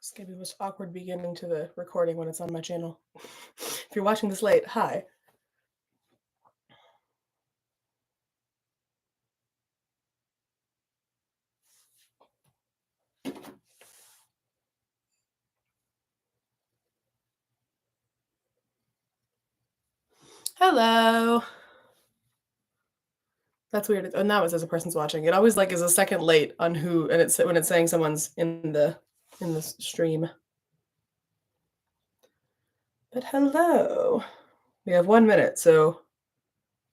It's gonna be the most awkward beginning to the recording when it's on my channel. If you're watching this late, hi. Hello. That's weird. And now it says a person's watching. It always is a second late on who, and it's when it's saying someone's in the stream. But hello. We have 1 minute, so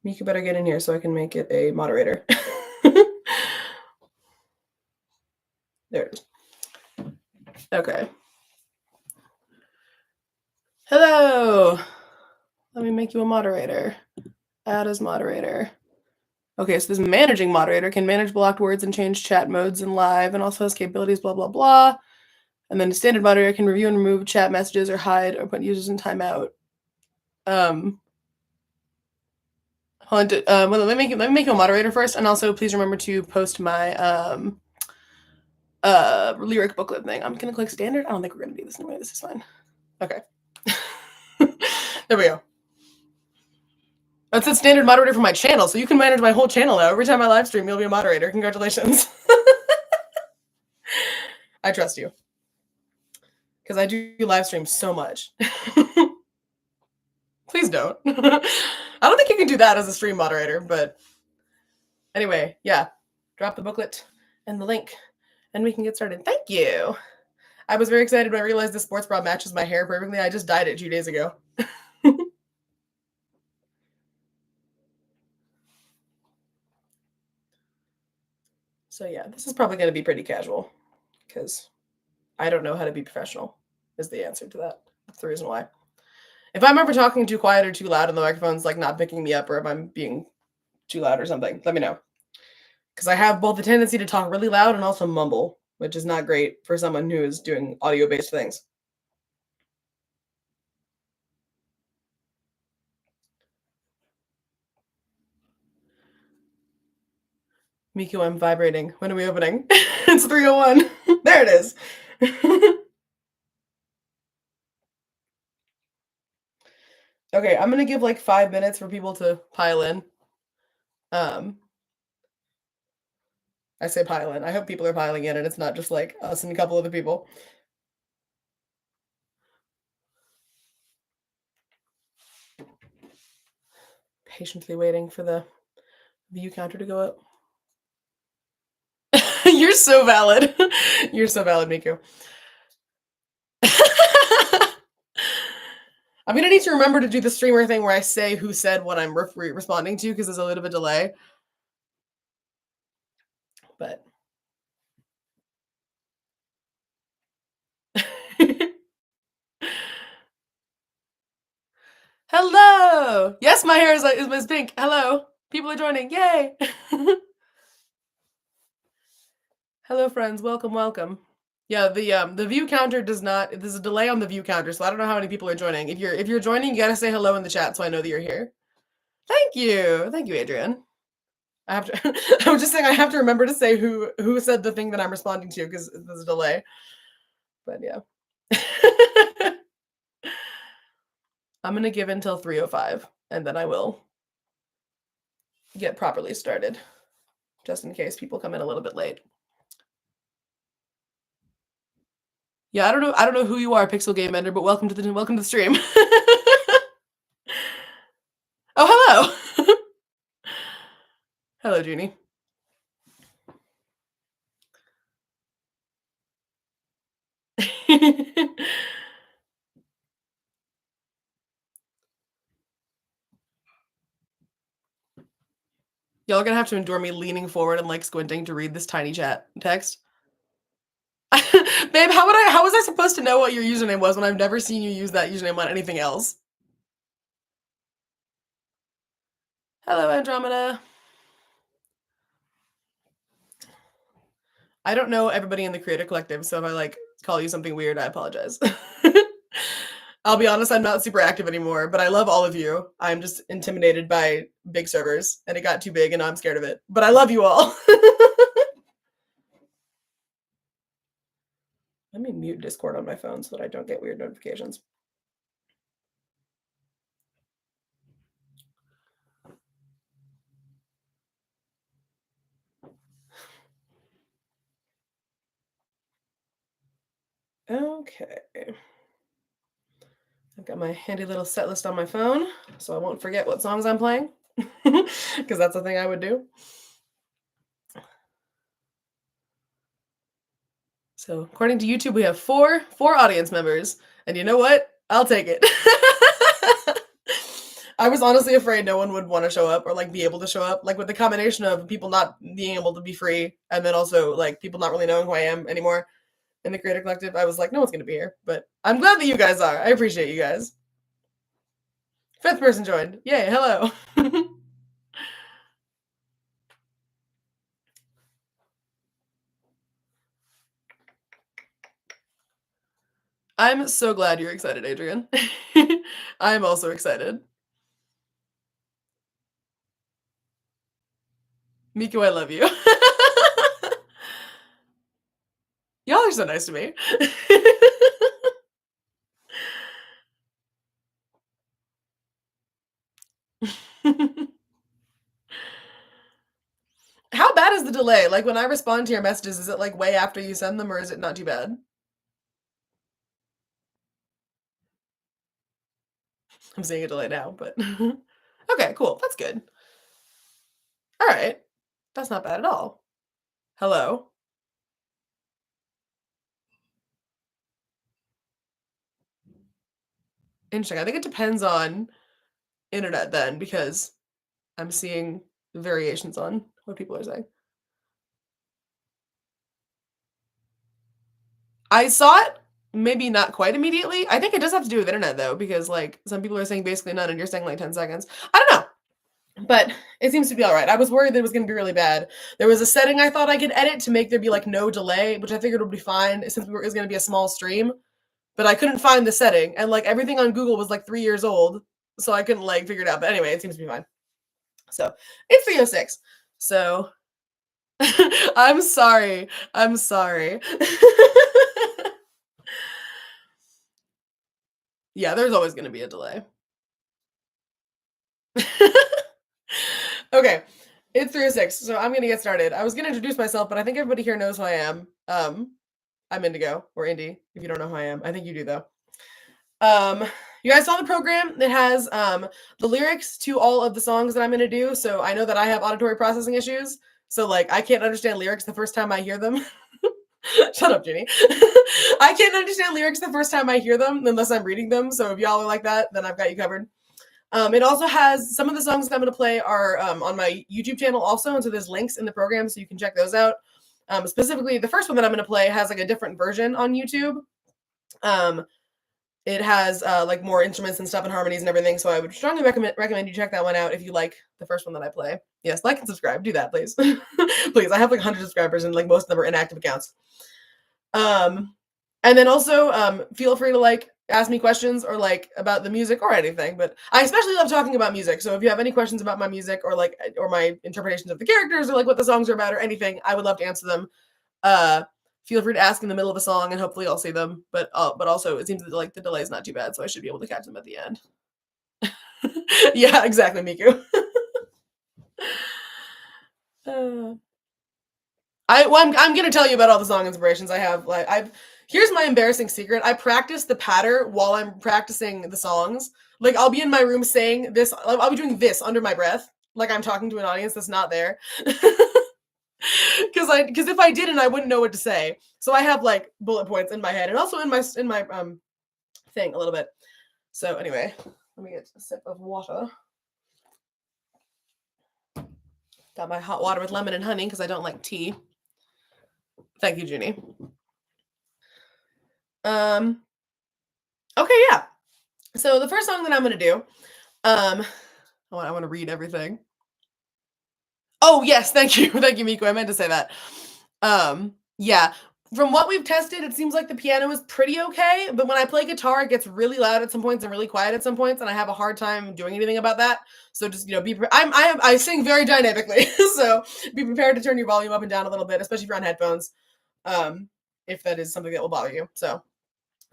Mika better get in here so I can make it a moderator. There it is. Okay. Hello. Let me make you a moderator. Add as moderator. Okay, so this managing moderator can manage blocked words and change chat modes in live and also has capabilities, blah, blah, blah. And then the standard moderator can review and remove chat messages or hide or put users in timeout. Hold on, let me make you a moderator first, and also please remember to post my lyric booklet thing. I'm gonna click standard. I don't think we're gonna do this anyway. This is fine. Okay. There we go. That's a standard moderator for my channel, so you can manage my whole channel now. Every time I live stream, you'll be a moderator. Congratulations. I trust you. Because I do live stream so much. Please don't. I don't think you can do that as a stream moderator, but anyway, yeah. Drop the booklet and the link, and we can get started. Thank you. I was very excited when I realized the sports bra matches my hair perfectly. I just dyed it 2 days ago. So yeah, this is probably going to be pretty casual because I don't know how to be professional is the answer to that. That's the reason why. If I'm ever talking too quiet or too loud and the microphone's not picking me up, or if I'm being too loud or something, let me know. Because I have both the tendency to talk really loud and also mumble, which is not great for someone who is doing audio-based things. Miku, I'm vibrating. When are we opening? It's 3:01. There it is. Okay, I'm going to give 5 minutes for people to pile in. I say pile in. I hope people are piling in and it's not just us and a couple other people. Patiently waiting for the view counter to go up. You're so valid. You're so valid, Miku. I'm going to need to remember to do the streamer thing where I say who said what I'm responding to because there's a little bit of delay. But hello. Yes, my hair is pink. Hello. People are joining. Yay. Hello, friends. Welcome, welcome. Yeah, the view counter does not. There's a delay on the view counter, so I don't know how many people are joining. If you're joining, you gotta say hello in the chat so I know that you're here. Thank you, Adrian. I have to. I was just saying I have to remember to say who said the thing that I'm responding to because there's a delay. But yeah, I'm gonna give until 3:05, and then I will get properly started, just in case people come in a little bit late. Yeah, I don't know who you are, Pixel Game Ender, but welcome to the stream. Oh, hello. Hello, Junie. Y'all are gonna have to endure me leaning forward and squinting to read this tiny chat text. Babe, how was I supposed to know what your username was when I've never seen you use that username on anything else? Hello, Andromeda. I don't know everybody in the Creator Collective, so if I call you something weird, I apologize. I'll be honest, I'm not super active anymore, but I love all of you. I'm just intimidated by big servers, and it got too big, and now I'm scared of it. But I love you all. Let Let me mute Discord on my phone so that I don't get weird notifications. Okay. I've got my handy little set list on my phone, so I won't forget what songs I'm playing, because that's the thing I would do. So according to YouTube, we have four audience members, and you know what? I'll take it. I was honestly afraid no one would want to show up or like be able to show up, like with the combination of people not being able to be free, and then also like people not really knowing who I am anymore in the Creator Collective. I was like, no one's gonna be here, but I'm glad that you guys are. I appreciate you guys. Fifth person joined. Yay! Hello. I'm so glad you're excited, Adrian. I'm also excited. Miku, I love you. Y'all are so nice to me. How bad is the delay? Like when I respond to your messages, is it like way after you send them or is it not too bad? I'm seeing a delay now, but okay, cool. That's good. All right. That's not bad at all. Hello. Interesting. I think it depends on internet then because I'm seeing variations on what people are saying. I saw it maybe not quite immediately. I think it does have to do with internet though, because like some people are saying basically none and you're saying like 10 seconds. I don't know. But it seems to be all right. I was worried that it was going to be really bad. There was a setting I thought I could edit to make there be like no delay, which I figured would be fine since it was going to be a small stream. But I couldn't find the setting, and like everything on Google was like 3 years old, so I couldn't like figure it out. But anyway, it seems to be fine. So it's 3:06. So I'm sorry. I'm sorry. Yeah, there's always going to be a delay. Okay, it's 3:06, so I'm gonna get started. I was gonna introduce myself, but I think everybody here knows who I am. I'm Indigo or Indy. If you don't know who I am, I think you do though. Um, you guys saw the program. It has the lyrics to all of the songs that I'm gonna do. So I know that I have auditory processing issues. So like I can't understand lyrics the first time I hear them. Shut up, Ginny. I can't understand lyrics the first time I hear them unless I'm reading them. So if y'all are like that, then I've got you covered. It also has some of the songs that I'm going to play are on my YouTube channel also, and so there's links in the program so you can check those out. Specifically, the first one that I'm going to play has like a different version on YouTube. It has like more instruments and stuff and harmonies and everything, so I would strongly recommend you check that one out if you like the first one that I play. Yes, like and subscribe. Do that, please. Please. I have like 100 subscribers and like most of them are inactive accounts. And then also feel free to like ask me questions or like about the music or anything, but I especially love talking about music. So if you have any questions about my music or like or my interpretations of the characters or like what the songs are about or anything, I would love to answer them. Feel free to ask in the middle of a song and hopefully I'll see them. But also it seems that like the delay is not too bad, so I should be able to catch them at the end. Yeah, exactly, Miku. I'm gonna tell you about all the song inspirations I have. Like here's my embarrassing secret. I practice the patter while I'm practicing the songs. Like I'll be in my room saying this. I'll be doing this under my breath, like I'm talking to an audience that's not there. Because if I didn't, I wouldn't know what to say. So I have like bullet points in my head and also in my thing a little bit. So anyway, let me get a sip of water. Got my hot water with lemon and honey because I don't like tea. Thank you, Junie. Okay, yeah. So the first song that I'm gonna do, I want to read everything. Oh yes, thank you, thank you, Miku. I meant to say that. Yeah. From what we've tested, it seems like the piano is pretty okay, but when I play guitar, it gets really loud at some points and really quiet at some points, and I have a hard time doing anything about that. So just be. I sing very dynamically, so be prepared to turn your volume up and down a little bit, especially if you're on headphones. if that is something that will bother you. So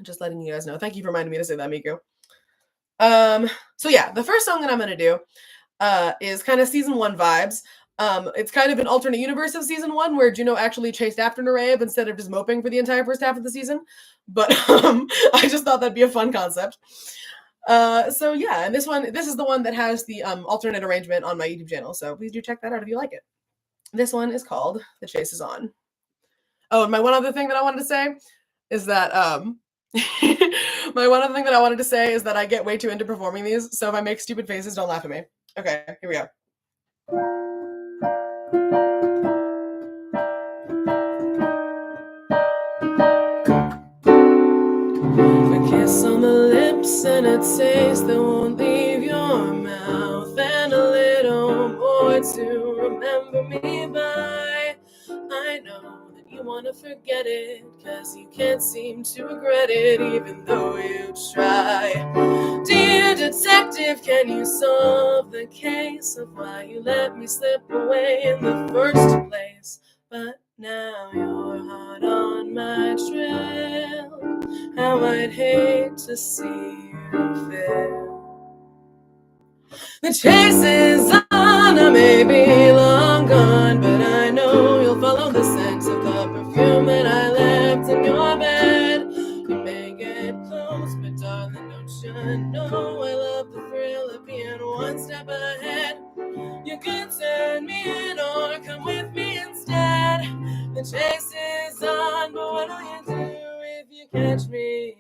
just letting you guys know. Thank you for reminding me to say that, Miku. So yeah, the first song that I'm gonna do is kind of season 1 vibes. It's kind of an alternate universe of season 1 where Juno actually chased after Nereid instead of just moping for the entire first half of the season. But I just thought that'd be a fun concept. So yeah, and this is the one that has the alternate arrangement on my YouTube channel. So please do check that out if you like it. This one is called The Chase Is On. Oh, and my one other thing that I wanted to say is that I get way too into performing these. So if I make stupid faces, don't laugh at me. Okay, here we go. A kiss on the lips and a taste that won't leave your mouth, and a little more to remember me by. I know that you want to forget it, 'cause you can't seem to regret it, even though you try. Dear detective, can you solve the case of why you let me slip away in the first place? But now you're hot on my trail. How I'd hate to see you fail. The chase is on, I may be long gone, but I know you'll follow the scent of the perfume that I left in your bed. You may get close, but darling, don't you know I love the thrill of being one step ahead. You could turn me in or come with me instead. The chase is on, but what will you do if you catch me?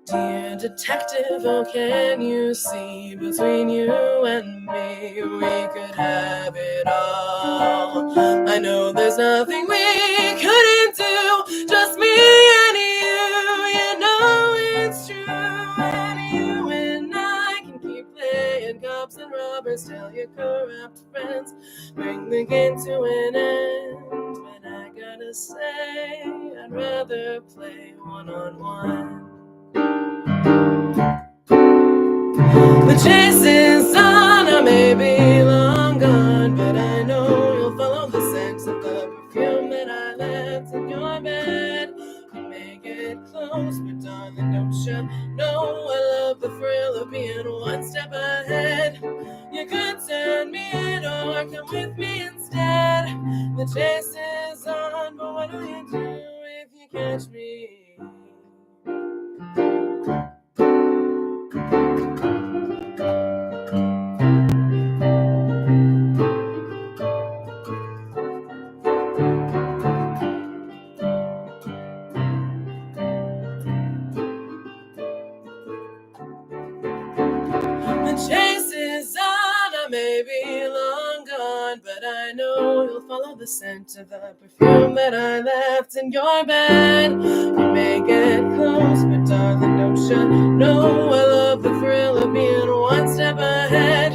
Dear detective, oh, can you see between you and me? We could have it all. I know there's nothing we couldn't do, just me and you. You know it's true, and you and I can keep playing cops and robbers till your corrupt friends bring the game to an end. But I gotta say, I'd rather play one-on-one. The chase is on, I may be long gone, but I know you'll follow the scent of the perfume that I left in your bed. You may get close, but darling, don't you know I love the thrill of being one step ahead. You could turn me in or come with me instead. The chase is on, but what will you do if you catch me? The chase is on, I may be long gone, but I know you'll follow the scent of the perfume that I left in your bed. You may get close, but darling, don't you know I love the thrill of being one step ahead.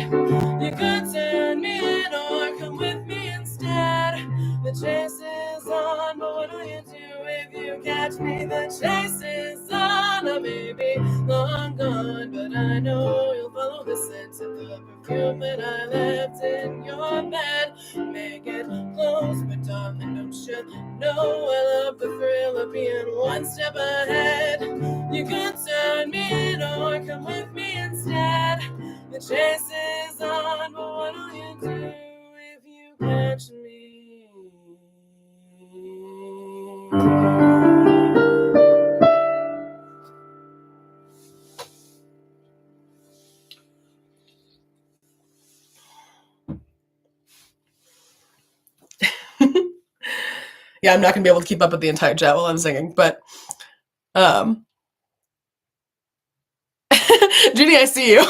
You could turn me in or come with me instead. The chase is on, but what will you do if you catch me? The chase is on, I may be long gone, but I know you'll follow the scent of the perfume that I left in your bed. May get close, but darling, don't you know I love the thrill of being one step ahead. You could turn me in or come with me instead. The chase is on, but what will you do if you catch me? Yeah, I'm not gonna be able to keep up with the entire chat while I'm singing, but Judy, I see you.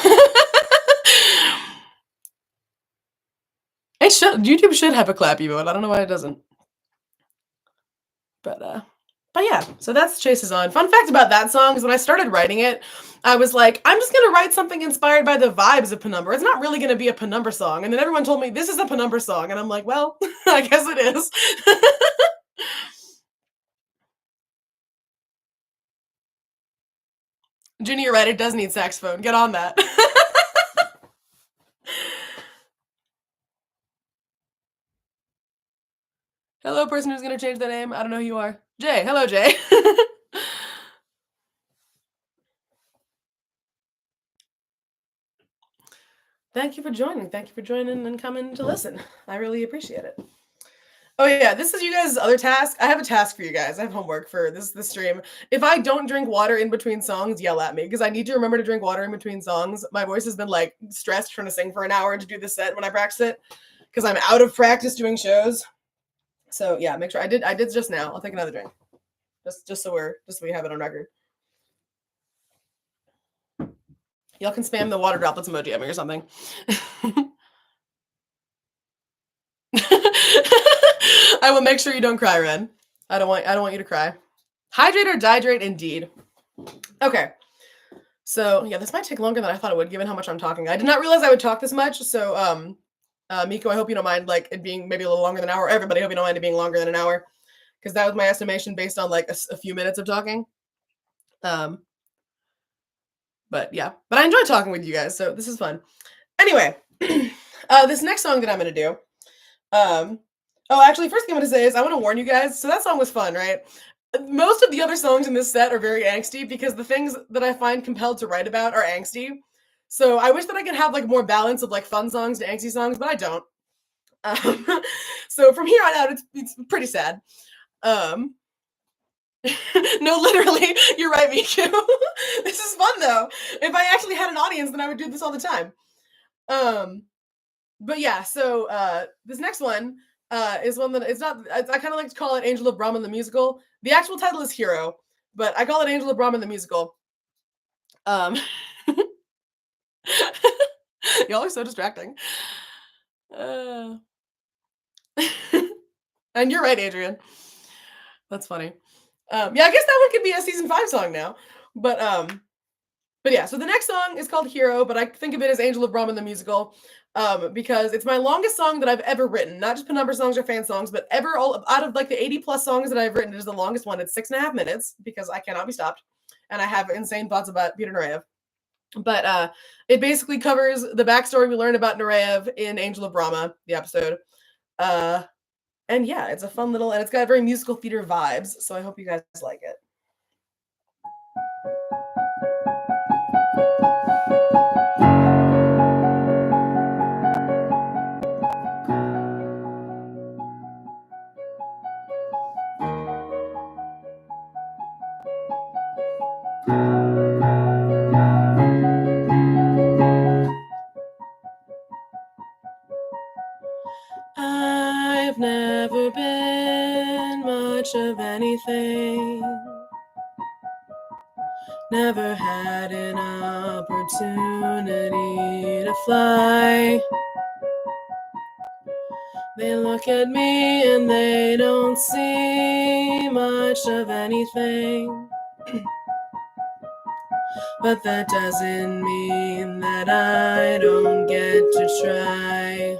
YouTube should have a clap emote. I don't know why it doesn't. But yeah, so that's Chase Is On. Fun fact about that song is when I started writing it, I was like, I'm just gonna write something inspired by the vibes of Penumbra. It's not really gonna be a Penumbra song. And then everyone told me this is a Penumbra song, and I'm like, well, I guess it is. Ginny, you're right, it does need saxophone. Get on that. Hello, person who's gonna change their name. I don't know who you are. Jay. Hello, Jay. Thank you for joining. Thank you for joining and coming to listen. I really appreciate it. Oh yeah, this is you guys' other task. I have a task for you guys. I have homework for this stream. If I don't drink water in between songs, yell at me because I need to remember to drink water in between songs. My voice has been like stressed trying to sing for an hour to do the set when I practice it because I'm out of practice doing shows. So yeah, make sure I did just now. I'll take another drink. Just so we have it on record. Y'all can spam the water droplets emoji at me or something. I will make sure you don't cry, Ren. I don't want you to cry. Hydrate or dihydrate, indeed. Okay. So yeah, this might take longer than I thought it would, given how much I'm talking. I did not realize I would talk this much. So Miko, I hope you don't mind like it being maybe a little longer than an hour. Everybody, I hope you don't mind it being longer than an hour, because that was my estimation based on like a few minutes of talking. But yeah, but I enjoy talking with you guys, so this is fun. Anyway, this next song that I'm gonna do. Oh, actually, first thing I'm gonna say is I want to warn you guys. So that song was fun, right? Most of the other songs in this set are very angsty because the things that I find compelled to write about are angsty. So I wish that I could have like more balance of like fun songs to angsty songs, but I don't. So from here on out, it's pretty sad. No, literally, you're right, Miku. This is fun though. If I actually had an audience, then I would do this all the time. But yeah, so this next one is one that it's not. I kind of like to call it Angel of Brahman the musical. The actual title is Hero, but I call it Angel of Brahman the musical. Y'all are so distracting. And you're right, Adrian. That's funny. Yeah, I guess that one could be a season 5 song now. But yeah, so the next song is called Hero, but I think of it as Angel of Brahman the musical. Because it's my longest song that I've ever written, not just Penumbra songs or fan songs, but ever all out of like the 80 plus songs that I've written, it is the longest one. It's 6.5 minutes because I cannot be stopped. And I have insane thoughts about Peter Nureyev. But it basically covers the backstory we learned about Nureyev in Angel of Brahma, the episode. And yeah, it's a fun little, and it's got very musical theater vibes. So I hope you guys like it. I've never been much of anything. Never had an opportunity to fly. They look at me and they don't see much of anything. But that doesn't mean that I don't get to try.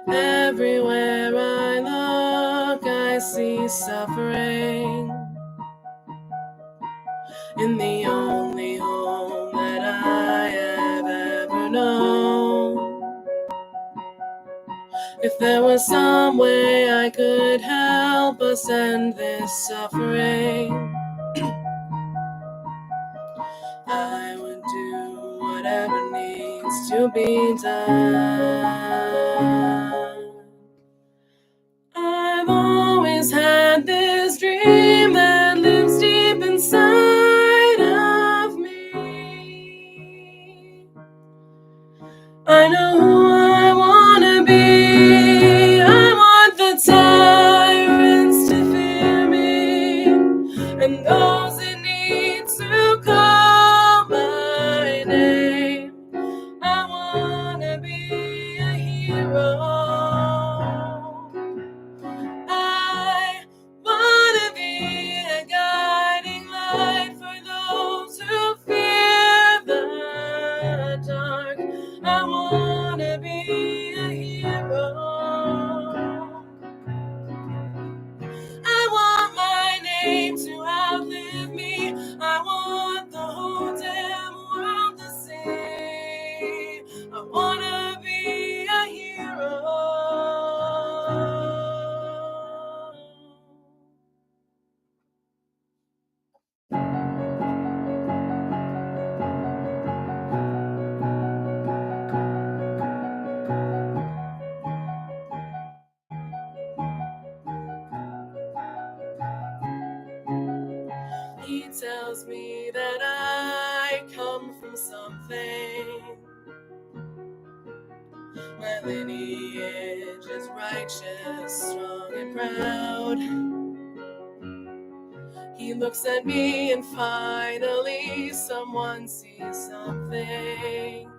Everywhere I look, I see suffering. In the only home that I have ever known. If there was some way I could help us end this suffering, I would do whatever needs to be done. I've always had this dream that lives deep inside of me. I know who I want to be. I want the tyrants to fear me, and those that need to call my name. I want to be a hero. I want to be a guiding light for those who fear the dark. I want to be a hero. I want my name to outlive me. I want the whole damn world to see. I want to be a hero. tells me that I come from something. My lineage is righteous, strong and proud. He looks at me and finally someone sees something.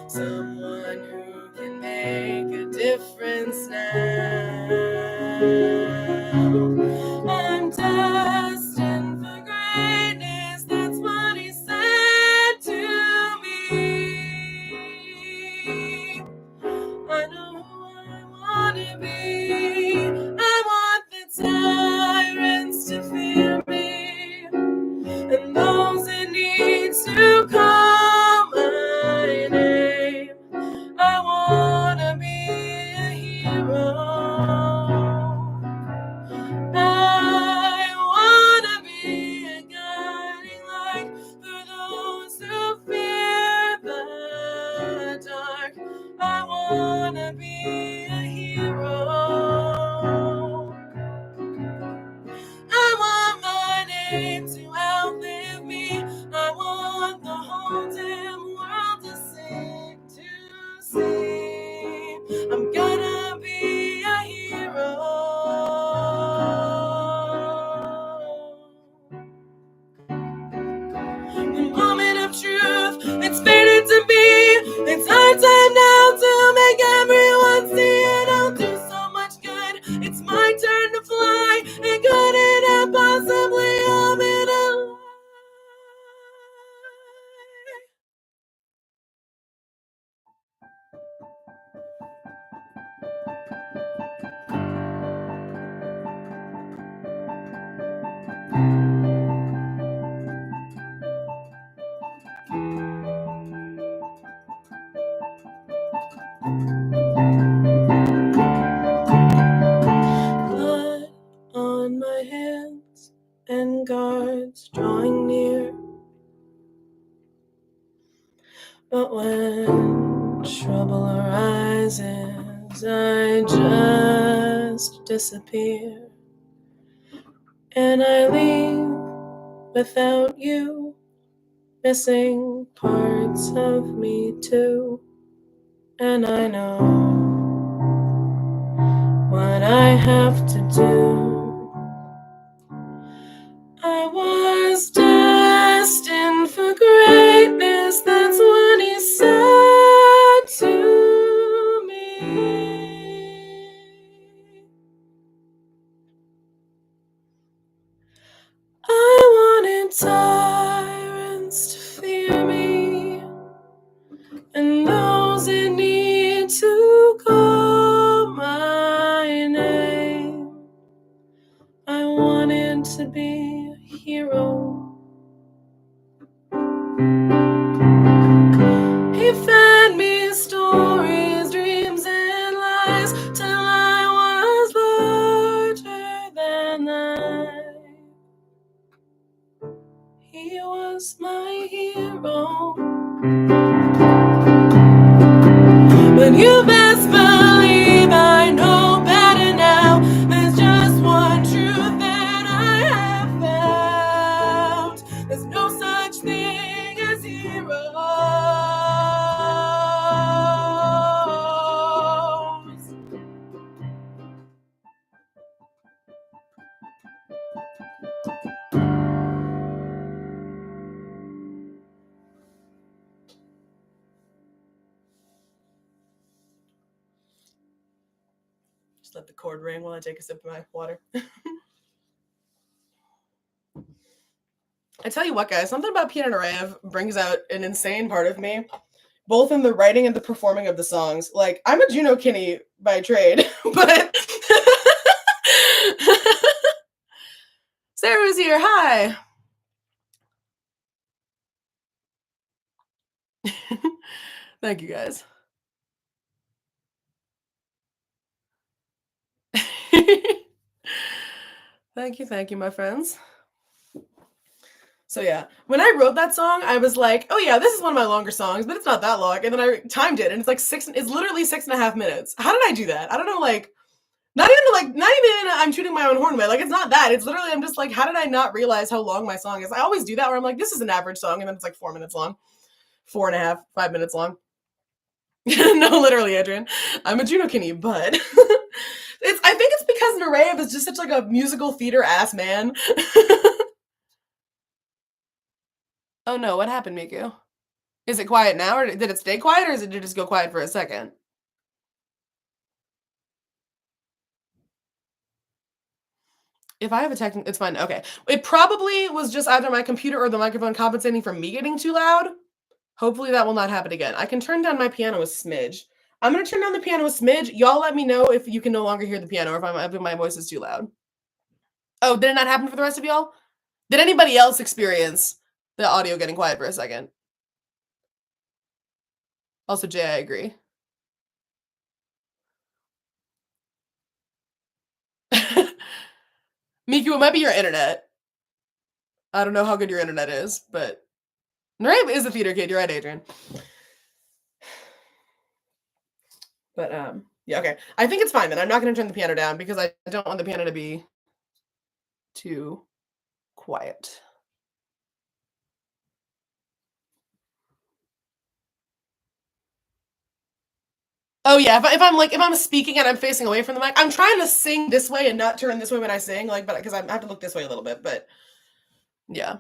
Someone who can make a difference now. I'm destined for greatness, that's what he said to me. I know who I want to be. I want the tyrants to fear me, and those that need to call my name. I want to be a hero. I want to be a guiding light for those who fear the dark. I want to be a hero. I want my name to outlive me. I want the whole damn world to sing, to see. I'm gonna be a hero. The moment of truth, it's faded to be. It's our time now to make everyone see it. I'll do so much good. It's my turn to fly. It couldn't have possibly all been a lie. Blood on my hands and guards drawing near. But when trouble arises, I just disappear. And I leave without you, missing parts of me too. And I know what I have to do. I was destined for greatness, that's what he said to me. I wanted tyrants to fear me, and those that need to call my name. I wanted to be a hero. He fed me stories, dreams, and lies till I was larger than life. He was my hero. But you best believe I know better now. There's just one truth that I have found. There's no such thing as heroes. Just let the cord ring while I take a sip of my water. I tell you what, guys, something about Pina Arayev brings out an insane part of me, both in the writing and the performing of the songs. Like, I'm a Juno Kinney by trade, but Sarah's here. Hi. Thank you, guys. Thank you, my friends. So yeah, when I wrote that song, I was like, oh yeah, this is one of my longer songs, but it's not that long. And then I timed it, and it's like it's literally 6.5 minutes. How did I do that? I don't know, like, Not even I'm shooting my own horn way. Like, it's not that. It's literally, I'm just like, how did I not realize how long my song is? I always do that where I'm like, this is an average song, and then it's like 4 minutes long, 4.5, 5 minutes long. No, literally, Adrian. I'm a Juno Kinney, but I think it's because Nureyev is just such like a musical theater ass man. Oh no, what happened, Miku? Is it quiet now, or did it stay quiet, or did it just go quiet for a second? If I have a technical, it's fine. Okay. It probably was just either my computer or the microphone compensating for me getting too loud. Hopefully that will not happen again. I can turn down my piano a smidge. I'm going to turn down the piano a smidge. Y'all let me know if you can no longer hear the piano or if my voice is too loud. Oh, did it not happen for the rest of y'all? Did anybody else experience the audio getting quiet for a second? Also, Jay, I agree. Miku, it might be your internet. I don't know how good your internet is, but Nureyev is a theater kid. You're right, Adrian. But yeah, okay. I think it's fine then. I'm not going to turn the piano down because I don't want the piano to be too quiet. Oh yeah, if I'm speaking and I'm facing away from the mic, I'm trying to sing this way and not turn this way when I sing, like, but because I have to look this way a little bit, but yeah.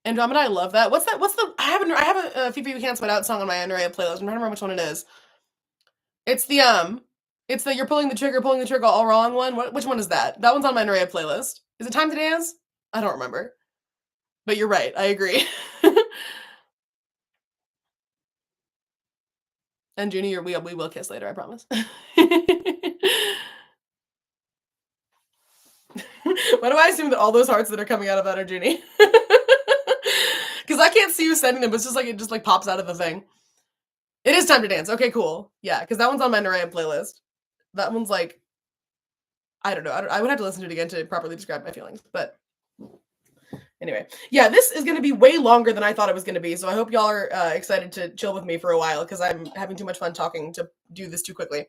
Andromeda, I love that. What's that? What's the? I have a Fifi We Can't Sweat Out song on my Andrea playlist. I'm trying to remember which one it is. It's the you're pulling the trigger all wrong one. Which one is that? That one's on my Andrea playlist. Is it Time to Dance? I don't remember. But you're right. I agree. And Junior, we will kiss later. I promise. Why do I assume that all those hearts that are coming out of that are Junie? Because I can't see you sending them, but it's just like it just like pops out of the thing. It is Time to Dance. Okay, cool. Yeah, because that one's on my Nureyev playlist. That one's like, I don't know. I would have to listen to it again to properly describe my feelings. But anyway, yeah, this is going to be way longer than I thought it was going to be. So I hope y'all are excited to chill with me for a while because I'm having too much fun talking to do this too quickly.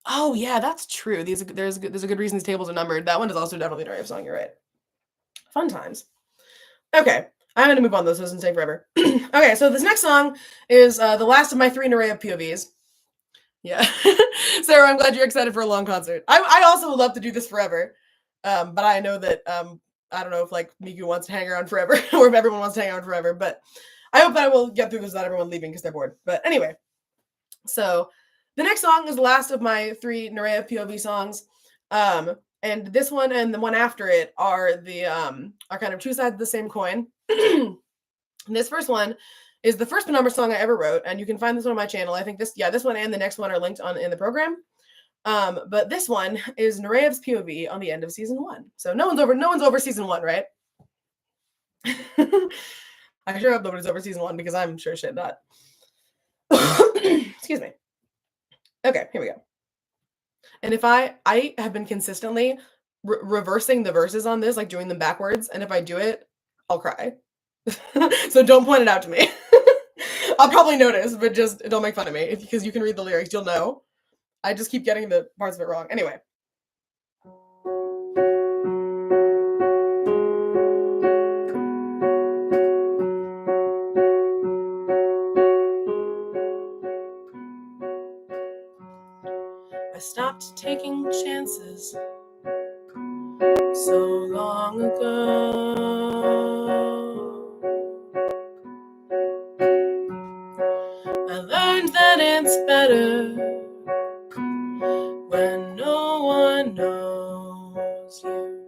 Oh yeah, that's true. There's a good reason these tables are numbered. That one is also definitely a Nureyev song. You're right. Fun times. Okay, I'm gonna move on. This doesn't take forever. Okay, so this next song is the last of my 3 Nureyev POVs. Yeah, Sarah, I'm glad you're excited for a long concert. I also would love to do this forever, but I know that I don't know if like Miku wants to hang around forever or if everyone wants to hang around forever. But I hope that I will get through this without everyone leaving because they're bored. But anyway, so the next song is the last of my 3 Nureyev POV songs. And this one and the one after it are kind of two sides of the same coin. This first one is the first number song I ever wrote, and you can find this one on my channel. I think this one and the next one are linked in the program. But this one is Nureyev's POV on the end of season 1. So no one's over season 1, right? I sure hope nobody's over season 1 because I'm sure shit not. Excuse me. Okay, here we go. And if I have been consistently reversing the verses on this, like doing them backwards, and if I do it, I'll cry. So don't point it out to me. I'll probably notice, but just don't make fun of me because you can read the lyrics, you'll know. I just keep getting the parts of it wrong. Anyway. I stopped taking chances so long ago. I learned that it's better when no one knows you.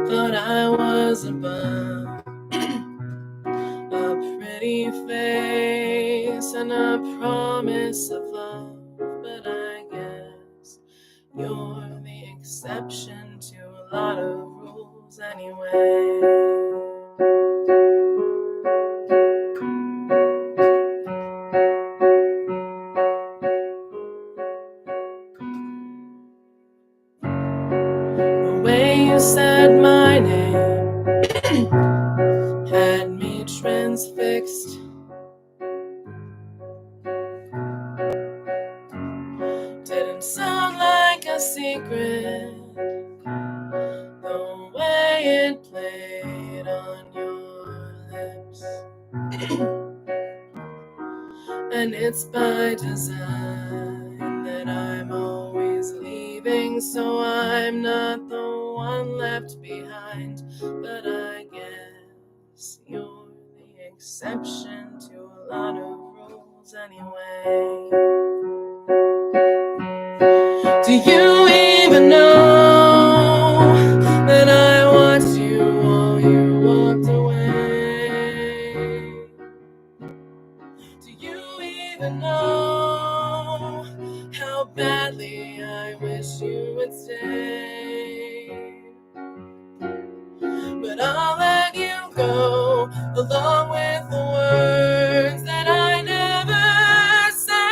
Thought I was above a pretty face and a promise of love, but I guess you're the exception to a lot of rules anyway. The way you said my name had me transfixed. Didn't sound like a secret, the way it played on your lips. And it's by design that I'm always leaving, so I'm not the one left behind. But I guess you're the exception to a lot of rules anyway. Do you even know that I watched you while you walked away? Do you even know how badly I wish you would stay? But I'll let you go, along with the words that I never say.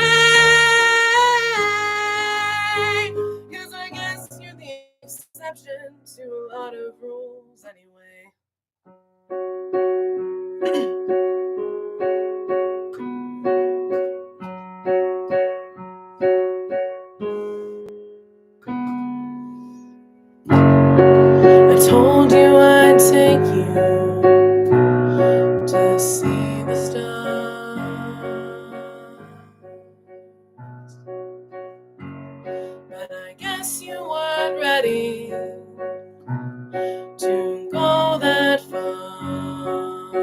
'Cause I guess you're the exception to a lot of rules anyway. I told you I'd take you to see the stars, but I guess you weren't ready to go that far.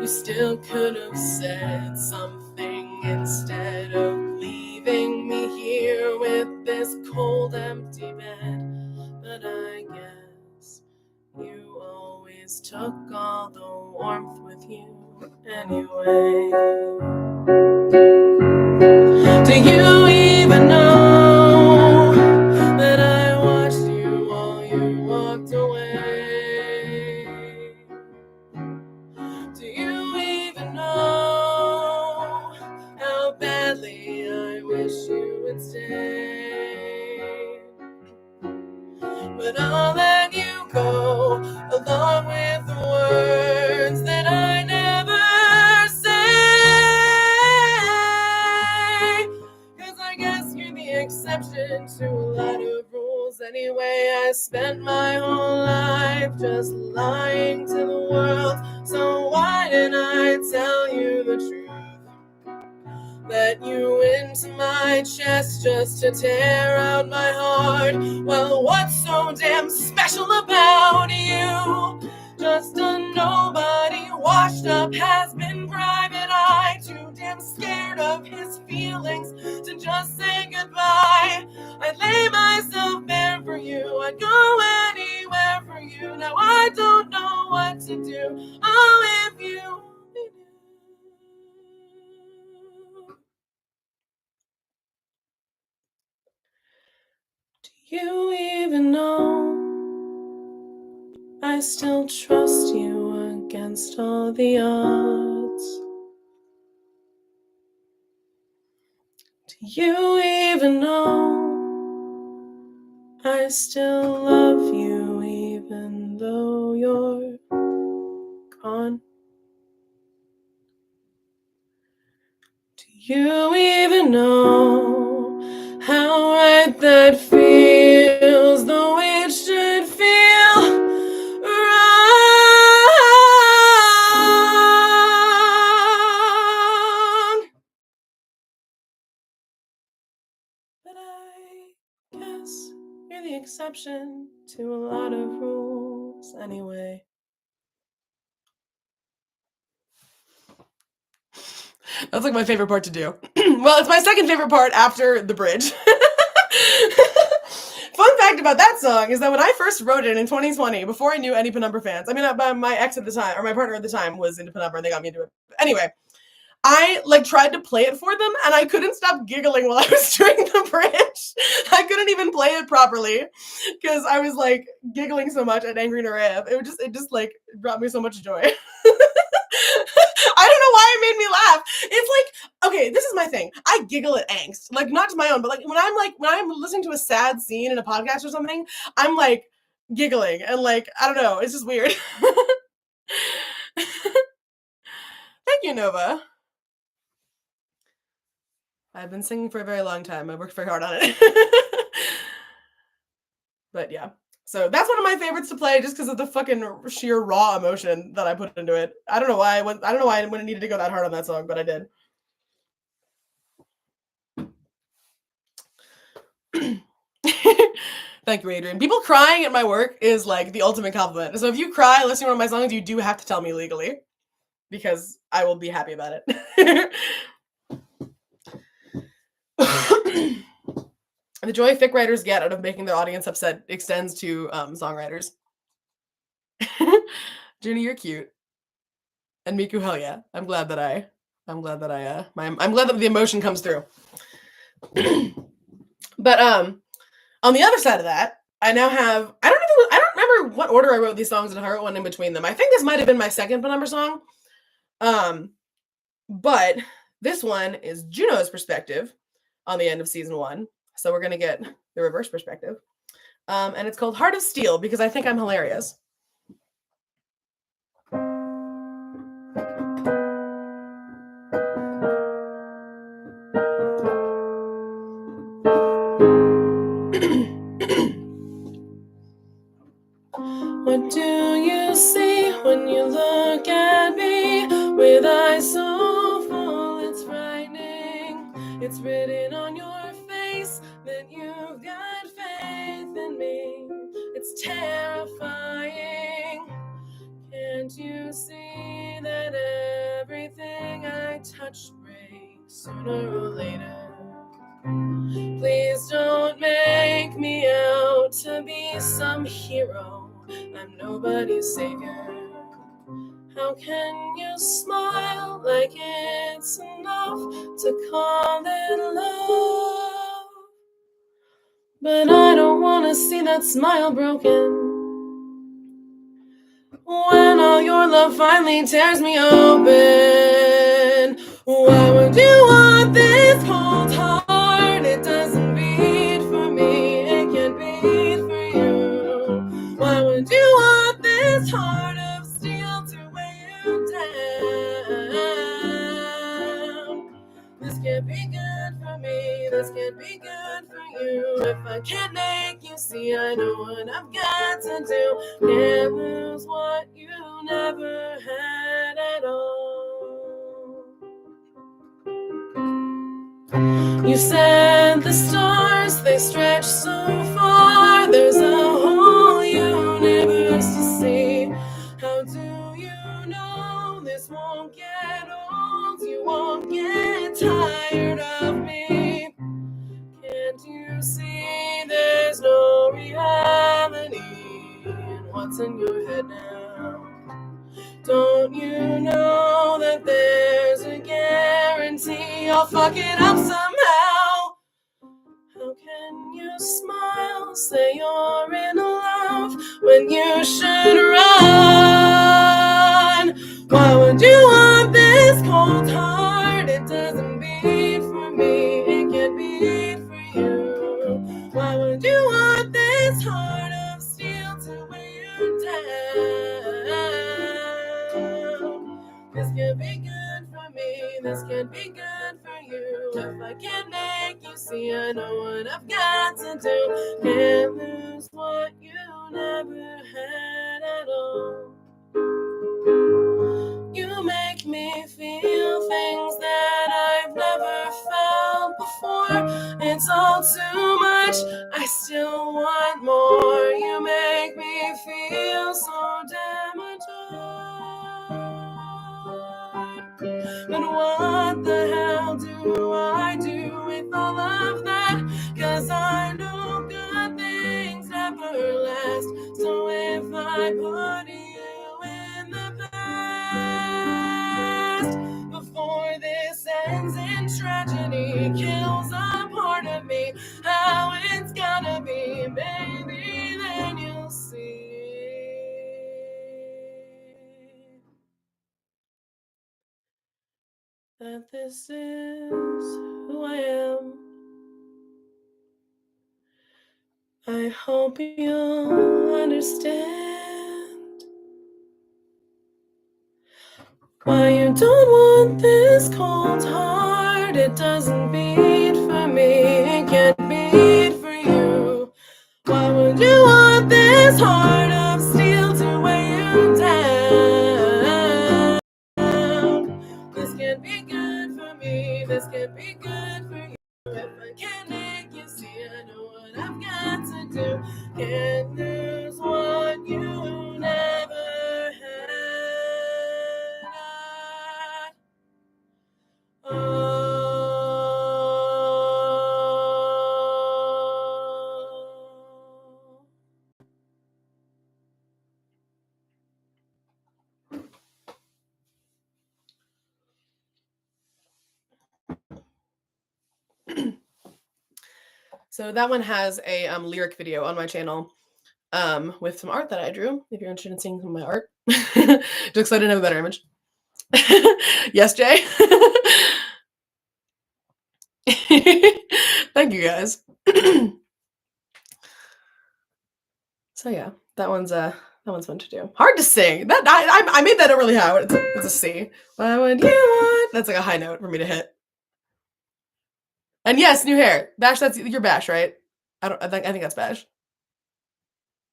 You still could have said something instead of leaving me here with this cold, empty bed. But I guess you always took all the warmth with you anyway. Do you even know that I watched you while you walked away? Do you even know how badly I wish you would stay? But I'll let you go, along with the words that I never say. 'Cause I guess you're the exception to a lot of rules anyway. I spent my whole life just lying to the world, so why didn't I tell you the truth? Let you into my chest just to tear out my heart. Well, what's so damn special about you? Just a nobody, washed up, has-been private eye, too damn scared of his feelings to just say goodbye. I'd lay myself bare for you, I'd go anywhere for you. Now I don't know what to do. Oh, if you only knew. Do you even know I still trust you against all the odds? Do you even know I still love you even though you're gone? Do you even know how right that feels, though it should feel wrong? But I guess you're the exception to a lot of rules anyway. That's like my favorite part to do. Well, it's my second favorite part after the bridge. Fun fact about that song is that when I first wrote it in 2020, before I knew any Penumbra fans, I mean, my ex at the time, or my partner at the time, was into Penumbra and they got me into it. Anyway, I tried to play it for them and I couldn't stop giggling while I was doing the bridge. I couldn't even play it properly because I was like giggling so much at Angry Nureyev. It just like brought me so much joy. I don't know why it made me laugh. It's like, okay, this is my thing. I giggle at angst, like not to my own, but like when I'm listening to a sad scene in a podcast or something, I'm like giggling and like I don't know. It's just weird. Thank you, Nova. I've been singing for a very long time. I worked very hard on it. But yeah. So that's one of my favorites to play just because of the fucking sheer raw emotion that I put into it. I don't know why I wouldn't needed to go that hard on that song, but I did. Thank you, Adrian. People crying at my work is like the ultimate compliment. So if you cry listening to one of my songs, you do have to tell me legally because I will be happy about it. The joy fic writers get out of making their audience upset extends to songwriters. Junie, you're cute. And Miku, hell yeah. I'm glad that the emotion comes through. But on the other side of that, I now have I don't remember what order I wrote these songs and how I wrote one in between them. I think this might have been my second Penumbra song. But this one is Juno's perspective on the end of season 1. So we're gonna get the reverse perspective. And it's called Heart of Steel because I think I'm hilarious. What do you see when you look at me with eyes so full it's frightening? It's written on your face that you've got faith in me. It's terrifying. Can't you see that everything I touch breaks sooner or later? Please don't make me out to be some hero. I'm nobody's savior. How can you smile like it's enough to call it love? But I don't want to see that smile broken. When all your love finally tears me open, why would you want this cold heart? It doesn't beat for me, it can't beat for you. Why would you want this heart of steel to weigh you down? This can't be good for me, this can't be good for you. If I can't make you see, I know what I've got to do. Can't lose what you never had at all. You said the stars, they stretch so far. There's a whole universe to see. How do you know this won't get old? You won't get tired of me. Can't you see there's no reality in what's in your head now? Don't you know that there's a guarantee I'll fuck it up somehow? How can you smile, say you're in love when you should run? Why would you want this cold heart? It doesn't beat for me, it can't beat for you. Why would you want this heart of steel to weigh you down? This can't be good for me, this can't be good for you. If I can't make you see, I know what I've got to do. Can't lose what you never had at all. You make me feel things that I've never felt before. It's all too much, I still want more. You make me feel so damn adored. But what the hell do I do with all of that? 'Cause I know good things never last. So if I put you in the past, before this ends in tragedy, kills a part of me, how that this is who I am. I hope you'll understand why you don't want this cold heart. It doesn't beat for me, it can't beat for you. Why would you want this heart of steel to weigh you down? This can't be good for me, this can't be good for you. If I can't make you see, I know what I've got to do. Can't lose what you never had. So that one has a lyric video on my channel with some art that I drew. If you're interested in seeing some of my art, just so I didn't have a better image. Yes, Jay. Thank you guys. So yeah, that one's fun to do. Hard to sing. That I made that really high. It's a C. Why would you want? That's like a high note for me to hit. And yes, new hair. Bash, that's your Bash, right? I think that's Bash.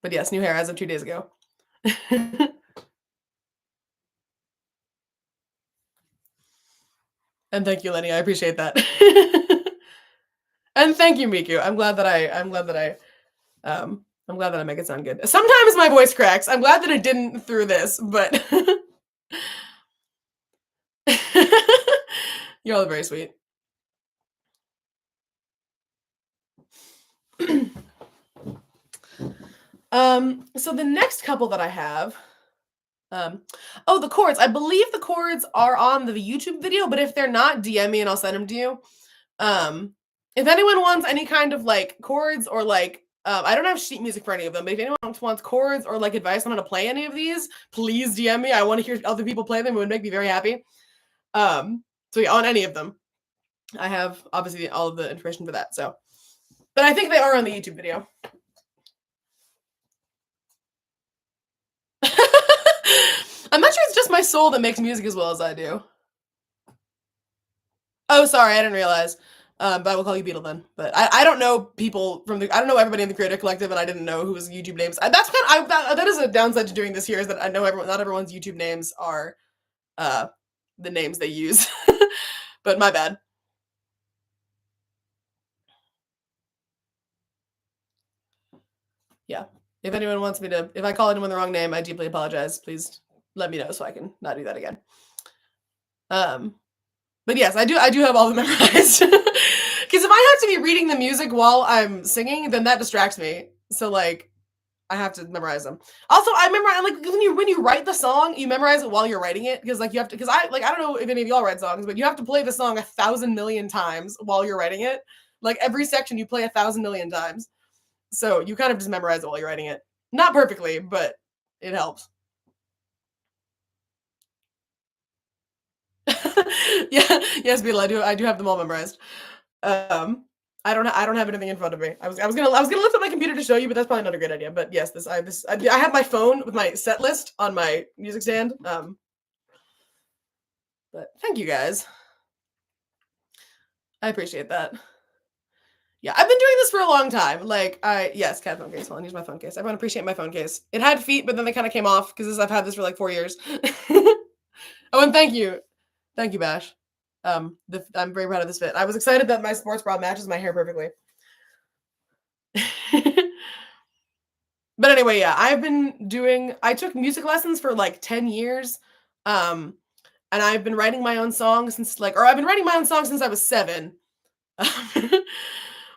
But yes, new hair as of 2 days ago. And thank you, Lenny. I appreciate that. And thank you, Miku. I'm glad that I make it sound good. Sometimes my voice cracks. I'm glad that it didn't through this, but you're all very sweet. So the next couple that I have, oh, the chords. I believe the chords are on the YouTube video, but if they're not, DM me and I'll send them to you. If anyone wants any kind of like chords or like, I don't have sheet music for any of them, but if anyone wants chords or like advice on how to play any of these, please DM me. I want to hear other people play them. It would make me very happy. So yeah, on any of them. I have obviously all of the information for that. So, but I think they are on the YouTube video. I'm not sure it's just my soul that makes music as well as I do. Oh, sorry, I didn't realize. But I will call you Beetle then. But I don't know people from I don't know everybody in the Creator Collective, and I didn't know whose YouTube names. That's kind of that is a downside to doing this here, is that I know not everyone's YouTube names are the names they use. But my bad. Yeah. If anyone wants me to, if I call anyone the wrong name, I deeply apologize. Please let me know so I can not do that again. But yes, I do have all of them memorized. Because if I have to be reading the music while I'm singing, then that distracts me. So like, I have to memorize them. Also, I memorize, like, when you write the song, you memorize it while you're writing it, because like you have to. Because I don't know if any of y'all write songs, but you have to play the song 1,000 million times while you're writing it. Like every section, you play 1,000 million times. So you kind of just memorize it while you're writing it. Not perfectly, but it helps. Yeah, yes, Beetle, I do have them all memorized. I don't have anything in front of me. I was gonna lift up my computer to show you, but that's probably not a great idea. But yes, I have my phone with my set list on my music stand. But thank you guys. I appreciate that. Yeah, I've been doing this for a long time. Like, yes, cat phone case. Hold on, use my phone case. Everyone appreciate my phone case. It had feet, but then they kind of came off because I've had this for like 4 years. Oh, and thank you, Bash. I'm very proud of this fit. I was excited that my sports bra matches my hair perfectly. But anyway, yeah, I took music lessons for like 10 years. And I've been writing my own songs since I've been writing my own songs since I was 7.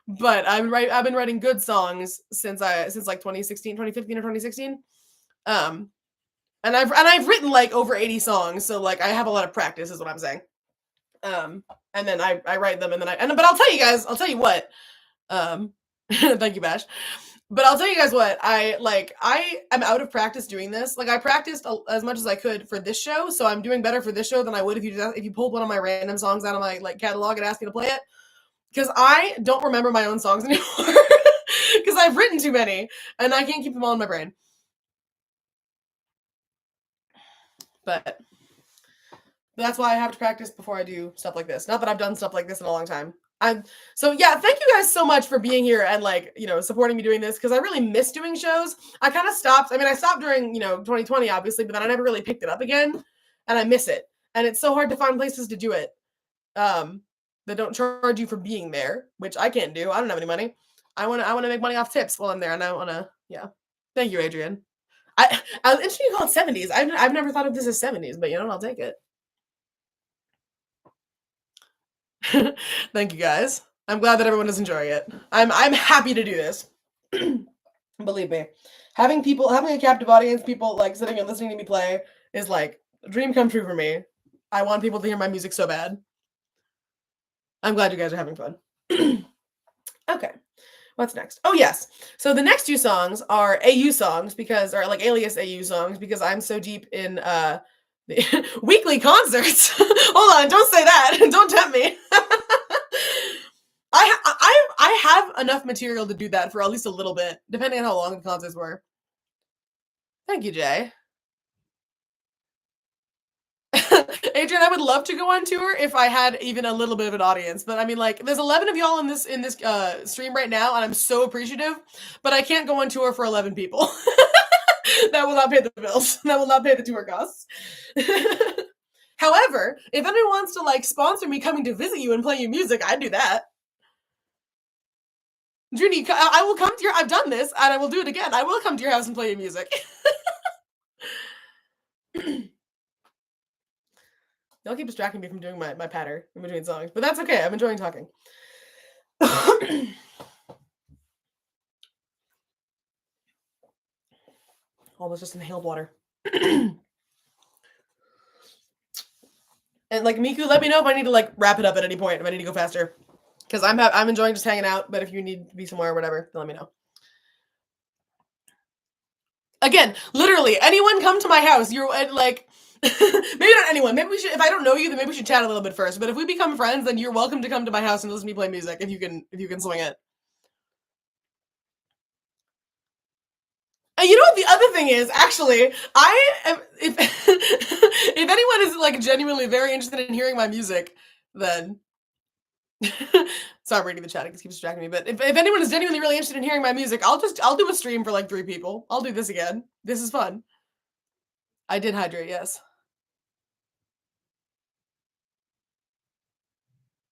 But I've been writing good songs since like 2015 or 2016. And I've written like over 80 songs, so like I have a lot of practice, is what I'm saying. And then I write them, and then but I'll tell you what. Thank you, Bash. But I'll tell you guys what, I am out of practice doing this. Like I practiced as much as I could for this show, so I'm doing better for this show than I would if you pulled one of my random songs out of my like catalog and asked me to play it. Because I don't remember my own songs anymore. Because I've written too many and I can't keep them all in my brain. But that's why I have to practice before I do stuff like this. Not that I've done stuff like this in a long time. So yeah, thank you guys so much for being here and like, supporting me doing this because I really miss doing shows. I kind of stopped. I mean, I stopped during, 2020 obviously, but then I never really picked it up again and I miss it. And it's so hard to find places to do it. That don't charge you for being there, which I can't do. I don't have any money. I want to make money off tips while I'm there and I want to Thank you, Adrian. I was interested you call it 70s. I've never thought of this as 70s, but I'll take it. Thank you guys. I'm glad that everyone is enjoying it. I'm happy to do this. Believe me. Having a captive audience, people like sitting and listening to me play is like a dream come true for me. I want people to hear my music so bad. I'm glad you guys are having fun. Okay. What's next? Oh yes. So the next two songs are AU songs or like Alias AU songs because I'm so deep in the weekly concerts. Hold on, don't say that. Don't tempt me. I have enough material to do that for at least a little bit, depending on how long the concerts were. Thank you, Jay. Adrian, I would love to go on tour if I had even a little bit of an audience. But I mean, like, there's 11 of y'all in this stream right now, and I'm so appreciative. But I can't go on tour for 11 people. That will not pay the bills. That will not pay the tour costs. However, if anyone wants to like sponsor me coming to visit you and play you music, I'd do that. Junie, I will come to your. I've done this, and I will do it again. I will come to your house and play your music. Y'all keep distracting me from doing my patter in between songs, but that's okay. I'm enjoying talking. Almost just inhaled water. And like Miku, let me know if I need to like wrap it up at any point. If I need to go faster, because I'm enjoying just hanging out. But if you need to be somewhere or whatever, then let me know. Again, literally, anyone come to my house. You're like, maybe not anyone. Maybe we should. If I don't know you, then maybe we should chat a little bit first. But if we become friends, then you're welcome to come to my house and listen to me play music if you can swing it. And you know what the other thing is? Actually, I am. If anyone is like genuinely very interested in hearing my music, then sorry, I'm reading the chat. It keeps distracting me. But if anyone is genuinely really interested in hearing my music, I'll do a stream for like 3 people. I'll do this again. This is fun. I did hydrate, yes.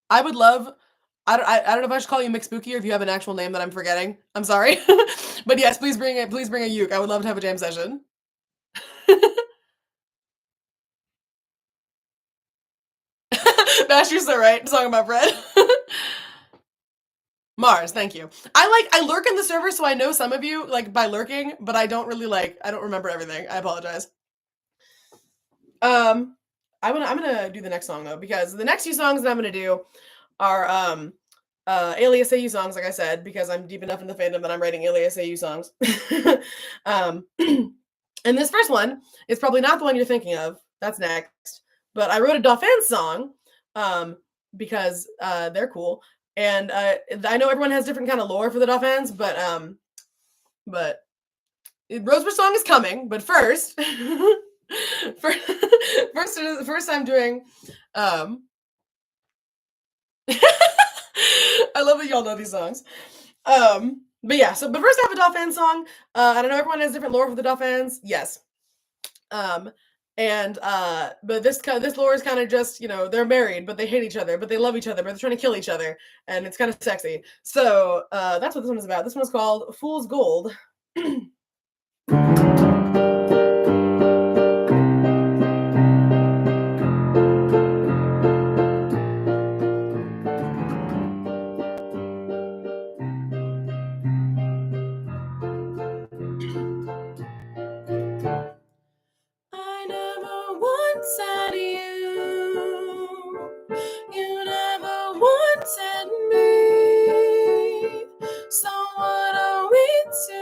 I would love. I don't know if I should call you McSpooky or if you have an actual name that I'm forgetting. I'm sorry, but yes, please bring a uke. I would love to have a jam session. Bash, you're so right. Song about bread. Mars, thank you. I lurk in the server, so I know some of you like by lurking, but I don't really I don't remember everything. I apologize. I'm gonna do the next song though, because the next few songs that I'm gonna do are Alias AU songs, like I said, because I'm deep enough in the fandom that I'm writing Alias AU songs. And this first one is probably not the one you're thinking of. That's next. But I wrote a Dauphin song because they're cool. And I know everyone has different kind of lore for the Dauphins, but Rosebud song is coming. But first, first I'm doing. I love that y'all know these songs. But yeah, but first I have a Dauphin song. I don't know, everyone has different lore for the Dauphins. Yes. But this lore is kind of just, they're married, but they hate each other, but they love each other, but they're trying to kill each other, and it's kind of sexy. So that's what this one is about. This one is called Fool's Gold. I never once had you. You never wanted me. So what are we to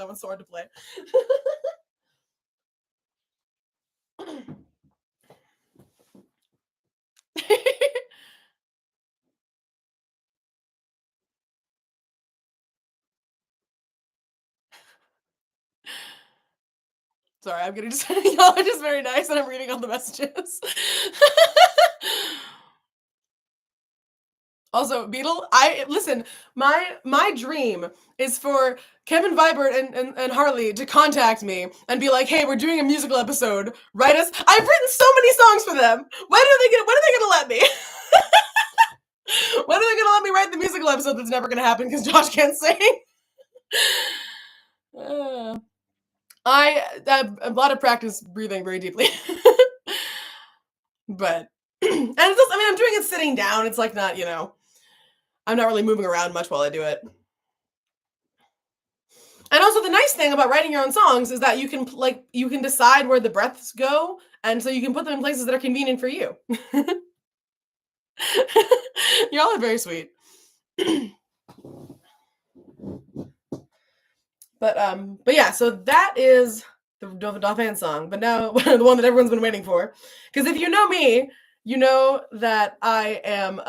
one sword to play. Sorry, I'm getting just y'all are just very nice, and I'm reading all the messages. Also, Beetle, I listen. My dream is for Kevin Vibert and Harley to contact me and be like, "Hey, we're doing a musical episode. Write us." I've written so many songs for them. When are they gonna let me? When are they gonna let me write the musical episode? That's never gonna happen because Josh can't sing. I have a lot of practice breathing very deeply, but and it's just, I mean, I'm doing it sitting down. It's like not, I'm not really moving around much while I do it. And also, the nice thing about writing your own songs is that you can decide where the breaths go, and so you can put them in places that are convenient for you. Y'all are very sweet. But yeah, so that is the Dolphin song. But now the one that everyone's been waiting for, because if you know me, you know that I am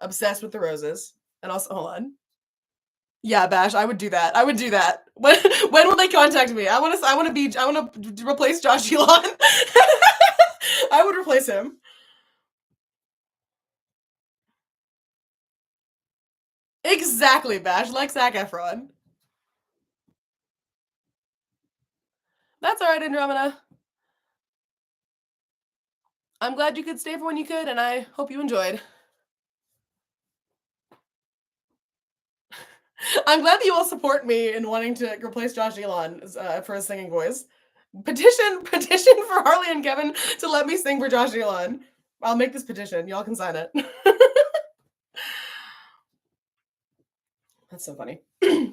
obsessed with the Roses. And also, hold on. Yeah, Bash, I would do that. I would do that. When will they contact me? I want to replace Josh Elon. I would replace him. Exactly, Bash, like Zac Efron. That's all right, Andromeda. I'm glad you could stay for when you could, and I hope you enjoyed. I'm glad that you all support me in wanting to replace Josh Elon for his singing voice. Petition for Harley and Kevin to let me sing for Josh Elon. I'll make this petition. Y'all can sign it. That's so funny.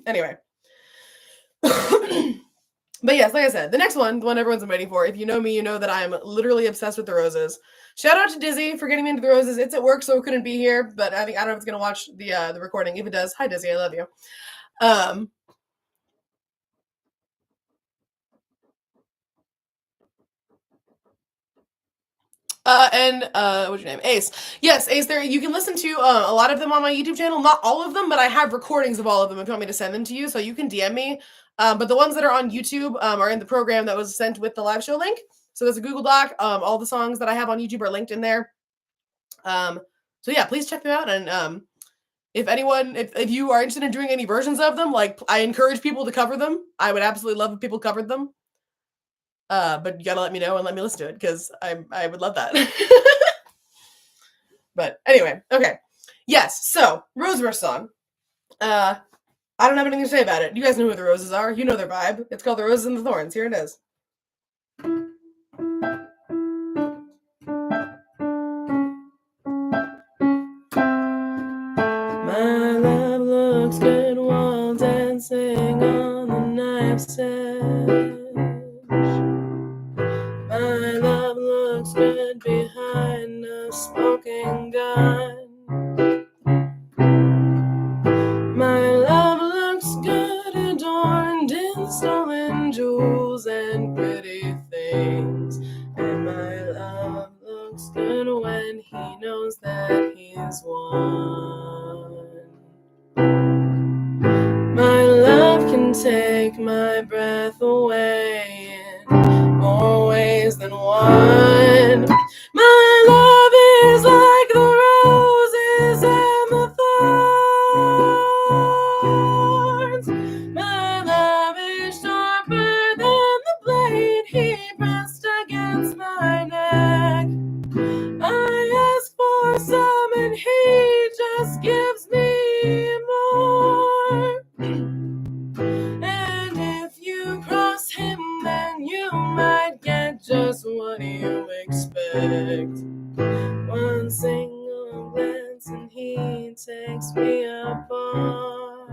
Anyway. But yes, like I said, the next one, the one everyone's been waiting for. If you know me, you know that I'm literally obsessed with the Roses. Shout out to Dizzy for getting me into the Roses. It's at work, so it couldn't be here. But I don't know if it's gonna watch the recording. If it does, hi Dizzy, I love you. What's your name? Ace. Yes, Ace. There, you can listen to a lot of them on my YouTube channel. Not all of them, but I have recordings of all of them. If you want me to send them to you, so you can DM me. But the ones that are on YouTube are in the program that was sent with the live show link. So there's a Google Doc. All the songs that I have on YouTube are linked in there. So yeah, please check them out. And if you are interested in doing any versions of them, like I encourage people to cover them. I would absolutely love if people covered them. But you gotta let me know and let me listen to it because I would love that. But anyway, okay. Yes, so Roseverse song. I don't have anything to say about it. You guys know who the Roses are. You know their vibe. It's called The Roses and the Thorns. Here it is. My love looks good while dancing on the knife's edge. My love looks good behind a smoking gun. My love looks good adorned in stolen jewels and pretty things. And my love looks good when he knows that he's won. My love can take my breath away in more ways than one. My love is like the roses and the thorns. My love is sharper than the blade he pressed against my neck. I ask for some and he just gives me more. And if you cross him, then you might get just what you expect. One single glance and he takes me apart.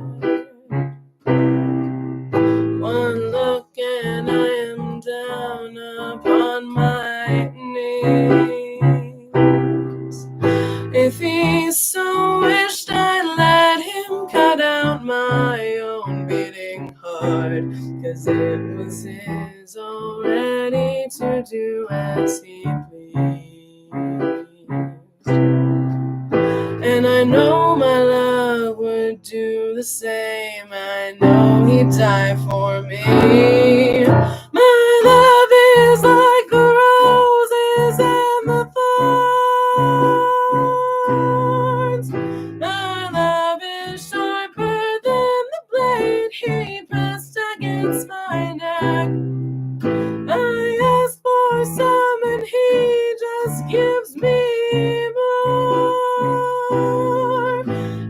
One look and I am down upon my knees. If he so wished, I'd let him cut out my own beating heart. 'cause it was his already to do as he pleased. And I know my love would do the same. I know he'd die for me. My love is like the roses and the thorns. My love is sharper than the blade he pressed against my neck. I ask for some and he just gives me more.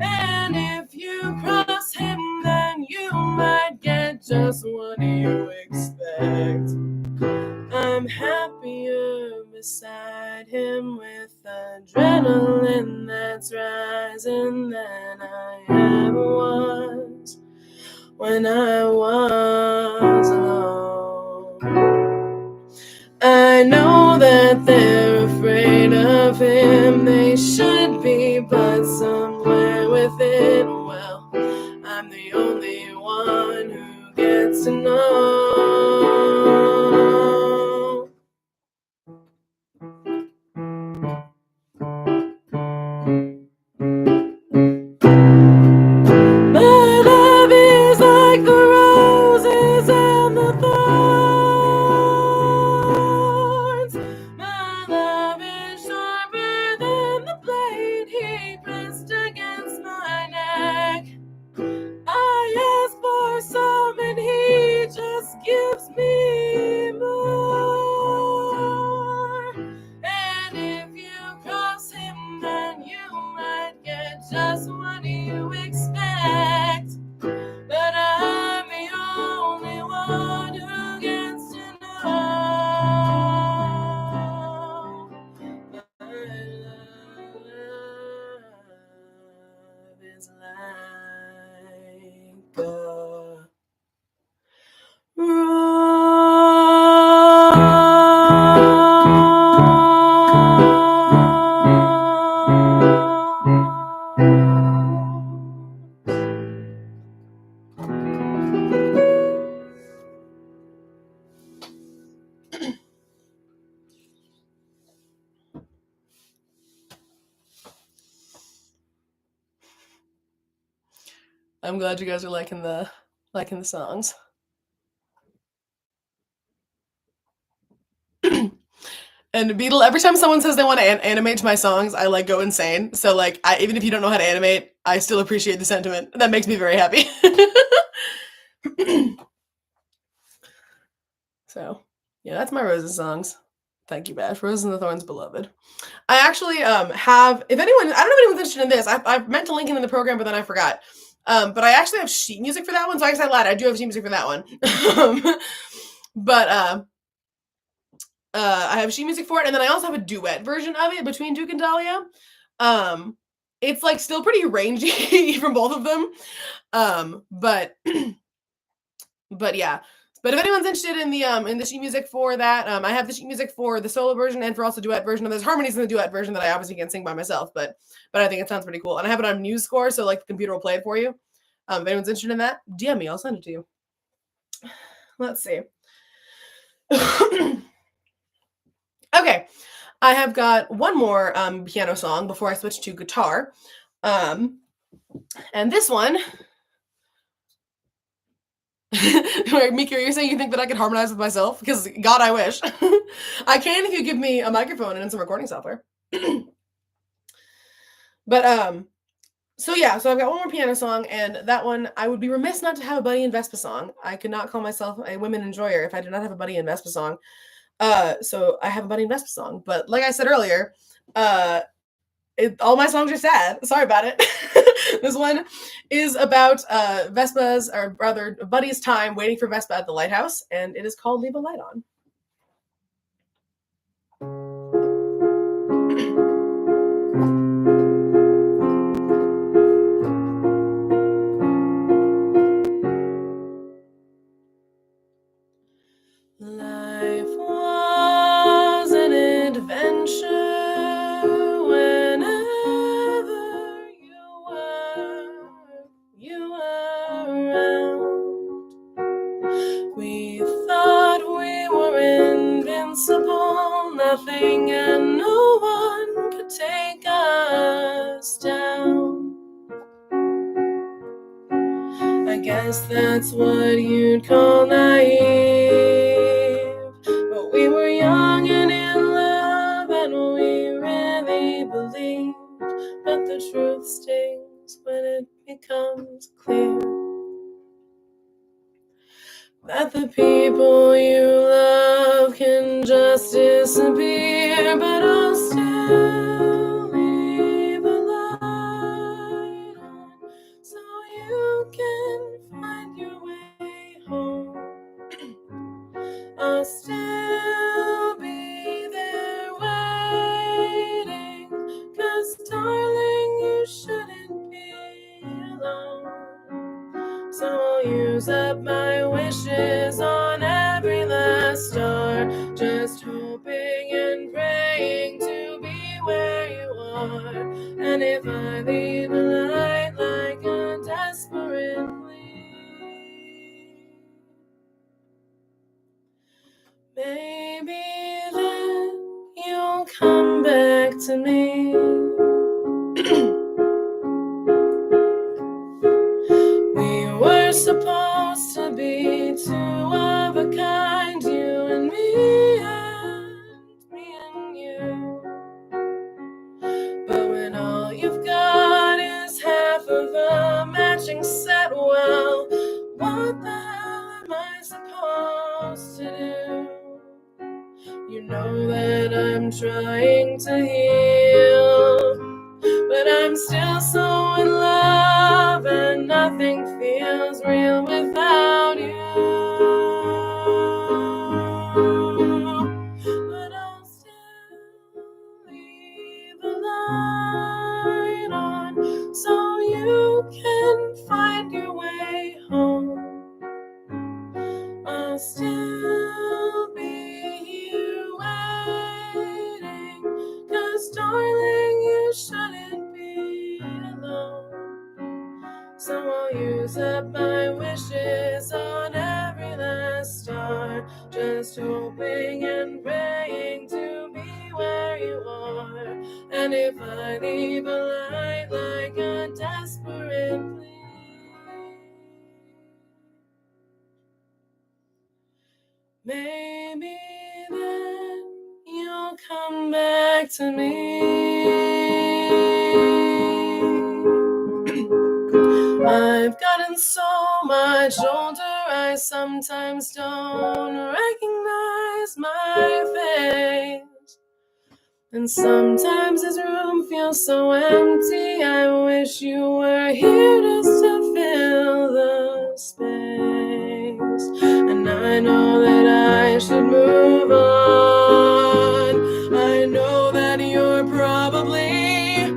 And if you cross him, then you might get just what you expect. I'm happier beside him with adrenaline that's rising than I ever was when I was alone. I know that they're afraid of him, they should be, but somewhere within, well, I'm the only one who gets to know. My love is like the roses and the thorns. My love is sharper than the blade he pressed against my neck. I ask for some and he just gives me more. And if you cross him, then you might get just what you expect. But I'm the only one who gets to know. My love is like a I'm glad you guys are liking the songs. And Beetle, every time someone says they want to animate my songs, I like go insane. So like, even if you don't know how to animate, I still appreciate the sentiment. That makes me very happy. So yeah, that's my Roses songs. Thank you, Bash. Roses and the Thorns, beloved. I actually have, if anyone, I don't know if anyone's interested in this. I meant to link it in the program, but then I forgot. But I actually have sheet music for that one. So I guess I lied. I do have sheet music for that one. But I have sheet music for it, and then I also have a duet version of it between Duke and Dahlia. It's like still pretty rangy from both of them. But yeah. But if anyone's interested in the sheet music for that, I have the sheet music for the solo version and for also duet version. And there's harmonies in the duet version that I obviously can't sing by myself, but I think it sounds pretty cool. And I have it on MuseScore, so like the computer will play it for you. If anyone's interested in that, DM me. I'll send it to you. Let's see. Okay, I have got one more piano song before I switch to guitar. And this one, Mika, you're saying you think that I could harmonize with myself? Because God, I wish. I can if you give me a microphone and some recording software. But so yeah, so I've got one more piano song, and that one, I would be remiss not to have a Buddy and Vespa song. I could not call myself a women enjoyer if I did not have a Buddy and Vespa song. So I have a Buddy and Vespa song, but like I said earlier, all my songs are sad. Sorry about it. This one is about Vespa's, or rather Buddy's time waiting for Vespa at the lighthouse, and it is called Leave a Light On. Life was an adventure whenever you were around. falling and no one could take us down. I guess that's what you'd call naive. But we were young and in love, and we really believed. But the truth stings when it becomes clear that the people you love can just disappear. But I'll still leave a light on so you can find your way home. I'll still be there waiting, 'cause darling, you shouldn't be alone. So I'll use up my wishes on every last star, just hoping and praying to be where you are. And if I leave a light like a desperate plea, maybe then you'll come back to me. We were supposed to be two of a kind, you and me and you. But when all you've got is half of a matching set, well, what the hell am I supposed to do? You know that I'm trying to heal, but I'm still so in love, and nothing feels real without you. But I'll still leave the light on so you can find your way home. I'll still be here waiting, 'cause darling, you shouldn't be alone. So I'll use up my wishes on every last star, just hoping and praying to be where you are. And if I leave a light like a desperate plea, maybe then you'll come back to me. I've gotten so much older, I sometimes don't recognize my face. And sometimes this room feels so empty, I wish you were here just to fill the space. And I know that I should move on. I know that you're probably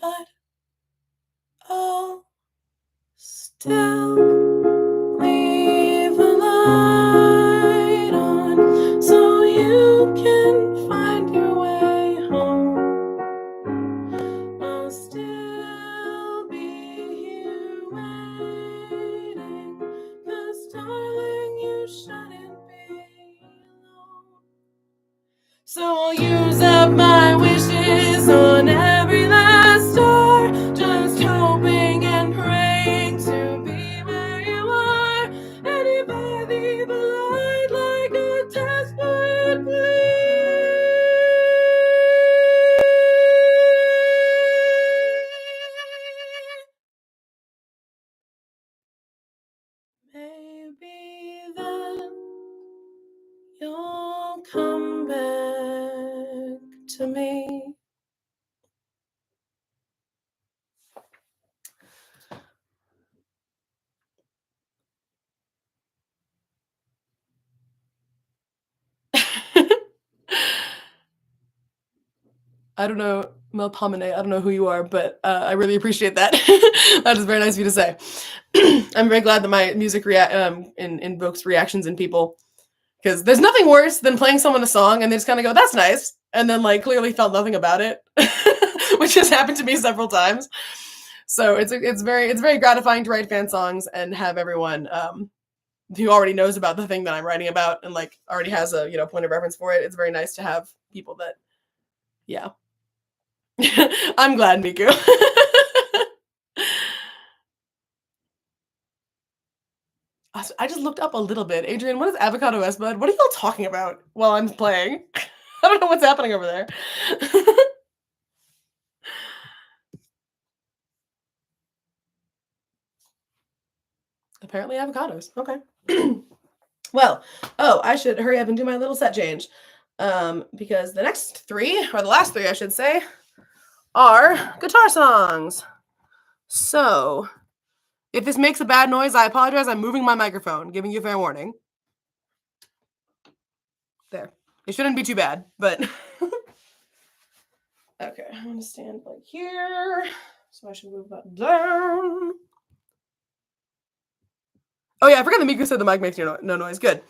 but I'll still leave a light on so you can find your way home. I'll still be here waiting, 'cause darling, you shouldn't be alone. So I'll use up my wishes on every last star, just hoping and praying to be where you are. And if I leave a light like a desperate plea, maybe then you'll come back to me. I don't know, Melpomene, I don't know who you are, but I really appreciate that. That is very nice of you to say. I'm very glad that my music invokes reactions in people, because there's nothing worse than playing someone a song and they just kind of go, "That's nice," and then like clearly felt nothing about it, which has happened to me several times. So it's very gratifying to write fan songs and have everyone who already knows about the thing that I'm writing about and like already has a, point of reference for it. It's very nice to have people that, yeah. I'm glad, Miku. I just looked up a little bit. Adrian, what is avocado S bud? What are y'all talking about while I'm playing? I don't know what's happening over there. Apparently avocados. Okay. Well, I should hurry up and do my little set change. Because the next three, or the last three, I should say, are guitar songs. So, if this makes a bad noise, I apologize. I'm moving my microphone, giving you fair warning. There. It shouldn't be too bad, but... Okay, I'm going to stand like here. So I should move that down. Oh yeah, I forgot that Miku said the mic makes no noise. Good.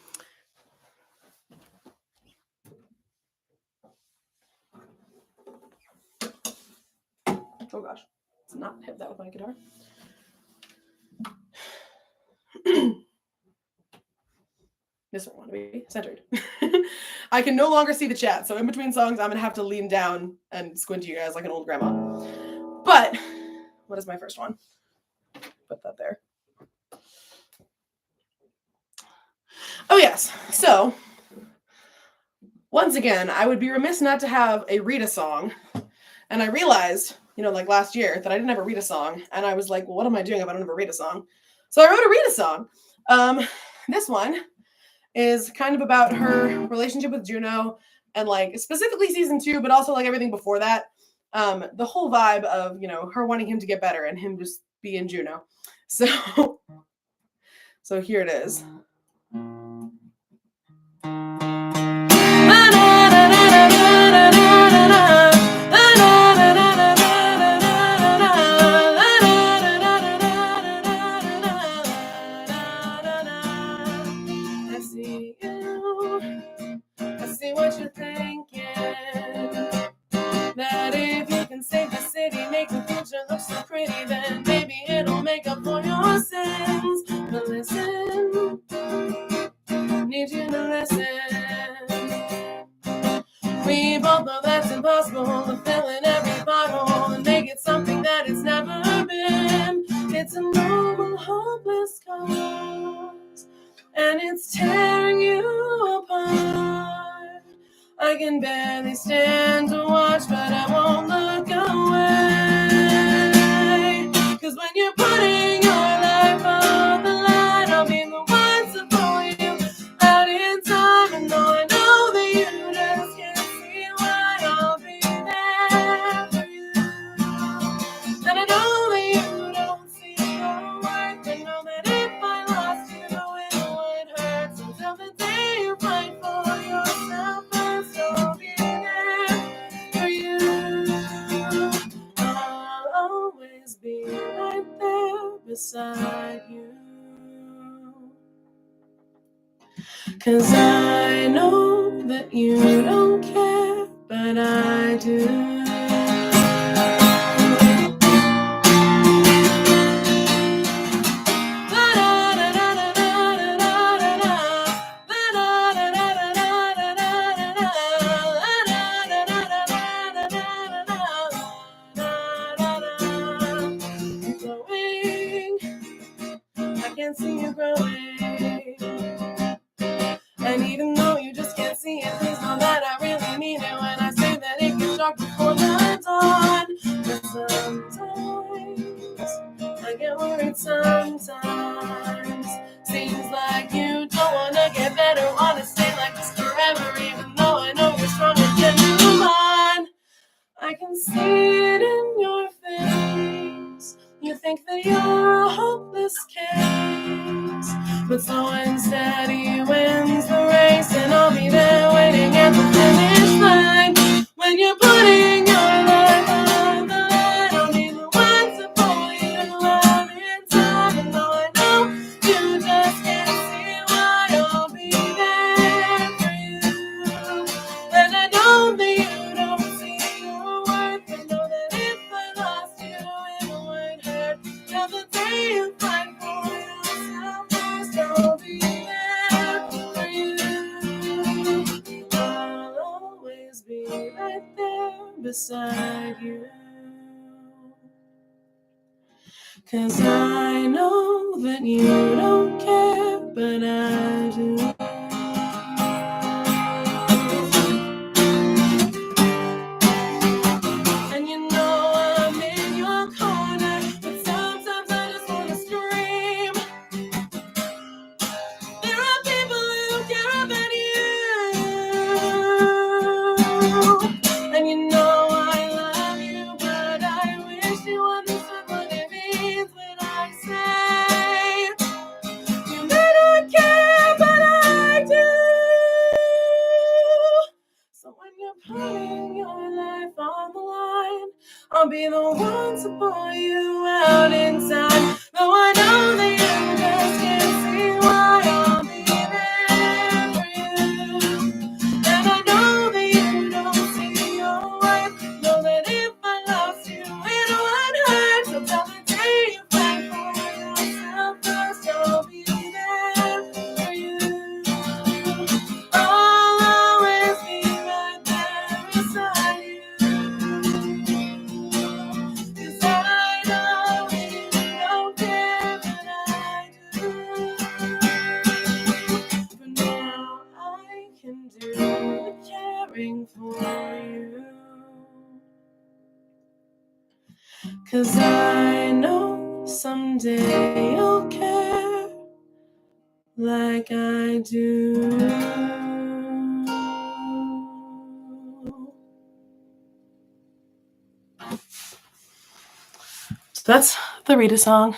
Oh gosh, let's not hit that with my guitar. This one want to be centered. I can no longer see the chat, so in between songs, I'm gonna have to lean down and squint to you guys like an old grandma. But what is my first one? Put that there. Oh yes, so once again, I would be remiss not to have a Rita song, and I realized, like last year, that I didn't have a Rita song, and I was like, well, what am I doing if I don't have a Rita song? So I wrote a Rita song. This one is kind of about her relationship with Juno, and like specifically season 2, but also like everything before that. The whole vibe of, her wanting him to get better and him just being Juno. So here it is. What you're thinking, that if you can save the city, make the future look so pretty, then maybe it'll make up for your sins. But listen, need you to listen. We both know that's impossible, to fill in every bottle and make it something that it's never been. It's a noble, hopeless cause, and it's tearing you apart. I can barely stand to watch, but I won't look away. 'Cause when you're putting your life on the line, I'll be the one to pull you out in time. And though I know that you just can't see why, I'll be there for you. And I know that you don't see your worth, and know that if I lost you, it would hurt. So till the day you fight for yourself, I'll be there for you. I'll always be right there beside you. 'Cause I know that you don't care, but I do. I can see you growing, and even though you just can't see it, please know that I really mean it when I say that it gets dark before the dawn. But sometimes I get worried. Sometimes seems like you don't wanna get better, wanna stay like this forever, even though I know you're stronger than you are. I can see it in your face. You think that you're a hopeless case, but so instead he wins the race, and I'll be there waiting at the finish line. When you're putting your life on the line, I'll be the one to pull you out in time. And though I know you just can't see why, I'll be there for you. And I know that you don't see your worth, and be right there beside you. 'Cause I know that you don't care, but I do. And you know I'm in your corner, but sometimes I just wanna scream. There are people who care about you. And you know I love you, but I wish you understood what it means when I say you may not care, but I do. So when you're putting your life on the line, I'll be the one to pull you out in time. Though I know that you just can't see why I'll be there for you. And I know that you don't see your wife. Know that if I lost you, it would hurt. So tell the day you fight for yourself first, I'll be there for you. I'll always be right there beside you. 'Cause I know you don't care, but I do. For now I can do the caring for you. 'Cause I know someday you'll care like I do. So that's the Rita song.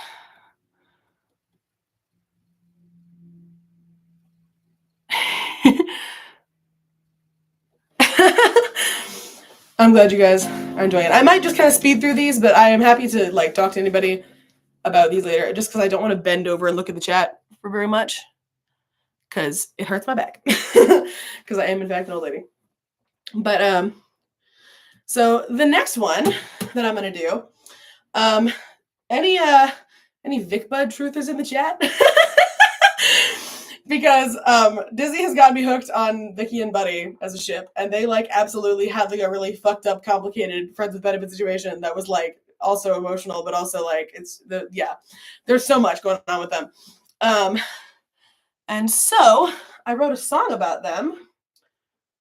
I'm glad you guys are enjoying it. I might just kind of speed through these, but I am happy to like talk to anybody about these later, just because I don't want to bend over and look at the chat for very much, because it hurts my back. Because I am in fact an old lady. But so the next one that I'm gonna do, any Vic Bud truthers in the chat? Because Disney has gotten me hooked on Vicky and Buddy as a ship, and they like absolutely had like a really fucked up, complicated friends with benefit situation that was like also emotional, but also like there's so much going on with them. And so I wrote a song about them.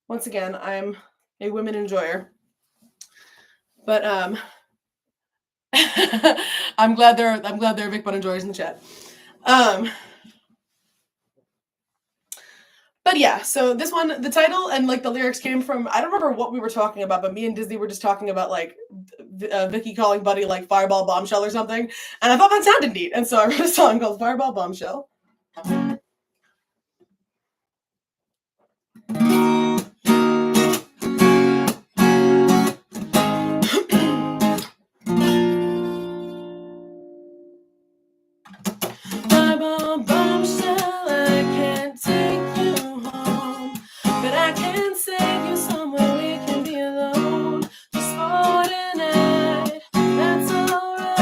Once again, I'm a women enjoyer, but I'm glad there are Vic Bud enjoyers in the chat. But yeah, so this one, the title and like the lyrics came from, I don't remember what we were talking about, but me and Disney were just talking about like Vicky calling Buddy like Fireball Bombshell or something, and I thought that sounded neat, and so I wrote a song called Fireball Bombshell. Fireball Bombshell, I can't take you home, but I can save you somewhere we can be alone. Just for tonight, that's alright.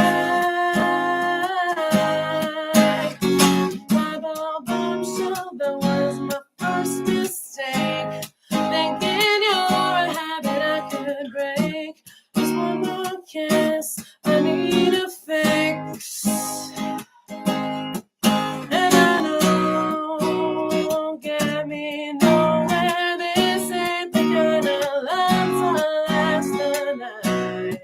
Fireball Bombshell, that was my first mistake. Thinking you're a habit I could break. Just one more kiss, I need a fix. And I know it won't get me nowhere. This ain't the kind of love to last the night.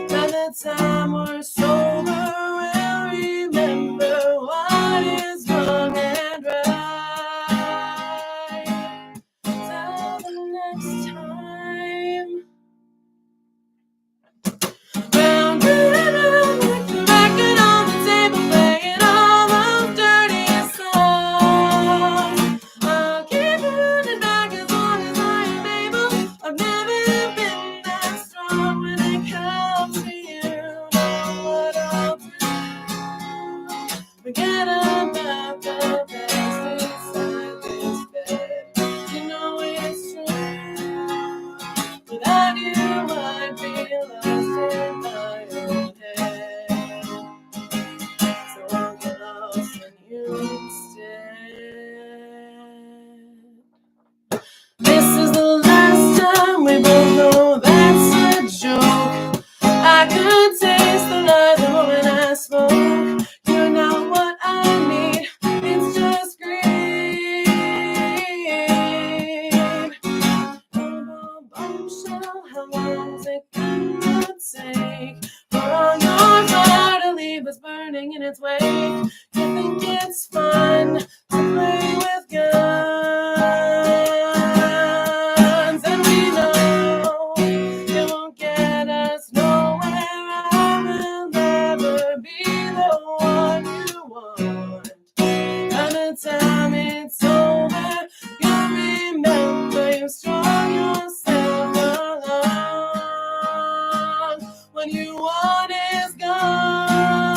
By the time we're sober, we'll remember what is wrong and right. Till the next time. Round and round, like the record on the table, playing all those dirty songs. I'll keep running back as long as I am able. I've never been that strong when it comes to you. Know what I'll do? Forget about the past inside this bed. You know it's true. Without you, I'd be lost in my own head. So I'll get lost in you instead. This is the last time we both how long is it gonna take for your heart to leave us burning in its wake? You think it's fun to play with guns, and we know it won't get us nowhere. I will never be the one you want. By the time it's over, you'll remember you strung yourself along when you want is gone.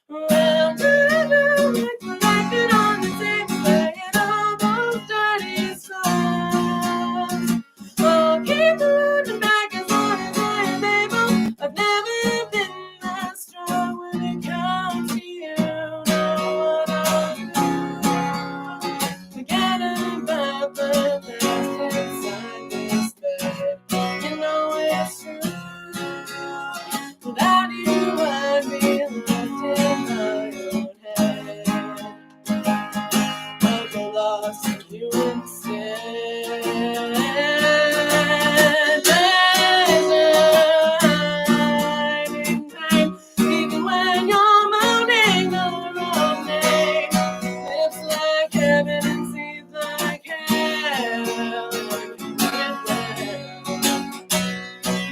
Round and round like the record on the tape, playing all those dirty songs. I'll keep running back as long as I am able. I've never been that strong when it comes to you. Know what I'll do? Forget about the past inside this bed. You know it's true. Without you, I'd be lost in my own head. I'll go lost in you instead. Even when you're moaning the wrong name, lips like heaven and seeds like hell.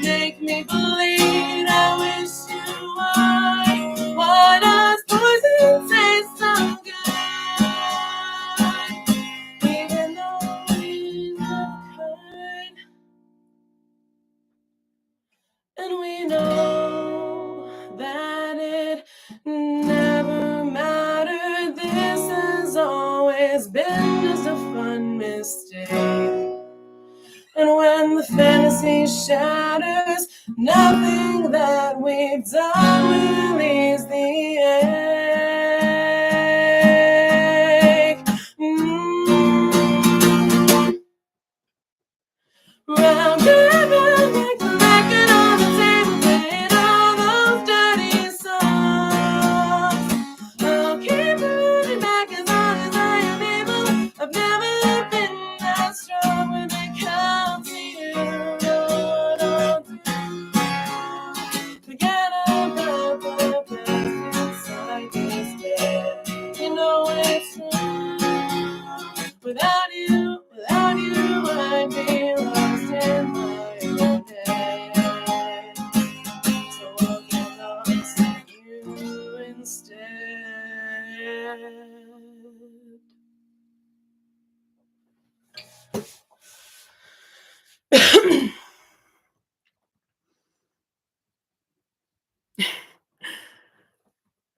Make me bleed, I wish you would. Why does poison taste so good? Even though we love hurt, and we know that it never mattered. This has always been just a fun mistake. And when the fantasy shatters, nothing that we've done will ease the ache. Round and round like the record on the table, playing all those dirty songs. I'll keep running back as long as I am able. I've never been that strong when it comes to you. Know what I'll do? Forget about the past inside this bed. You know it's true. Without you, I'd be lost in my own head. So I'll get lost in you instead.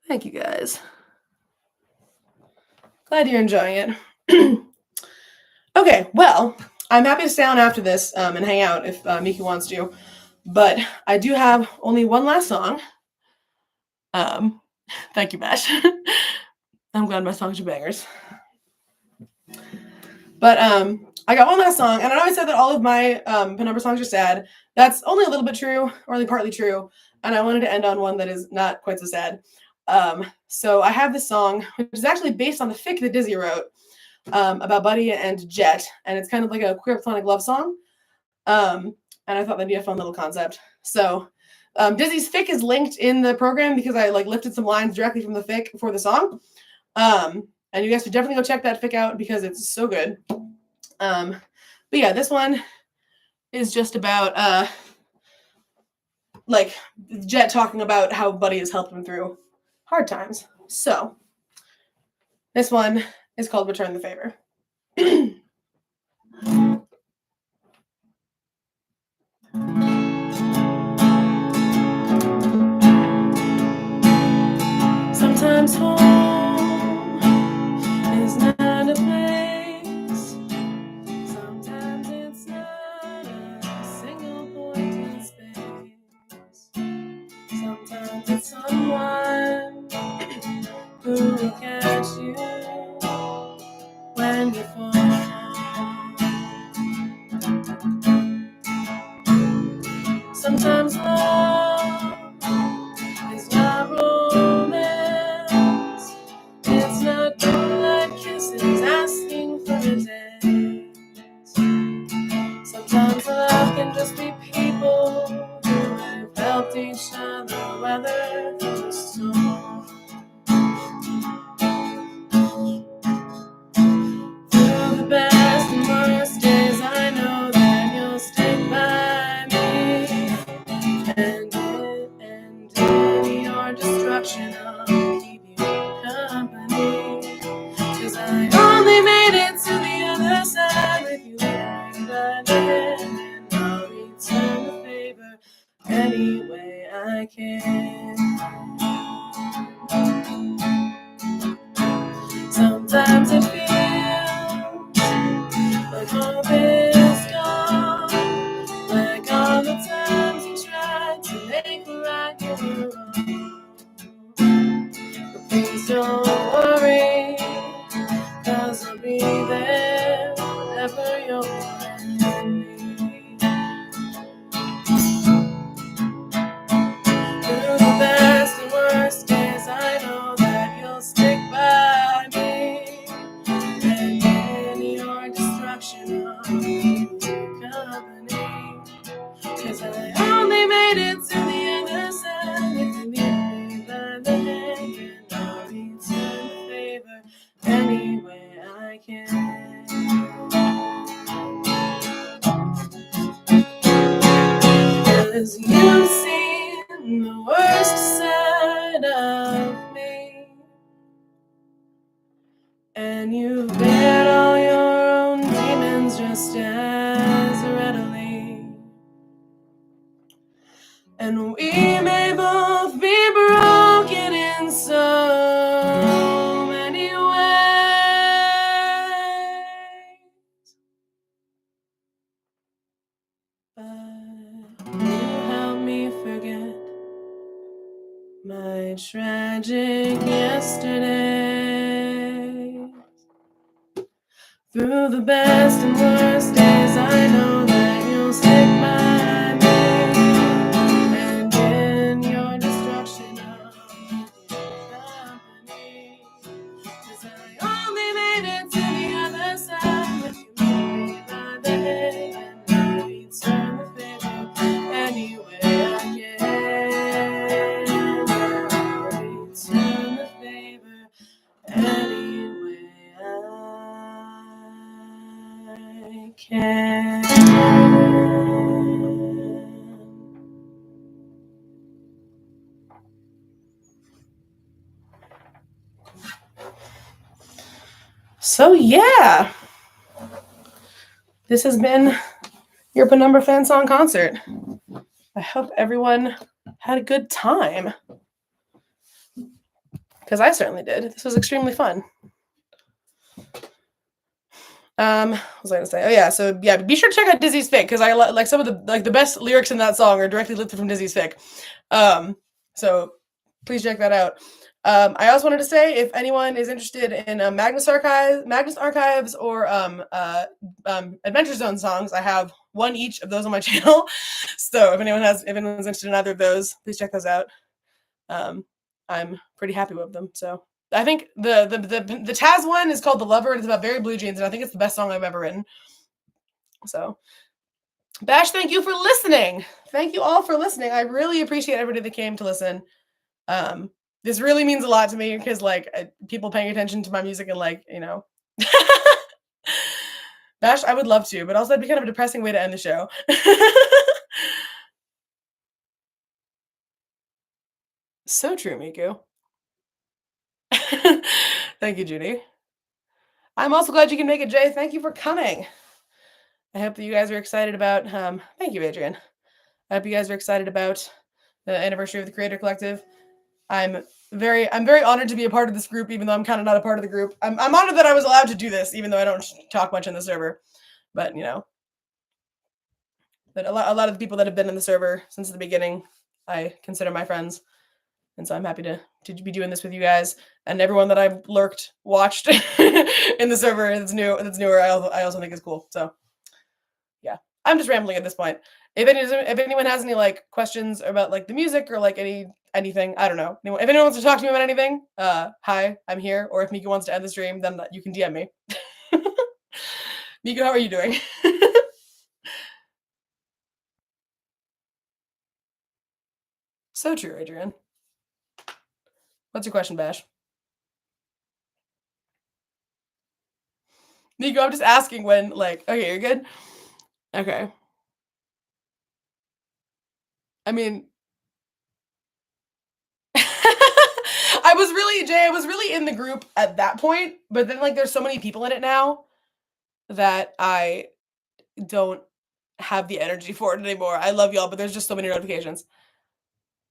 Thank you guys. Glad you're enjoying it. Okay, well, I'm happy to stay on after this and hang out if Miki wants to, but I do have only one last song. Thank you, Bash. I'm glad my songs are bangers. But I got one last song, and I know I said that all of my Penumbra songs are sad. That's only a little bit true, or only partly true, and I wanted to end on one that is not quite so sad. So I have this song, which is actually based on the fic that Dizzy wrote about Buddy and Jet, and it's kind of like a queer platonic love song. And I thought that'd be a fun little concept. So Dizzy's fic is linked in the program because I lifted some lines directly from the fic for the song. And you guys should definitely go check that fic out because it's so good. But yeah, this one is just about Jet talking about how Buddy has helped him through hard times. So this one is called Return the Favor. Sometimes home is not a place. Sometimes it's not a single point in space. Sometimes it's someone who will catch you when you fall. by then, and I'll return the favor any way I can. Sometimes it feels like hope is gone, like all the times you tried to make it right you were wrong. But please don't worry, 'cause I'll be there whenever you're in need. Through the best and worst days, I know that you'll stick by me, and in your destruction, I'll keep you company. 'Cause I only made it to the other side if you leave me by the hand, and I'll return the favor any way I can. 'Cause you've seen the worst side of me, and you've bared all your own demons just as readily. And we may both be broken in so many ways, but you help me forget my tragic yesterday. Through the best and worst days, I know that you'll stick by me, and in your destruction, I'll keep you company. 'Cause I only made it to the other side if you leave me by the hand, and I'll return the favor any way I can. I'll return the favor any way I can. So yeah, this has been your Penumbra Fan Song Concert. I hope everyone had a good time, because I certainly did. This was extremely fun. What was I gonna say? Oh yeah, so yeah, be sure to check out Dizzy's Fic, because I like some of the best lyrics in that song are directly lifted from Dizzy's Fic. So please check that out. I also wanted to say, if anyone is interested in Magnus Archives, or Adventure Zone songs, I have one each of those on my channel. So if anyone's interested in either of those, please check those out. I'm pretty happy with them. So I think the Taz one is called The Lover, and it's about Barry Blue Jeans, and I think it's the best song I've ever written. So Bash, thank you for listening. Thank you all for listening. I really appreciate everybody that came to listen. This really means a lot to me, because like people paying attention to my music, and like, you know. Bash, I would love to, but also that'd be kind of a depressing way to end the show. So true, Miku. Thank you, Judy. I'm also glad you can make it, Jay. Thank you for coming. I hope that you guys are excited about, thank you, Adrian. I hope you guys are excited about the anniversary of the Creator Collective. I'm very honored to be a part of this group, even though I'm kind of not a part of the group. I'm honored that I was allowed to do this, even though I don't talk much in the server. But, you know, but a lot of the people that have been in the server since the beginning, I consider my friends. And so I'm happy to be doing this with you guys, and everyone that I've watched in the server that's newer. I also think is cool. So yeah, I'm just rambling at this point. If anyone has any like questions about like the music, or like anything, I don't know. If anyone wants to talk to me about anything, hi, I'm here. Or if Mika wants to end the stream, then you can DM me. Mika, how are you doing? So true, Adrian. What's your question, Bash? Nico, I'm just asking when, like, okay, you're good? Okay. I mean, I was really in the group at that point, but then like there's so many people in it now that don't have the energy for it anymore. I love y'all, but there's just so many notifications.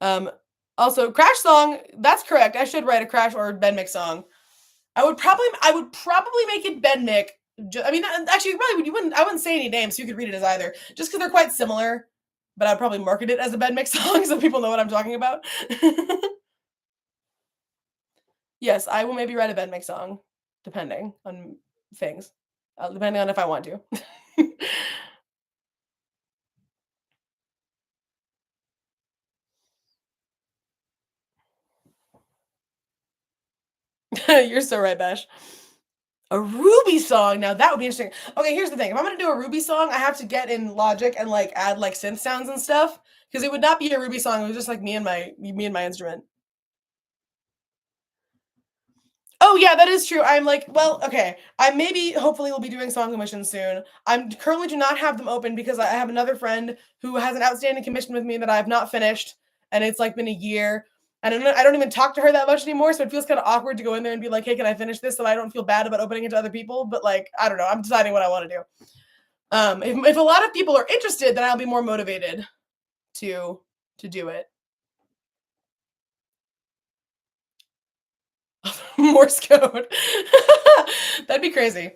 Um, Also, Crash song, that's correct. I should write a Crash or Ben Mick song. I would probably make it Ben Mick. I mean, actually, really, I wouldn't say any names, so you could read it as either, just because they're quite similar. But I'd probably market it as a Ben Mick song so people know what I'm talking about. Yes, I will maybe write a Ben Mick song, depending on things, depending on if I want to. You're so right, Bash. A Ruby song. Now that would be interesting. Okay, here's the thing. If I'm gonna do a Ruby song, I have to get in Logic and like add like synth sounds and stuff. Because it would not be a Ruby song. It was just like me and my instrument. Oh yeah, that is true. I'm like, well, okay. I maybe hopefully will be doing song commissions soon. I'm currently do not have them open because I have another friend who has an outstanding commission with me that I have not finished, and it's like been a year. And I don't even talk to her that much anymore, so it feels kind of awkward to go in there and be like, "Hey, can I finish this?" So I don't feel bad about opening it to other people. But like, I don't know. I'm deciding what I want to do. If a lot of people are interested, then I'll be more motivated to to do it. Morse code. That'd be crazy.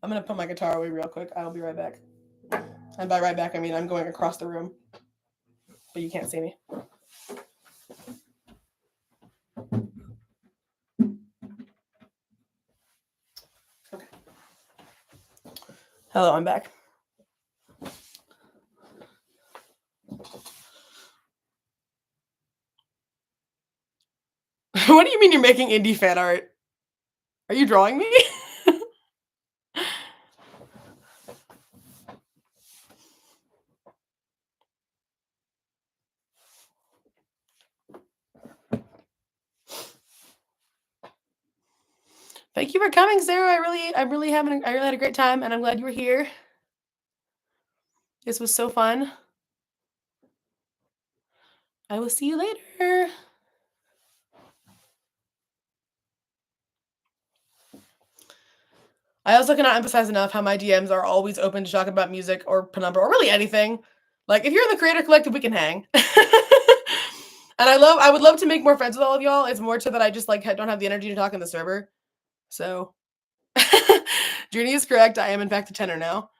I'm gonna put my guitar away real quick. I'll be right back. And by right back, I mean I'm going across the room, but you can't see me. Okay. Hello, I'm back. What do you mean you're making indie fan art? Are you drawing me? Thank you for coming, Sarah. I really had a great time, and I'm glad you were here. This was so fun. I will see you later. I also cannot emphasize enough how my DMs are always open to talk about music or Penumbra or really anything. Like if you're in the creator collective, we can hang. And I would love to make more friends with all of y'all. It's more to that I just like don't have the energy to talk in the server. So Junie is correct. I am in fact a tenor now.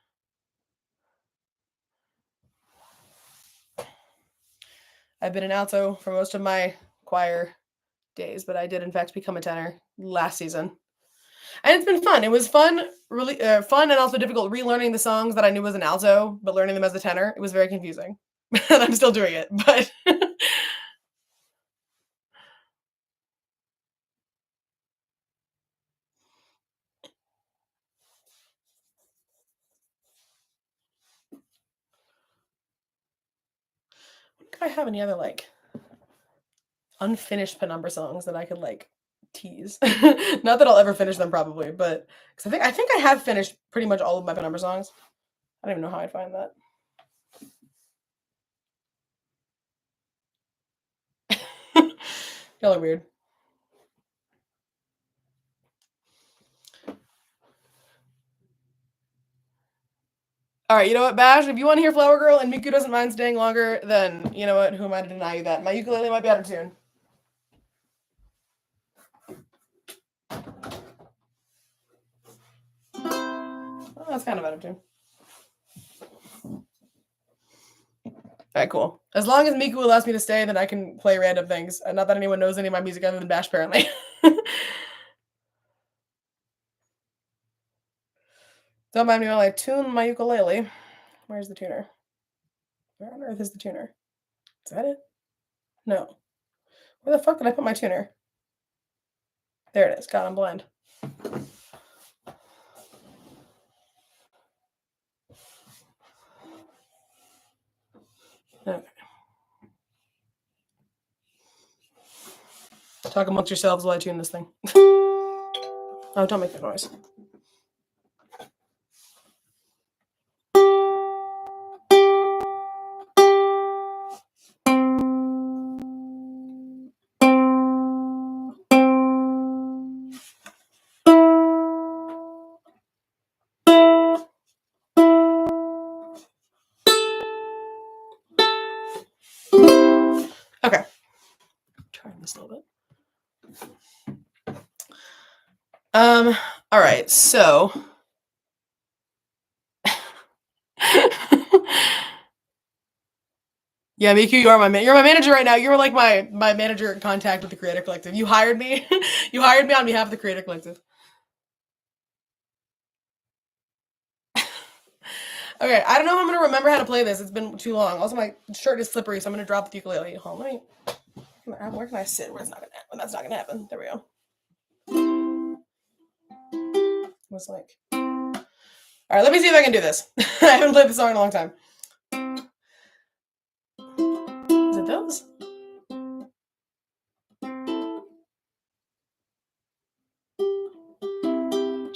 I've been an alto for most of my choir days, but I did in fact become a tenor last season. And it's been fun. It was fun, really fun and also difficult relearning the songs that I knew as an alto, but learning them as a tenor. It was very confusing. And I'm still doing it, but if I have any other like unfinished Penumbra songs that I could like tease. Not that I'll ever finish them probably, but because I think I have finished pretty much all of my Penumbra songs. I don't even know how I'd find that. Y'all are weird. All right, you know what, Bash? If you want to hear Flower Girl and Miku doesn't mind staying longer, then you know what? Who am I to deny you that? My ukulele might be out of tune. Oh, that's kind of out of tune. All right, cool. As long as Miku allows me to stay, then I can play random things. Not that anyone knows any of my music other than Bash, apparently. Don't mind me while I tune my ukulele. Where's the tuner? Where on earth is the tuner? Is that it? No. Where the fuck did I put my tuner? There it is. God, I'm blind. Okay. Talk amongst yourselves while I tune this thing. Oh, don't make that noise. this a little bit. All right, so yeah, Miku, you're my manager right now. You're like my manager in contact with the Creator Collective. You hired me. You hired me on behalf of the Creator Collective. Okay, I don't know if I'm gonna remember how to play this. It's been too long. Also, my shirt is slippery, so I'm gonna drop the ukulele. Hold on, where can I sit? Where it's not gonna happen? That's not gonna happen. There we go. What's like? All right, let me see if I can do this. I haven't played this song in a long time. Is it those?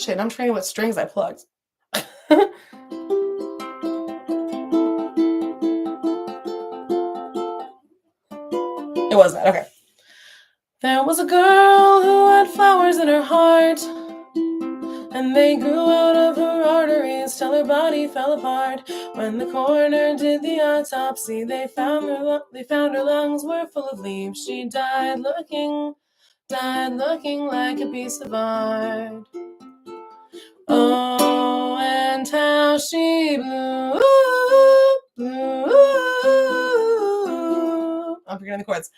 Shit, I'm trying what strings I plugged. It was that. Okay. There was a girl who had flowers in her heart, and they grew out of her arteries till her body fell apart. When the coroner did the autopsy, they found her lungs were full of leaves. She died looking like a piece of art. Oh, and how she blew. I'm forgetting the chords.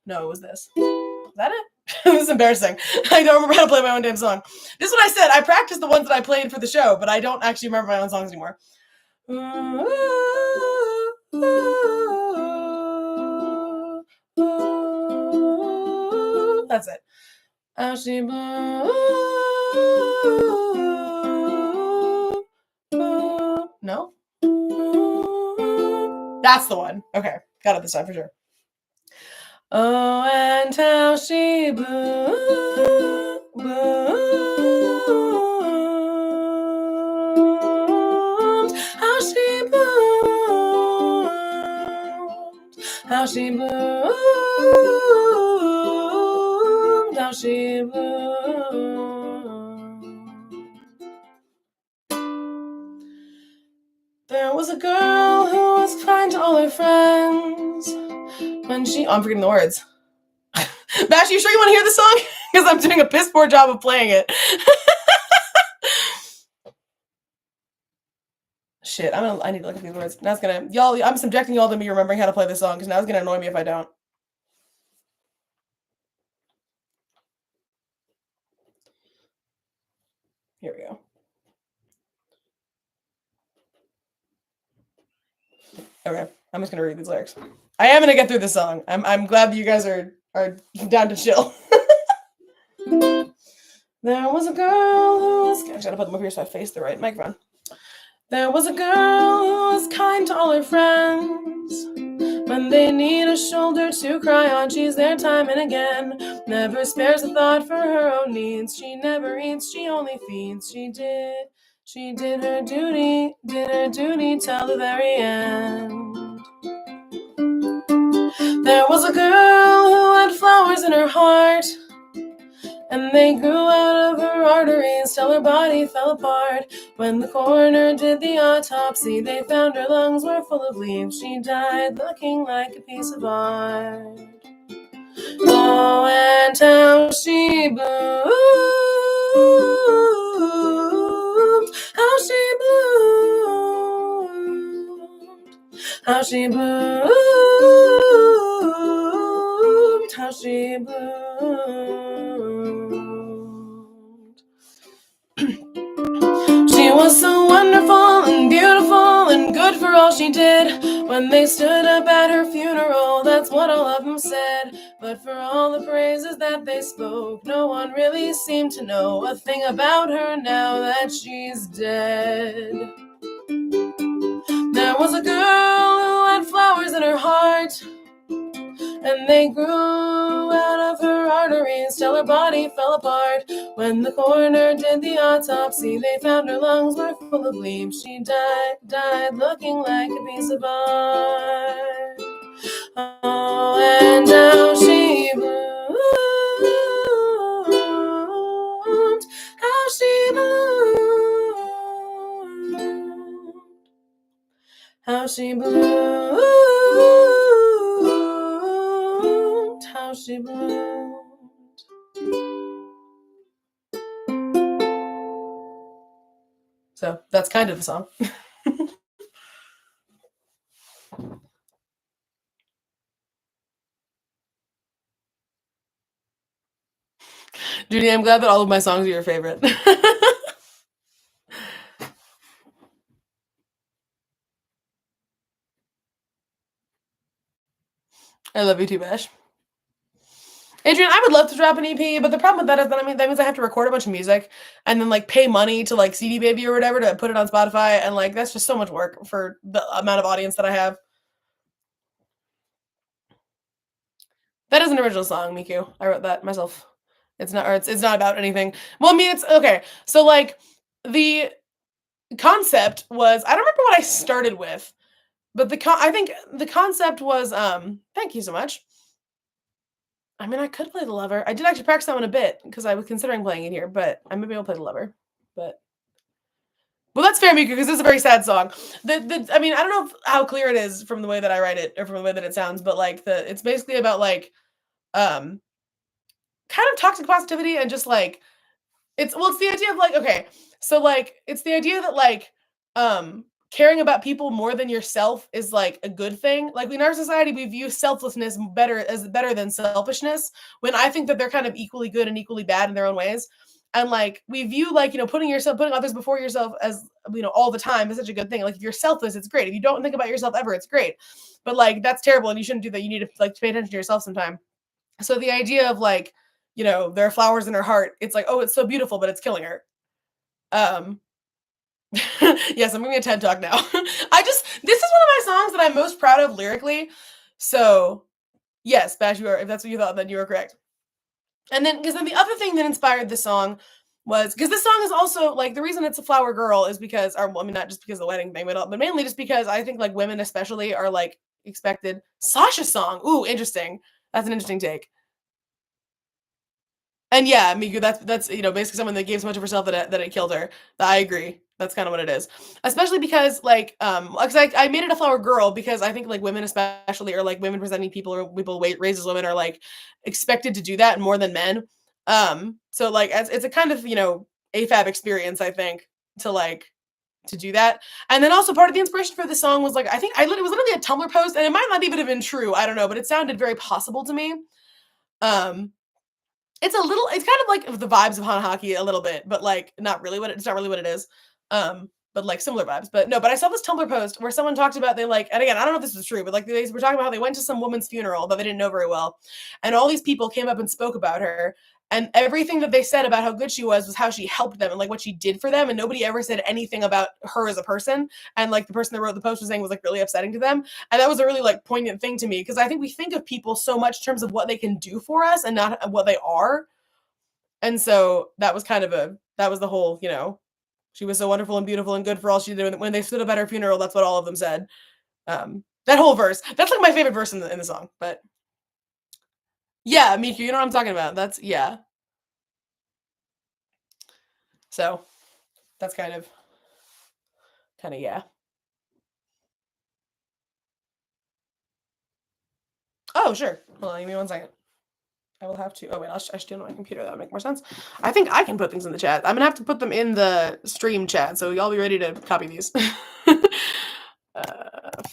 No, it was this. Is that it? This is embarrassing. I don't remember how to play my own damn song. This is what I said. I practiced the ones that I played for the show, but I don't actually remember my own songs anymore. That's it. How she blew. No? That's the one. Okay. Got it this time for sure. Oh, and how she bloomed, how she bloomed, how she bloomed, how she bloomed. There was a girl who was kind to all her friends. When she... Oh, I'm forgetting the words. Bash, you sure you want to hear the song? Because I'm doing a piss poor job of playing it. Shit, I need to look at these words. Now it's gonna... Y'all, I'm subjecting y'all to me remembering how to play this song, because now it's gonna annoy me if I don't. Here we go. Okay, I'm just gonna read these lyrics. I am gonna get through this song. I'm glad that you guys are down to chill. There was a girl who was... I gotta put them up here so I face the right microphone. There was a girl who was kind to all her friends. When they need a shoulder to cry on, she's there time and again. Never spares a thought for her own needs. She never eats, she only feeds. She did her duty till the very end. There was a girl who had flowers in her heart, and they grew out of her arteries till her body fell apart. When the coroner did the autopsy, they found her lungs were full of leaves. She died looking like a piece of art. Oh, and how she bloomed, how she bloomed, how she bloomed, how she bloomed. She was so wonderful and beautiful and good for all she did. When they stood up at her funeral, that's what all of them said. But for all the praises that they spoke, no one really seemed to know a thing about her now that she's dead. There was a girl who had flowers in her heart, and they grew out of her arteries till her body fell apart. When the coroner did the autopsy, they found her lungs were full of leaves. She died looking like a piece of art. Oh, and how she bloomed, how she bloomed, how she bloomed, she wrote. So that's kind of the song. Judy, I'm glad that all of my songs are your favorite. I love you too, Bash. Adrian, I would love to drop an EP, but the problem with that is that that means I have to record a bunch of music and then like pay money to like CD Baby or whatever to put it on Spotify, and like that's just so much work for the amount of audience that I have. That is an original song, Miku. I wrote that myself. It's not, or it's not about anything. Well, I mean, it's okay. So like the concept was, I don't remember what I started with, but I think the concept was thank you so much. I mean, I could play the lover. I did actually practice that one a bit because I was considering playing it here, but I maybe I'll play the lover. But well, that's fair, Miku, because it's a very sad song. I mean, I don't know how clear it is from the way that I write it or from the way that it sounds, but like it's basically about like um kind of toxic positivity and just like it's the idea of like, okay, so like it's the idea that like caring about people more than yourself is like a good thing. Like in our society, we view selflessness better than selfishness, when I think that they're kind of equally good and equally bad in their own ways. And like we view like, putting others before yourself as all the time is such a good thing. Like if you're selfless, it's great. If you don't think about yourself ever, it's great. But like that's terrible and you shouldn't do that. You need to like pay attention to yourself sometime. So the idea of like, there are flowers in her heart. It's like, oh, it's so beautiful, but it's killing her. Um, yes, I'm giving a TED talk now. This is one of my songs that I'm most proud of lyrically. So yes, Bash, if that's what you thought, then you were correct. And then, because then the other thing that inspired this song was because this song is also like the reason it's a flower girl is because, or well, I mean, not just because of the wedding thing, but mainly just because I think like women especially are like expected. Sasha's song, ooh, interesting. That's an interesting take. And yeah, Miku, that's basically someone that gave so much of herself that it killed her. I agree. That's kind of what it is. Especially because like because I made it a flower girl because I think like women especially, or like women presenting people or people raised as women, are like expected to do that more than men. So like it's a kind of AFAB experience, I think, to like to do that. And then also part of the inspiration for the song was like I think it was literally a Tumblr post, and it might not even have been true. I don't know, but it sounded very possible to me. Um it's kind of like the vibes of Hanahaki a little bit, but like it's not really what it is. But like similar vibes. But no, but I saw this Tumblr post where someone talked about and again, I don't know if this is true, but like they were talking about how they went to some woman's funeral that they didn't know very well. And all these people came up and spoke about her. And everything that they said about how good she was how she helped them and like what she did for them. And nobody ever said anything about her as a person. And like the person that wrote the post was saying was like really upsetting to them. And that was a really like poignant thing to me because I think we think of people so much in terms of what they can do for us and not what they are. And so that was that was the whole, she was so wonderful and beautiful and good for all she did. When they stood up at her funeral, that's what all of them said. That whole verse, that's like my favorite verse in the song. But yeah, Miku, you know what I'm talking about. That's yeah. So that's kind of yeah. Oh sure. Hold on, give me 1 second. I will have to. Oh wait, I should do it on my computer. That would make more sense. I think I can put things in the chat. I'm gonna have to put them in the stream chat, so y'all be ready to copy these.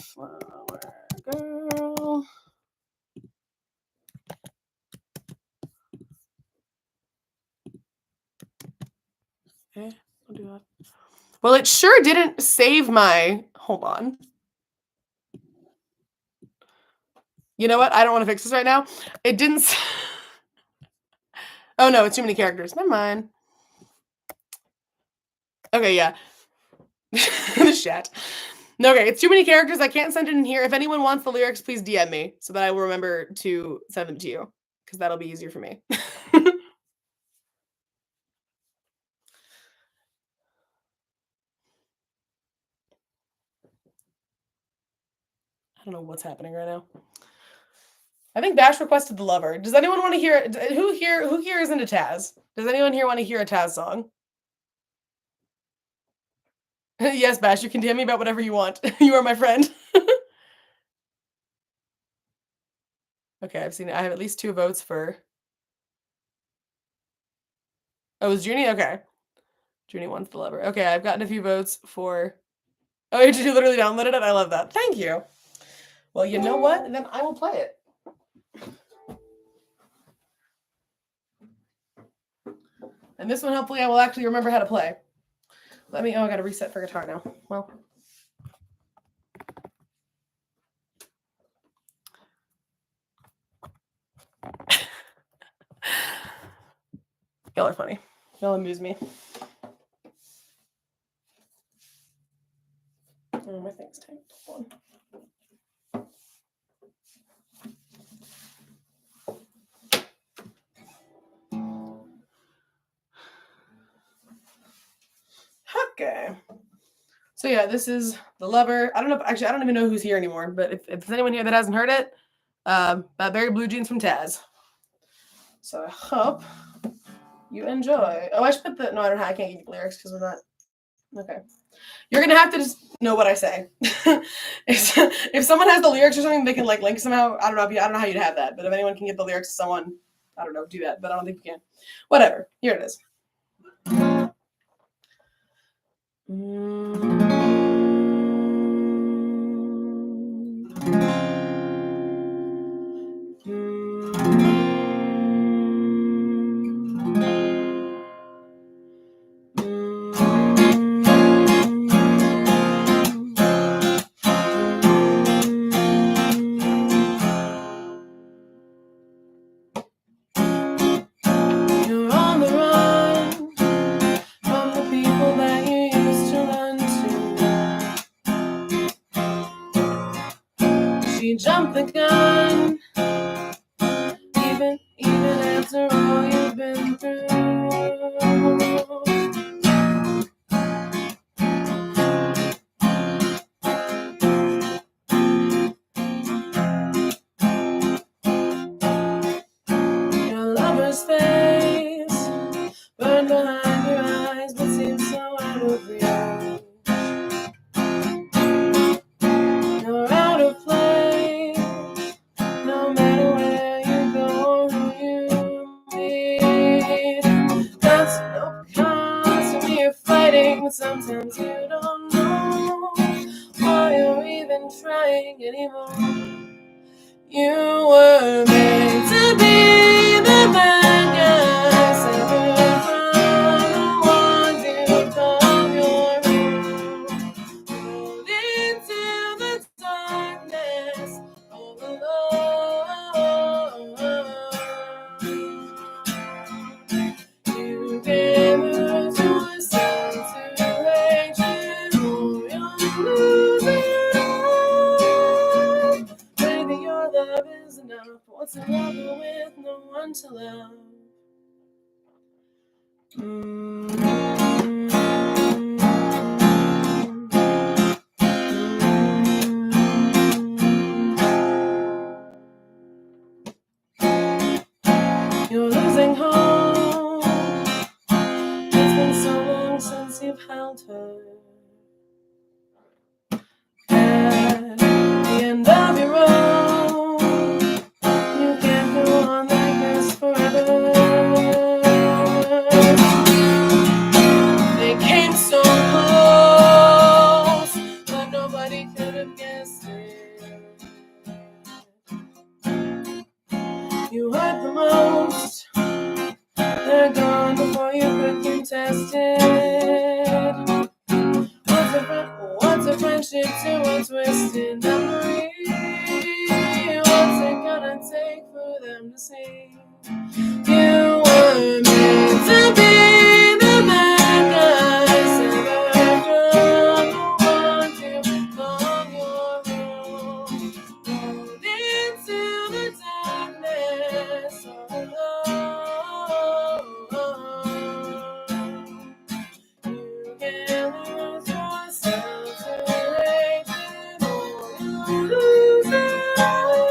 Flower girl. Okay, I'll do that. Well, it sure didn't save my. Hold on. You know what? I don't want to fix this right now. It didn't. Oh no, it's too many characters. Never mind. Okay, yeah. The chat. No, okay, it's too many characters. I can't send it in here. If anyone wants the lyrics, please DM me so that I will remember to send them to you because that'll be easier for me. I don't know what's happening right now. I think Bash requested the lover. Does anyone want to hear it? Who here is into Taz? Does anyone here want to hear a Taz song? Yes, Bash, you can DM me about whatever you want. You are my friend. Okay, I've seen it. I have at least 2 votes for. Oh, it was Junie? Okay. Junie wants the Lover. Okay, I've gotten a few votes for. Oh, you literally downloaded it? I love that. Thank you. Well, you know what? Then I will play it. And this one, hopefully, I will actually remember how to play. Oh, I gotta reset for guitar now. Well. Y'all are funny. Y'all amuse me. Oh, my thing's tanked. Hold on. Okay. So yeah, this is The Lover. I don't know. Actually, I don't even know who's here anymore. But if there's anyone here that hasn't heard it, Barry Blue Jeans from Taz. So I hope you enjoy. Oh, I should put the. No, I don't have. I can't give you lyrics because we're not. Okay. You're gonna have to just know what I say. if someone has the lyrics or something, they can like link somehow. I don't know. I don't know how you'd have that. But if anyone can get the lyrics to someone, I don't know, do that. But I don't think you can. Whatever. Here it is. You're on the run from the people that you used to run to. She jumped the gun, even after all you've been through. Your lover's face burned behind your eyes, but seems so out of reach. You're out of place, no matter where you go or who you meet. That's no cause to be fighting, but sometimes you don't know why you're even trying anymore. You were meant to be the bad guy, separate from the ones you call your own. Rolled into the darkness all alone. You gave yourself to hatred, you're losing all. Maybe your love is enough. What's a lover with no one to love? You're losing hope. It's been so long since you've held her. At the end of your road, you can't go on like this forever. They came so close, but nobody could have guessed it. You hurt the most. They're gone before you could contest it. What's a friendship to a twisted memory? What's it gonna take for them to see? You were meant to be the bad guy, severed from the one to call your own. Rolled into the darkness all alone. You can lose yourself to hatred, or you lose it all.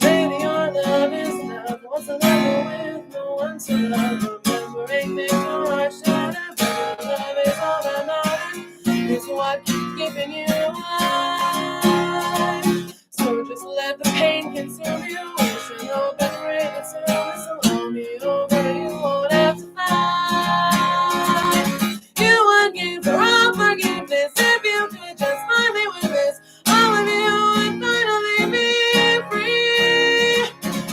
Maybe your love is enough. What's a lover with no one to love? Remembering makes your heart shatter, but your love is all that matters. It's what keeps keeping you alive. So just Just let the pain consume you. Wish an open rain would surround me, so hold me over. You won't have to fight. You would give for all forgiveness if you could just finally witness all of you and finally be free.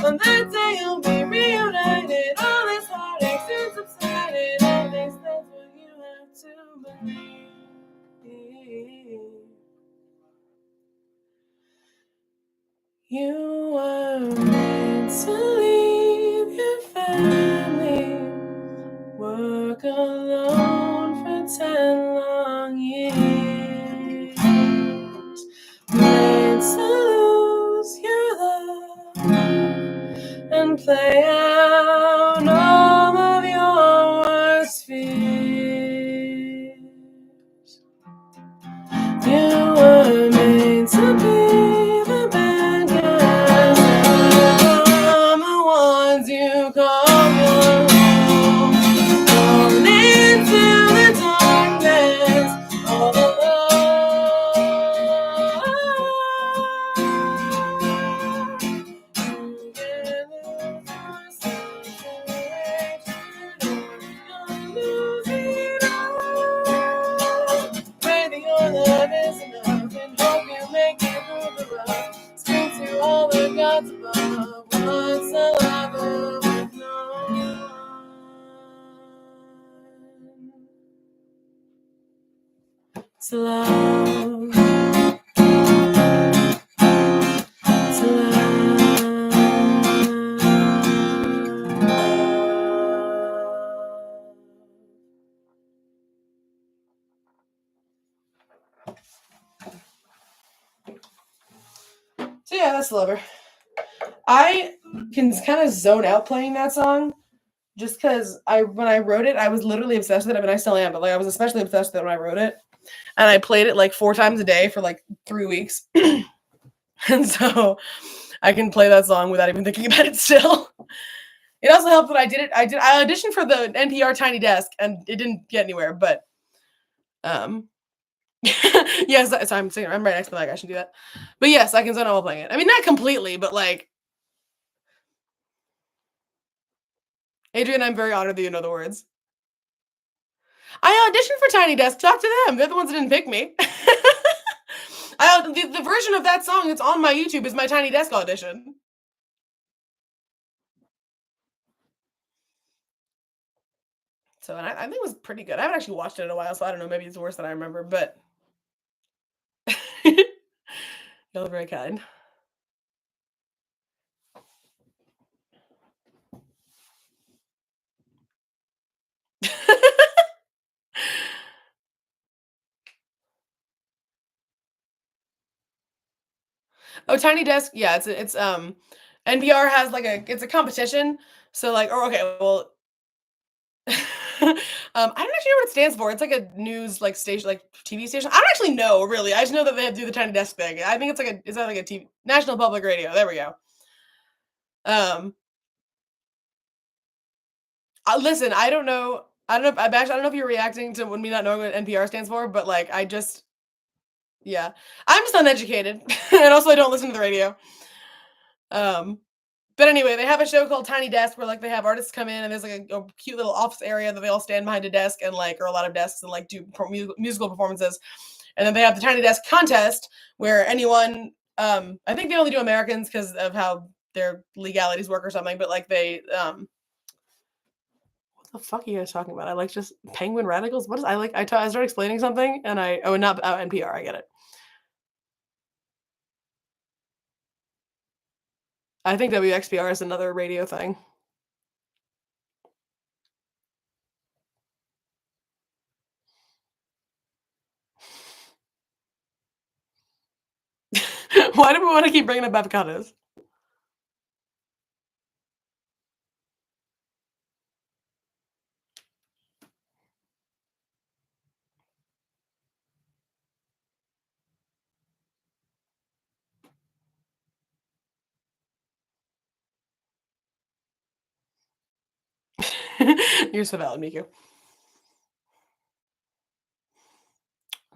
On that day you'll be reunited. All this heartache soon subsided. At least that's what you have to believe. You were meant to leave your family, work alone for 10 long years, meant to lose your love and play out all of your worst fears. You were meant to be the bad guys from the ones you call your home. Thrown into the darkness all alone. You can lose yourself to hatred, or you'll lose it all. Pray that your love is enough and hope you make it through the rough. Speak to all the gods above. What's a lover with no one? It's love. It's So yeah, that's Lover. I can kind of zone out playing that song just because when I wrote it, I was literally obsessed with it. I mean, I still am, but like I was especially obsessed with it when I wrote it. And I played it like 4 times a day for like 3 weeks. And so I can play that song without even thinking about it still. It also helped that I auditioned for the NPR Tiny Desk and it didn't get anywhere, but yes, so I'm right next to me, like I should do that. But yes, I can zone out while playing it. I mean, not completely, but like Adrian, I'm very honored that you know the words. I auditioned for Tiny Desk. Talk to them. They're the ones that didn't pick me. The version of that song that's on my YouTube is my Tiny Desk audition. So, and I think it was pretty good. I haven't actually watched it in a while, so I don't know. Maybe it's worse than I remember, but you're very kind. Oh, Tiny Desk. Yeah, it's NPR has like it's a competition. So like, or okay, well, I don't actually know what it stands for. It's like a news like station, like TV station. I don't actually know really. I just know that they do the Tiny Desk thing. I think it's like is that like a TV National Public Radio? There we go. Um, listen, I don't know. I don't know. I don't know if you're reacting to me not knowing what NPR stands for, but like I just, yeah, I'm just uneducated, and also I don't listen to the radio. But anyway, they have a show called Tiny Desk where like they have artists come in and there's like a cute little office area that they all stand behind a desk and like or a lot of desks and like do musical performances. And then they have the Tiny Desk contest where anyone I think they only do Americans because of how their legalities work or something, but like they what the fuck are you guys talking about? I like just penguin radicals. What is I like I started explaining something and not NPR, I get it. I think WXPR is another radio thing. Why do we want to keep bringing up avocados? You're so valid, Miku.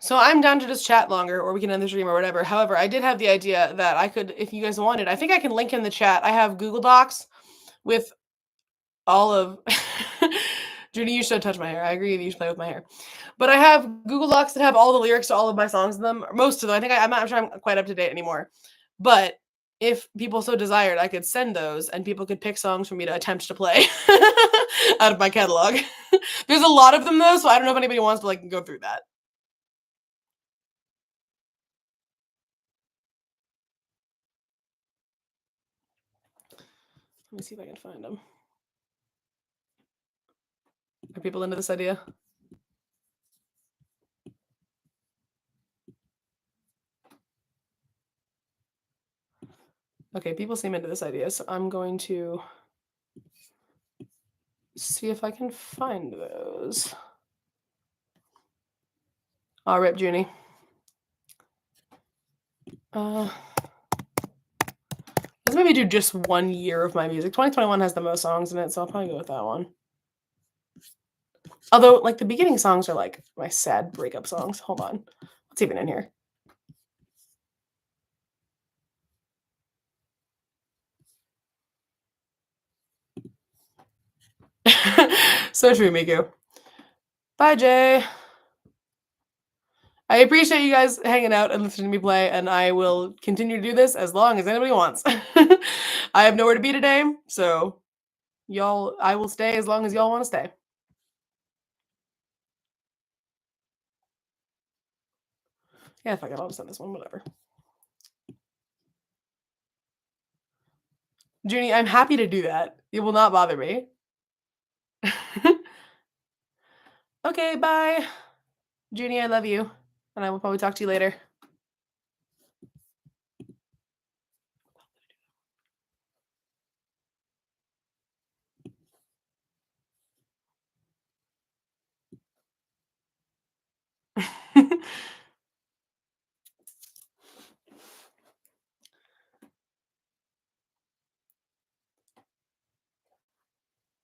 So I'm down to just chat longer, or we can end the stream or whatever. However, I did have the idea that I could, if you guys wanted, I think I can link in the chat. I have Google Docs with all of Judy, you should touch my hair. I agree you should play with my hair. But I have Google Docs that have all the lyrics to all of my songs in them. Most of them. I think I'm not sure I'm quite up to date anymore. But if people so desired, I could send those and people could pick songs for me to attempt to play out of my catalog. There's a lot of them though, so I don't know if anybody wants to like go through that. Let me see if I can find them. Are people into this idea? Okay, people seem into this idea, so I'm going to see if I can find those. I'll rip Junie. Let's maybe do just 1 year of my music. 2021 has the most songs in it, so I'll probably go with that one. Although, like, the beginning songs are like my sad breakup songs. Hold on. What's even in here? So true, Miku. Bye, Jay. I appreciate you guys hanging out and listening to me play, and I will continue to do this as long as anybody wants. I have nowhere to be today, so y'all, I will stay as long as y'all want to stay. Yeah, fuck it, I'll just send this one, whatever. Junie, I'm happy to do that. It will not bother me. Okay, bye. Junie, I love you. And I will probably talk to you later.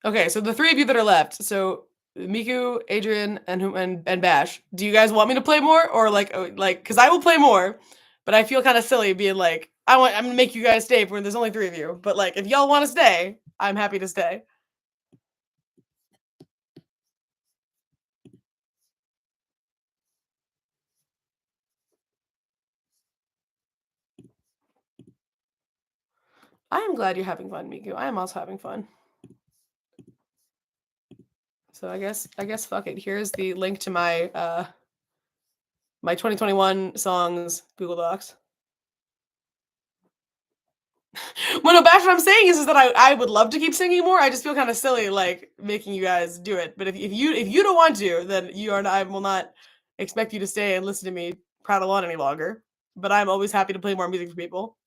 Okay, so the three of you that are left. So Miku, Adrian, and Bash. Do you guys want me to play more, or like because I will play more, but I feel kind of silly being like I'm gonna make you guys stay when there's only three of you. But like if y'all want to stay, I'm happy to stay. I am glad you're having fun, Miku. I am also having fun. So I guess fuck it. Here's the link to my my 2021 songs Google Docs. Well, no, Bash, what I'm saying is that I would love to keep singing more. I just feel kind of silly like making you guys do it. But if you don't want to, then I will not expect you to stay and listen to me prattle on any longer. But I'm always happy to play more music for people.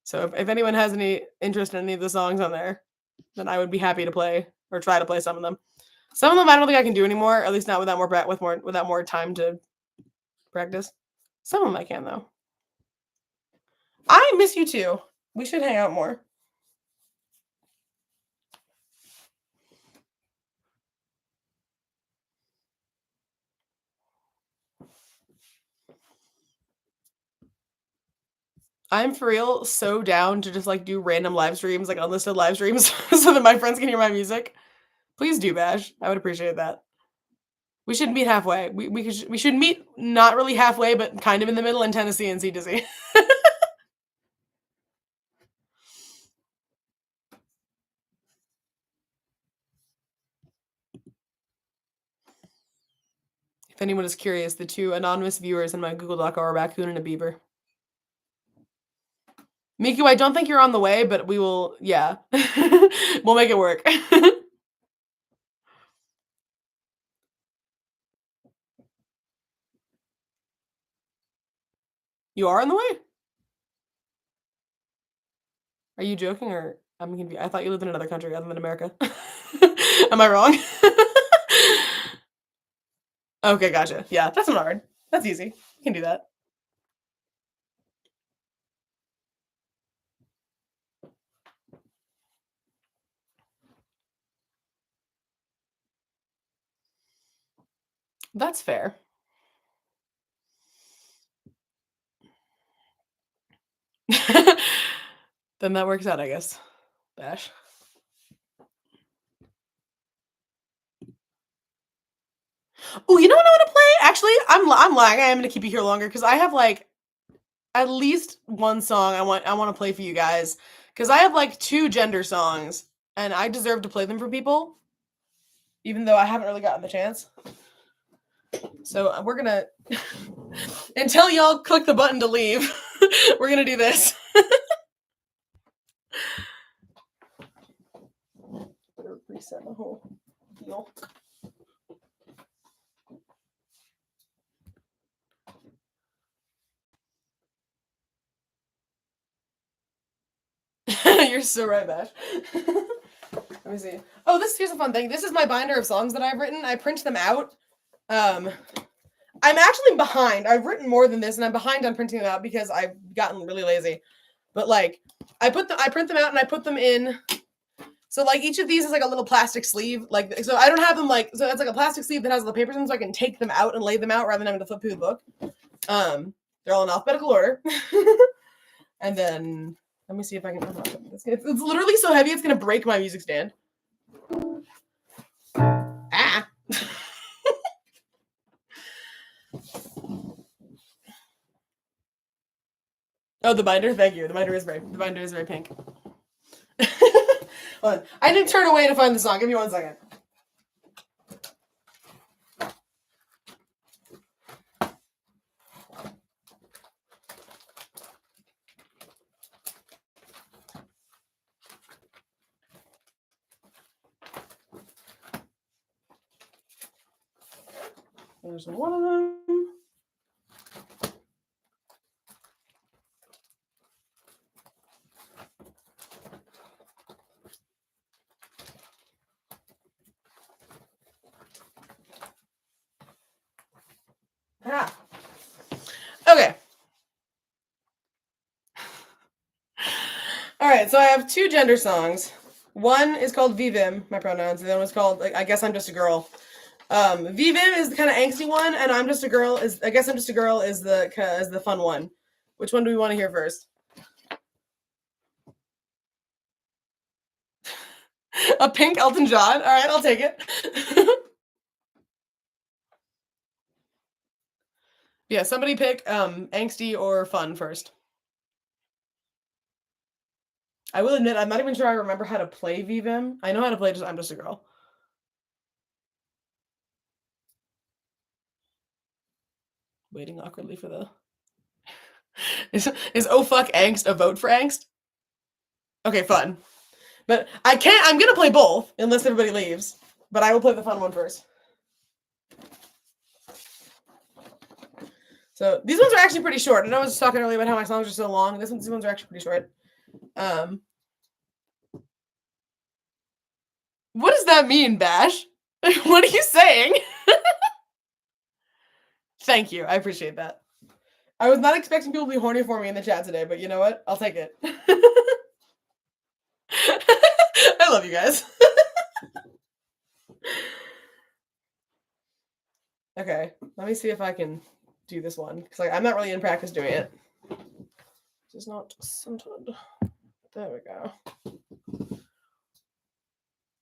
So if anyone has any interest in any of the songs on there, then I would be happy to play or try to play some of them. Some of them I don't think I can do anymore. At least not without more time to practice. Some of them I can though. I miss you too. We should hang out more. I'm for real so down to just like do random live streams, like unlisted live streams, so that my friends can hear my music. Please do, Bash. I would appreciate that. We should meet halfway. We should meet not really halfway, but kind of in the middle in Tennessee and see Dizzy. If anyone is curious, the two anonymous viewers in my Google Doc are a raccoon and a beaver. Miku, I don't think you're on the way, but we will, yeah. We'll make it work. You are on the way? Are you joking or I'm confused? I thought you lived in another country other than America. Am I wrong? Okay, gotcha. Yeah, that's not hard. That's easy. You can do that. That's fair. Then that works out, I guess. Bash. Oh, you know what I want to play? Actually, I'm lying. I am going to keep you here longer because I have like at least one song I want to play for you guys because I have like 2 gender songs and I deserve to play them for people, even though I haven't really gotten the chance. So we're gonna until y'all click the button to leave, we're gonna do this. Better reset the whole deal. You're so right, Bash. Let me see. Oh, here's a fun thing. This is my binder of songs that I've written. I print them out. I'm actually behind. I've written more than this, and I'm behind on printing them out because I've gotten really lazy. But like, I print them out and I put them in. So like each of these is like a little plastic sleeve. Like, so I don't have them like, so it's like a plastic sleeve that has all the papers in, so I can take them out and lay them out rather than having to flip through the book. They're all in alphabetical order. And then let me see if I can. It's literally so heavy it's gonna break my music stand. Ah. Oh, the binder. Thank you. The binder is very pink. Hold on. I didn't turn away to find the song. Give me 1 second. There's one of them. Ah. Okay. All right, so I have 2 gender songs. One is called Vivim, my pronouns, and the other one's called like, I Guess I'm Just a Girl. Vivim is the kind of angsty one, and I'm Just a Girl is I Guess I'm Just a Girl is the fun one. Which one do we want to hear first? A pink Elton John? All right, I'll take it. Yeah, somebody pick angsty or fun first. I will admit, I'm not even sure I remember how to play Vivim. I know how to play I'm Just a Girl. Waiting awkwardly for the... Is oh fuck angst a vote for angst? Okay, fun. But I'm gonna play both, unless everybody leaves. But I will play the fun one first. So these ones are actually pretty short. I know I was talking earlier about how my songs are so long. These ones are actually pretty short. What does that mean, Bash? What are you saying? Thank you. I appreciate that. I was not expecting people to be horny for me in the chat today, but you know what? I'll take it. I love you guys. Okay, let me see if I can do this one because I'm not really in practice doing it. This is not centered. There we go.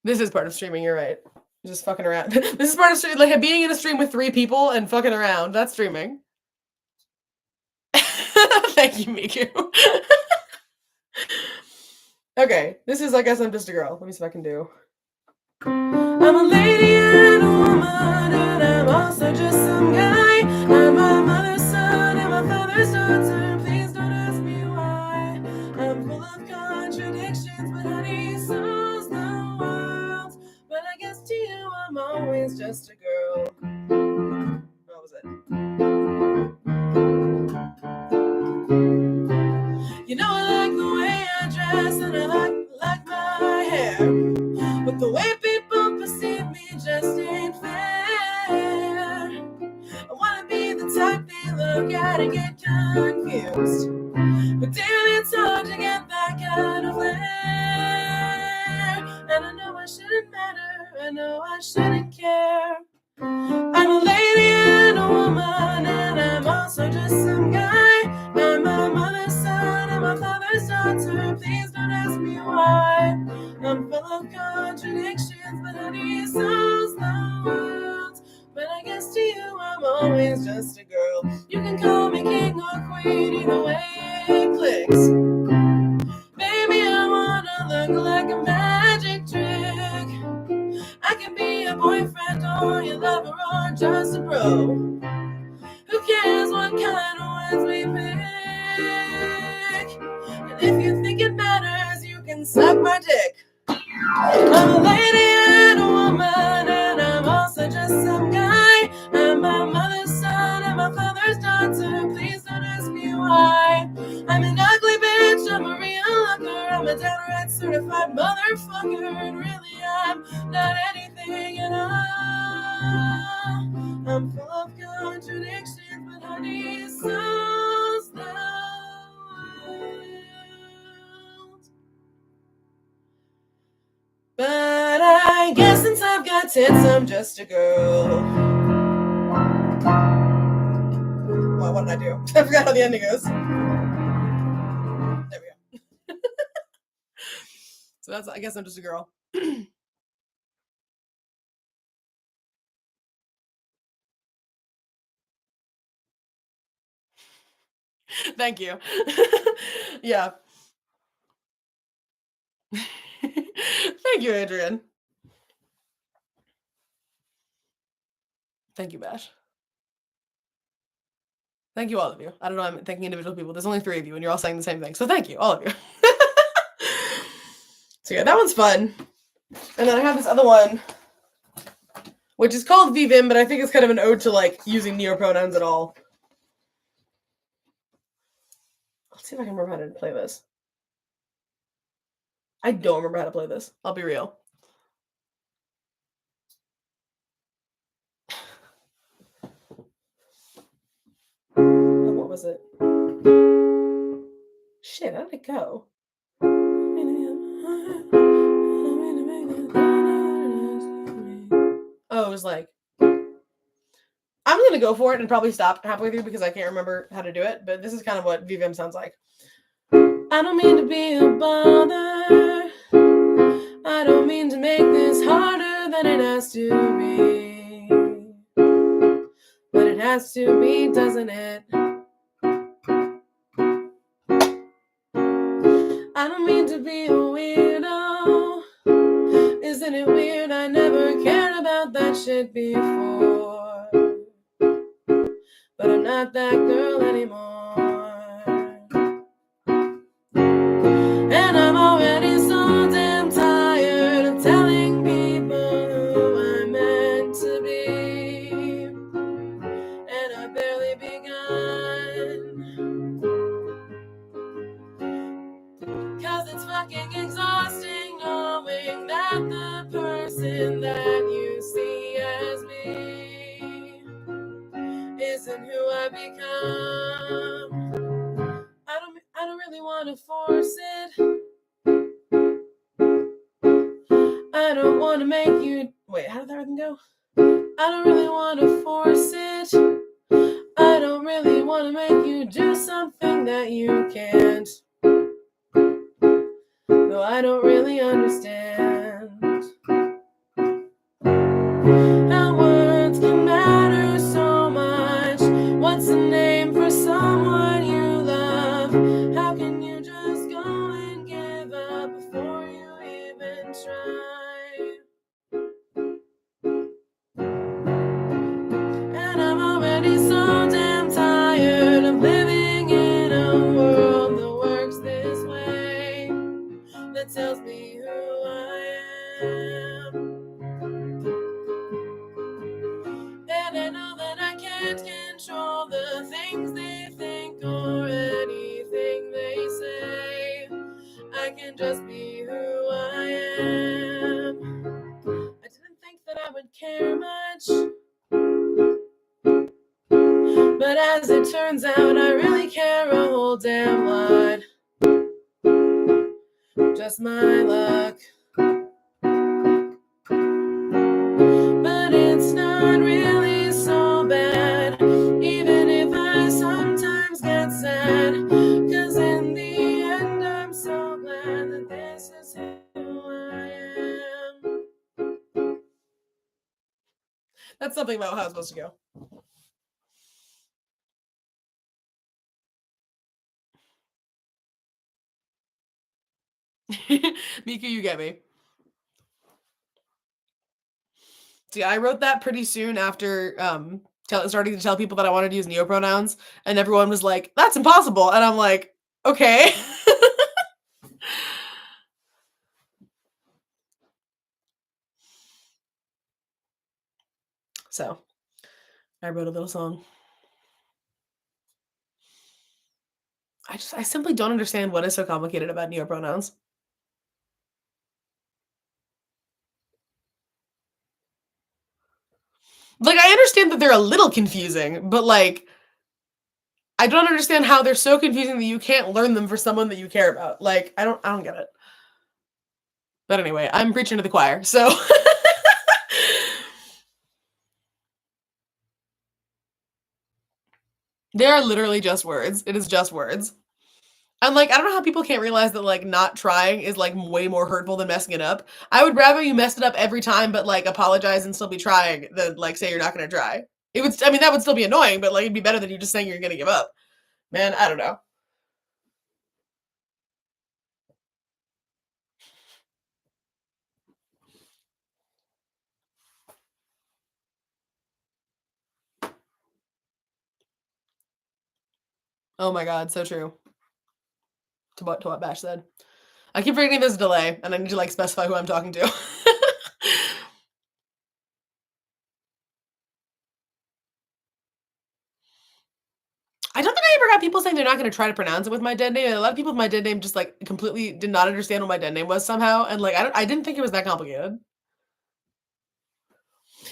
This is part of streaming. You're right. Just fucking around. This is part of streaming. Like being in a stream with 3 people and fucking around. That's streaming. Thank you, Miku. Okay, this is I Guess I'm Just a Girl. Let me see if I can do. I'm a lady and a woman, and I'm also just some guy. I'm my mother's son and my father's daughter. Please don't ask me why. I'm full of contradictions, but honey, so's the world. But I guess to you, I'm always just a girl. What was it? You know I like the way I dress and I like my hair, but the way people perceive me just ain't fair. I wanna be the type they look at and get confused, but damn, it's hard to get that kind of flair. And I know I shouldn't matter, I know I shouldn't care. I'm a lady and a woman, and I'm also just some guy. I'm my mother's son and my ask me why. I'm full of contradictions, but honey, so's the world. But I guess to you, I'm always just a girl. You can call me king or queen, either way it clicks. Baby, I wanna look like a magic trick. I can be a boyfriend or your lover or just a bro. Who cares what kind of words we pick? And if you think it matters, you can suck my dick. I'm a lady and a woman, and I'm also just some guy. I'm my mother's son and my father's daughter. Please don't ask me why. I'm an ugly bitch, I'm a real looker, I'm a downright certified motherfucker, and really I'm not anything at all. I'm full of contradictions, but honey, so's the world. But I guess since I've got tits, I'm just a girl. Well, what did I do? I forgot how the ending goes. There we go. So I guess I'm just a girl. Thank you. Yeah. Thank you, Adrian. Thank you, Bash. Thank you, all of you. I don't know, I'm thanking individual people. There's only 3 of you, and you're all saying the same thing. So thank you, all of you. So yeah, that one's fun. And then I have this other one, which is called VVim, but I think it's kind of an ode to like using neopronouns at all. Let's see if I can remember how to play this. I don't remember how to play this. I'll be real. What was it? Shit, how did it go? Oh, it was like, I'm gonna go for it and probably stop halfway through because I can't remember how to do it, but this is kind of what VVim sounds like. I don't mean to be a bother. I don't mean to make this harder than it has to be. But it has to be, doesn't it? I don't mean to be a weirdo. Isn't it weird? I never cared about that shit before. But I'm not that girl anymore. And I'm already so damn tired of telling people who I'm meant to be. And I've barely begun. 'Cause it's fucking exhausting knowing that the person that you see as me isn't who I become. I don't really want to force it. I don't want to make you... Wait, how did that rhythm go? I don't really want to force it. I don't really want to make you do something that you can't. No, I don't really understand how words can matter so much. What's the name for someone you love? How can you just go and give up before you even try? And I'm already so damn tired of living in a world that works this way, that tells me who I am. And I know that I can't control the things they think or anything they say. I can just be who I am. I didn't think that I would care much, but as it turns out, I really care a whole damn lot. Just my luck. But it's not really so bad, even if I sometimes get sad. 'Cause in the end, I'm so glad that That's something about how it's supposed to go. Miku, you get me. See, I wrote that pretty soon after starting to tell people that I wanted to use neopronouns, and everyone was like, "That's impossible," and I'm like, "Okay." So, I wrote a little song. I simply don't understand what is so complicated about neopronouns. Like, I understand that they're a little confusing, but like, I don't understand how they're so confusing that you can't learn them for someone that you care about. Like, I don't get it. But anyway, I'm preaching to the choir. So they are literally just words. It is just words. And like, I don't know how people can't realize that like not trying is like way more hurtful than messing it up. I would rather you mess it up every time, but like apologize and still be trying than like say you're not going to try. It would, I mean, that would still be annoying, but like it'd be better than you just saying you're going to give up. Man, I don't know. Oh my God, so true. To what Bash said. I keep forgetting there's a delay, and I need to like specify who I'm talking to. I don't think I ever got people saying they're not going to try to pronounce it with my dead name. And a lot of people with my dead name just like completely did not understand what my dead name was somehow, and like I didn't think it was that complicated.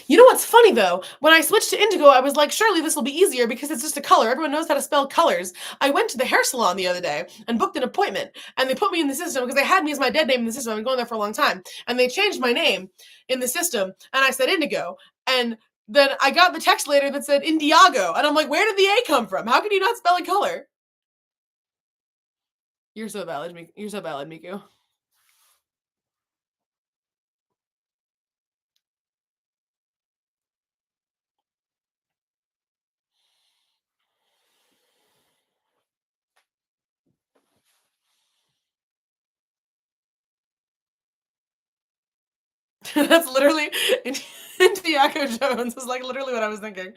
You know what's funny though? When I switched to indigo, I was like, surely this will be easier because it's just a color. Everyone knows how to spell colors. I went to the hair salon the other day and booked an appointment, and they put me in the system because they had me as my dead name in the system. I've been going there for a long time, and they changed my name in the system, and I said indigo, and then I got the text later that said Indiago, and I'm like, where did the A come from? How can you not spell a color? You're so valid, Miku. You're so valid, Miku. That's literally Indiago Jones is like literally what I was thinking.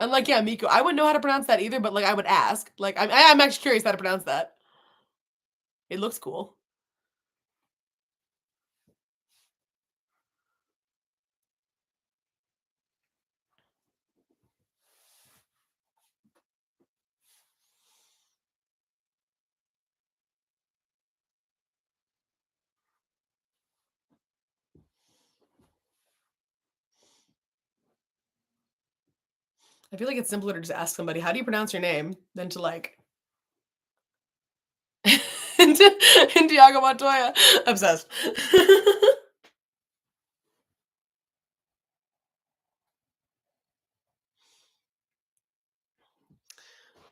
And like, yeah, Miku, I wouldn't know how to pronounce that either, but like, I would ask. Like, I'm actually curious how to pronounce that. It looks cool. I feel like it's simpler to just ask somebody, "How do you pronounce your name?" than to like Indiago Montoya. Obsessed.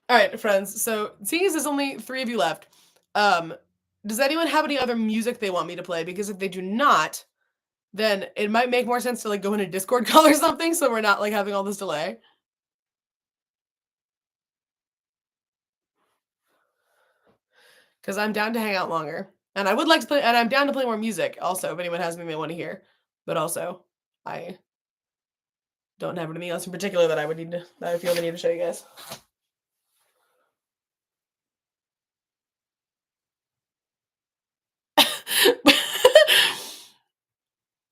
All right, friends. So, seeing as there's only three of you left, um, does anyone have any other music they want me to play? Because if they do not, then it might make more sense to like go in a Discord call or something, so we're not like having all this delay. Because I'm down to hang out longer, and I would like to play, and I'm down to play more music. Also, if anyone has anything they want to hear, but also I don't have anything else in particular that I would need to that I feel the need to show you guys.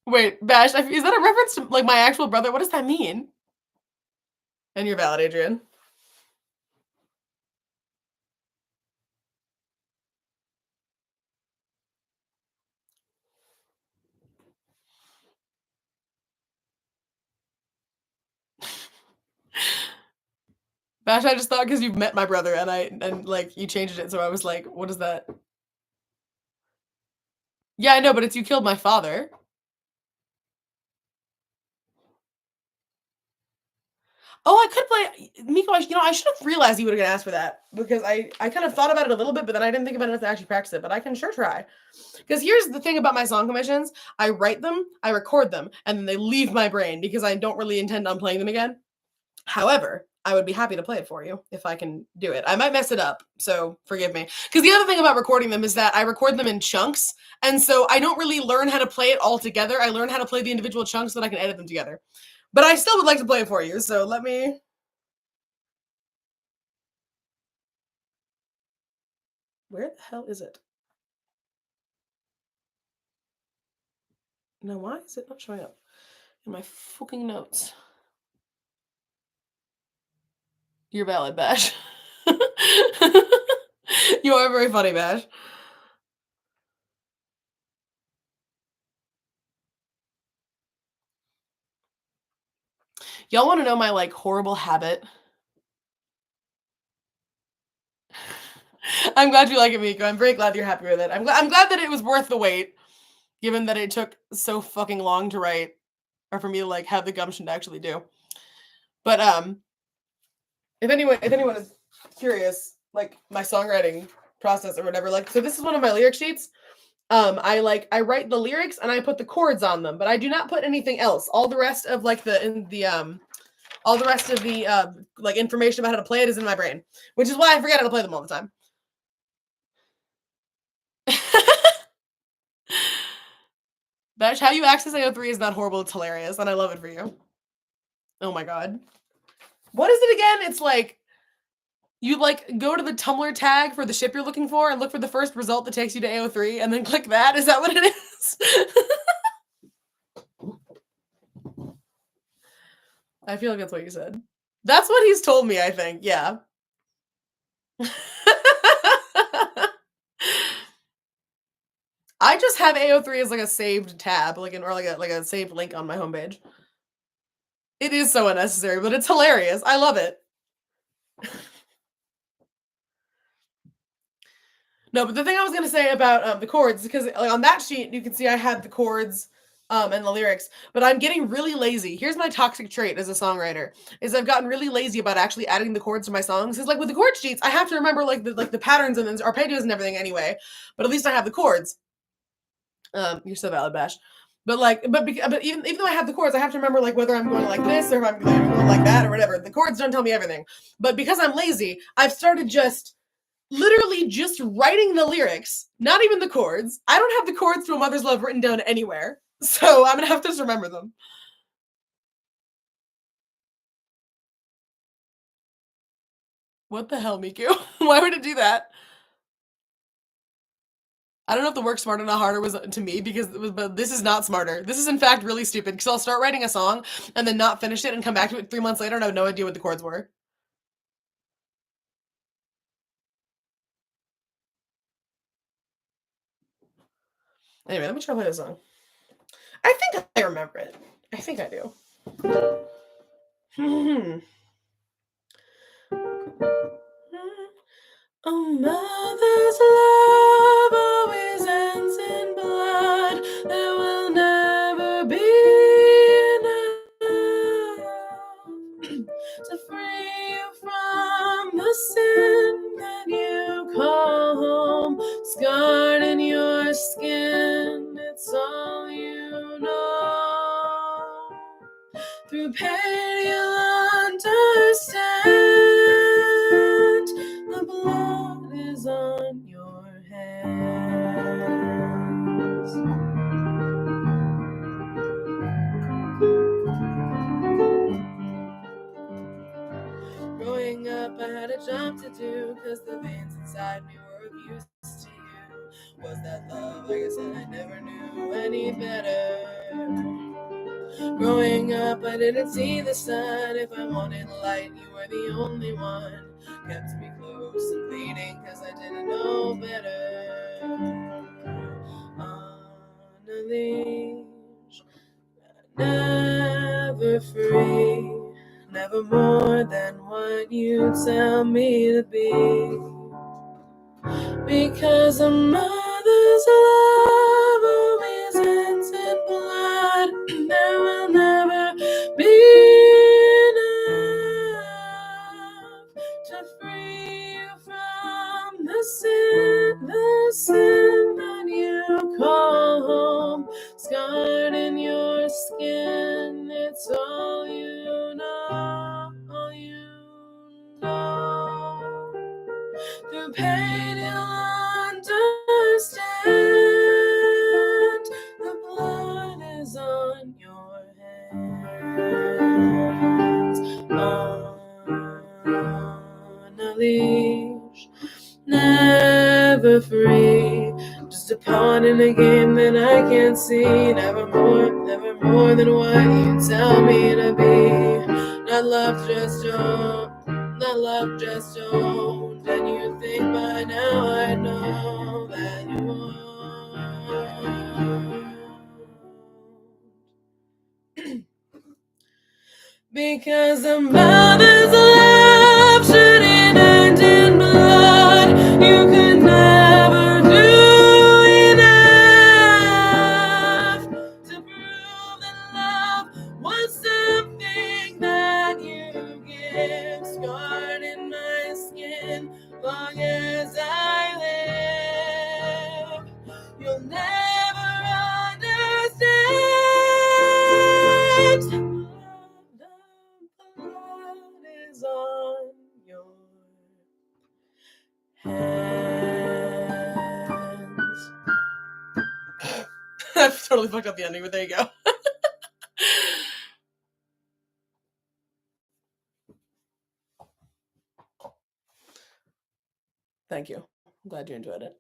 Wait, Bash, is that a reference to like my actual brother? What does that mean? And you're valid, Adrian. Bash, I just thought because you've met my brother and like you changed it, so I was like, what is that? Yeah, I know, but it's you killed my father. Oh, I could play Miko. I should have realized you would have asked for that because I kind of thought about it a little bit, but then I didn't think about it enough to actually practice it. But I can sure try. Because here's the thing about my song commissions: I write them, I record them, and then they leave my brain because I don't really intend on playing them again. However, I would be happy to play it for you if I can do it. I might mess it up, so forgive me. Because the other thing about recording them is that I record them in chunks, and so I don't really learn how to play it all together. I learn how to play the individual chunks so that I can edit them together. But I still would like to play it for you, so let me. Where the hell is it? No, why is it not showing up in my fucking notes? You're valid, Bash. You are very funny, Bash. Y'all want to know my like horrible habit? I'm glad you like it, Miko. I'm very glad you're happy with it. I'm glad that it was worth the wait, given that it took so fucking long to write, or for me to like have the gumption to actually do. But if anyone is curious, like my songwriting process or whatever, like so this is one of my lyric sheets. I write the lyrics and I put the chords on them, but I do not put anything else. All the rest of like all the rest of the like information about how to play it is in my brain, which is why I forget how to play them all the time. That's how you access AO3 is not horrible, it's hilarious, and I love it for you. Oh my god. What is it again? It's like you like go to the Tumblr tag for the ship you're looking for and look for the first result that takes you to AO3 and then click that. Is that what it is? I feel like that's what you said. That's what he's told me, I think. Yeah. I just have AO3 as like a saved tab, like or like a saved link on my homepage. It is so unnecessary, but it's hilarious. I love it. No, but the thing I was gonna say about the chords, because like on that sheet you can see I had the chords and the lyrics, but I'm getting really lazy. Here's my toxic trait as a songwriter: is I've gotten really lazy about actually adding the chords to my songs. Because like with the chord sheets, I have to remember like the patterns and arpeggios and everything anyway. But at least I have the chords. You're so valid, Bash. But like, but even though I have the chords, I have to remember like whether I'm going like this or if I'm going like that or whatever. The chords don't tell me everything. But because I'm lazy, I've started just literally just writing the lyrics, not even the chords. I don't have the chords to A Mother's Love written down anywhere. So I'm gonna have to just remember them. What the hell, Miku? Why would it do that? I don't know if the work smarter not harder was to me because but this is not smarter. This is in fact really stupid because I'll start writing a song and then not finish it and come back to it 3 months later and I have no idea what the chords were. Anyway, let me try to play this song. I think I remember it. I think I do. A mother's love always ends in blood. There will never be enough to free you from the sin that you call home. Scarred in your skin, it's all you know. Through pain you'll understand. The blood is on your hands. Growing up, I had a job to do, cause the veins inside me were of use to you. Was that love? I guess I never knew any better. Growing up, I didn't see the sun. If I wanted light, you were the only one. Kept me close and pleading, cause I didn't know better. On a leash, never free. Never more than what you tell me to be. Because a mother's love always ends in blood. There will never be enough your pain, you'll understand. The blood is on your hands. On a leash, never free. Just a pawn in a game that I can't see. Never more than what you tell me to be. Not love, just owned. Not love, just owned. And you think by now I know that you won't. Because a mother's love shouldn't end in blood. You could never do enough to prove that love was something that you give. Scarred in my skin, long as I live, you'll never understand. The blood is on your hands. I've totally fucked up the ending, but there you go. Thank you. I'm glad you enjoyed it.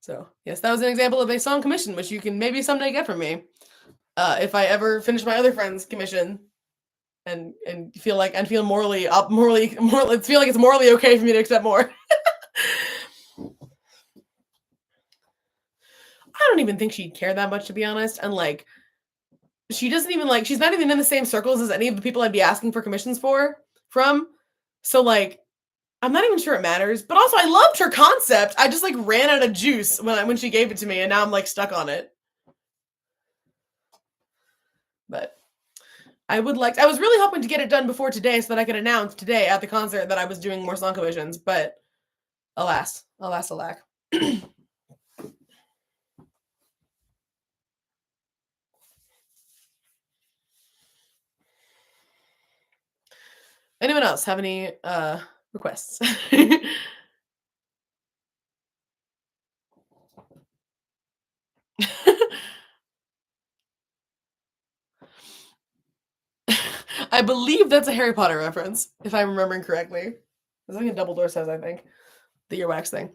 So, yes, that was an example of a song commission, which you can maybe someday get from me. If I ever finish my other friend's commission and feel like and feel morally feel like it's morally okay for me to accept more. I don't even think she'd care that much, to be honest. And like, she doesn't even like, she's not even in the same circles as any of the people I'd be asking for commissions from. So like, I'm not even sure it matters. But also, I loved her concept. I just like ran out of juice when she gave it to me, and now I'm like stuck on it. But I was really hoping to get it done before today so that I could announce today at the concert that I was doing more song commissions. But alas, alack. Anyone else have any requests? I believe that's a Harry Potter reference, if I'm remembering correctly. There's something Dumbledore says, I think. The earwax thing.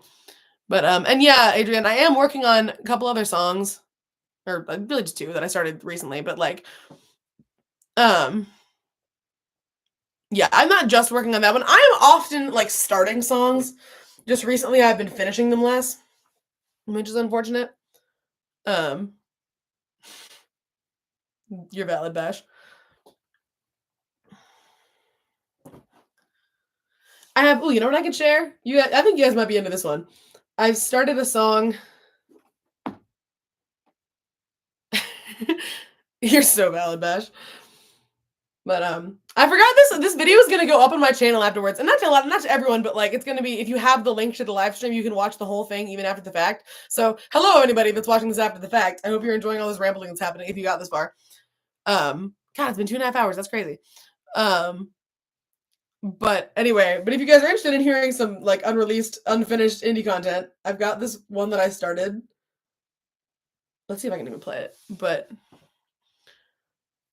But and yeah, Adrian, I am working on a couple other songs. Or really just two that I started recently, but like yeah, I'm not just working on that one. I'm often like starting songs. Just recently I've been finishing them less, which is unfortunate. You're valid, Bash. I have you know what I can share? I think you guys might be into this one. I've started a song. You're so valid, Bash. But I forgot this video is gonna go up on my channel afterwards, and not to everyone, but like it's gonna be, if you have the link to the live stream, you can watch the whole thing even after the fact. So hello anybody that's watching this after the fact. I hope you're enjoying all this rambling that's happening if you got this far. God, it's been 2.5 hours. That's crazy. But anyway, if you guys are interested in hearing some like unreleased, unfinished indie content, I've got this one that I started. Let's see if I can even play it. But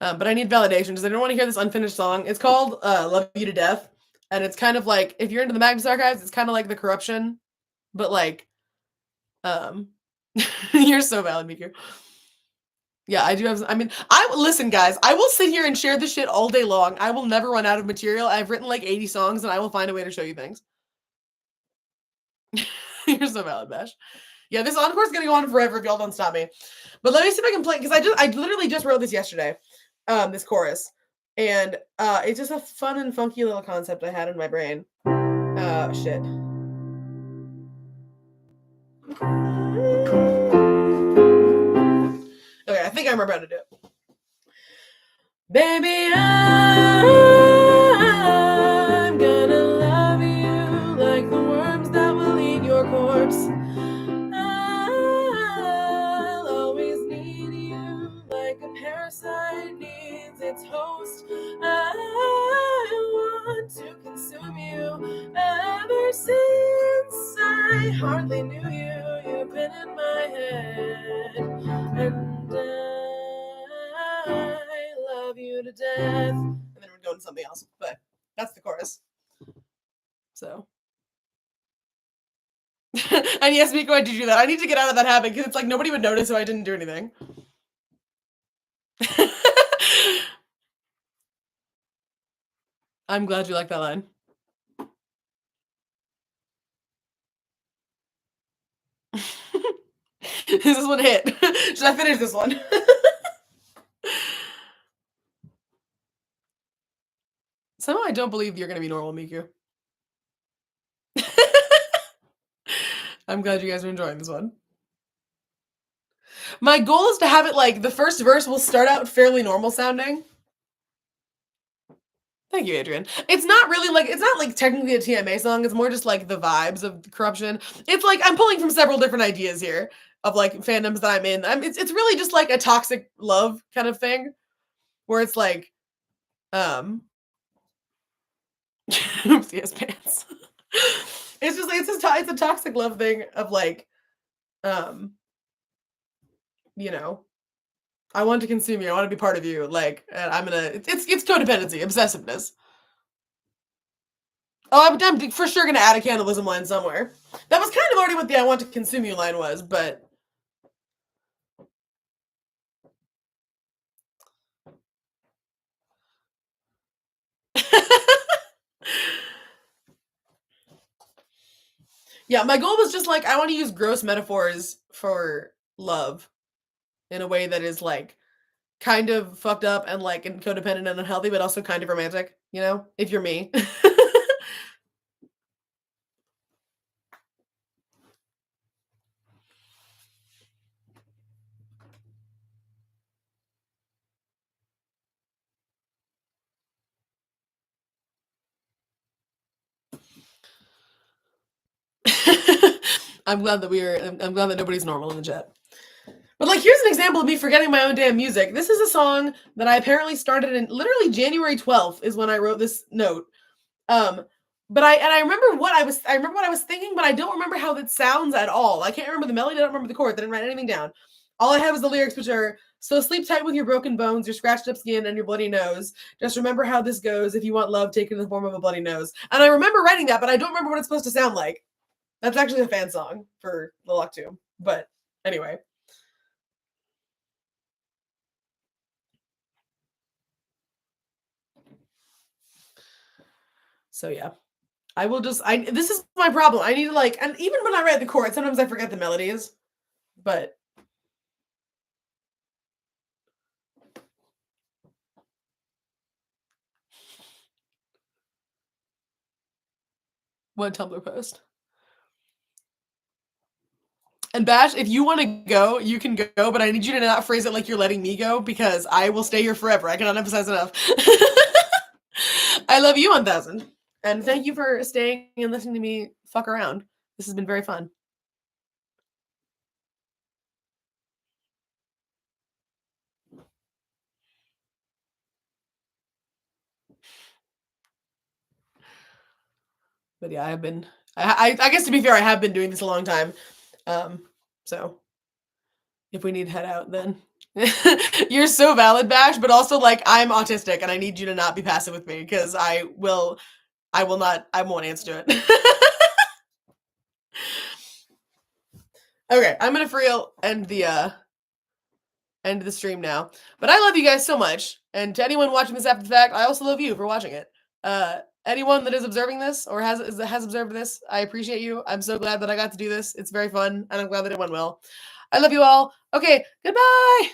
I need validation because I don't want to hear this unfinished song. It's called Love You to Death. And it's kind of like, if you're into the Magnus Archives, it's kind of like The Corruption. But like, you're so valid, Miku. Yeah, I do have, listen, guys, I will sit here and share this shit all day long. I will never run out of material. I've written like 80 songs and I will find a way to show you things. You're so valid, Bash. Yeah, this encore is going to go on forever if y'all don't stop me. But let me see if I can play, because I literally just wrote this yesterday, this chorus. And it's just a fun and funky little concept I had in my brain. Shit. Okay, I think I remember how to do it. Baby, I'm gonna love you like the worms that will eat your corpse. I'll always need you like a parasite needs its host. I want to consume you hardly knew you. You've been in my head, and I love you to death. And then we'd go into something else, but that's the chorus. So. And yes, Miko, I did do that. I need to get out of that habit because it's like nobody would notice if I didn't do anything. I'm glad you like that line. This one hit. Should I finish this one? Somehow I don't believe you're going to be normal, Miku. I'm glad you guys are enjoying this one. My goal is to have it like the first verse will start out fairly normal sounding. Thank you, Adrian. It's not really like, it's not like technically a TMA song. It's more just like the vibes of corruption. It's like I'm pulling from several different ideas here of like fandoms that I'm in. It's really just like a toxic love kind of thing where it's like, oopsie, his pants. It's just like it's a toxic love thing of like, you know, I want to consume you. I want to be part of you. Like, and I'm gonna. It's codependency, obsessiveness. Oh, I'm for sure gonna add a cannibalism line somewhere. That was kind of already what the "I want to consume you" line was, but. Yeah, my goal was just like I want to use gross metaphors for love in a way that is like kind of fucked up and like and codependent and unhealthy, but also kind of romantic, you know, if you're me. I'm glad that I'm glad that nobody's normal in the chat. But like, here's an example of me forgetting my own damn music. This is a song that I apparently started in literally January 12th is when I wrote this note. But I remember what I was thinking, but I don't remember how that sounds at all. I can't remember the melody. I don't remember the chords. I didn't write anything down. All I have is the lyrics, which are, "So sleep tight with your broken bones, your scratched up skin, and your bloody nose. Just remember how this goes. If you want love, take it in the form of a bloody nose." And I remember writing that, but I don't remember what it's supposed to sound like. That's actually a fan song for the Luck Tomb. But anyway. So yeah. I will just this is my problem. I need to like, and even when I write the chords, sometimes I forget the melodies. But what Tumblr post? And Bash, if you want to go, you can go, but I need you to not phrase it like you're letting me go because I will stay here forever. I cannot emphasize enough. I love you 1000. And thank you for staying and listening to me fuck around. This has been very fun. But yeah, I've been, I guess to be fair, I have been doing this a long time. So if we need to head out, then you're so valid, Bash, but also like I'm autistic and I need you to not be passive with me because I won't answer to it. Okay, I'm gonna for real end the stream now. But I love you guys so much. And to anyone watching this after the fact, I also love you for watching it. Anyone that is observing this or has observed this, I appreciate you. I'm so glad that I got to do this. It's very fun, and I'm glad that it went well. I love you all. Okay, goodbye.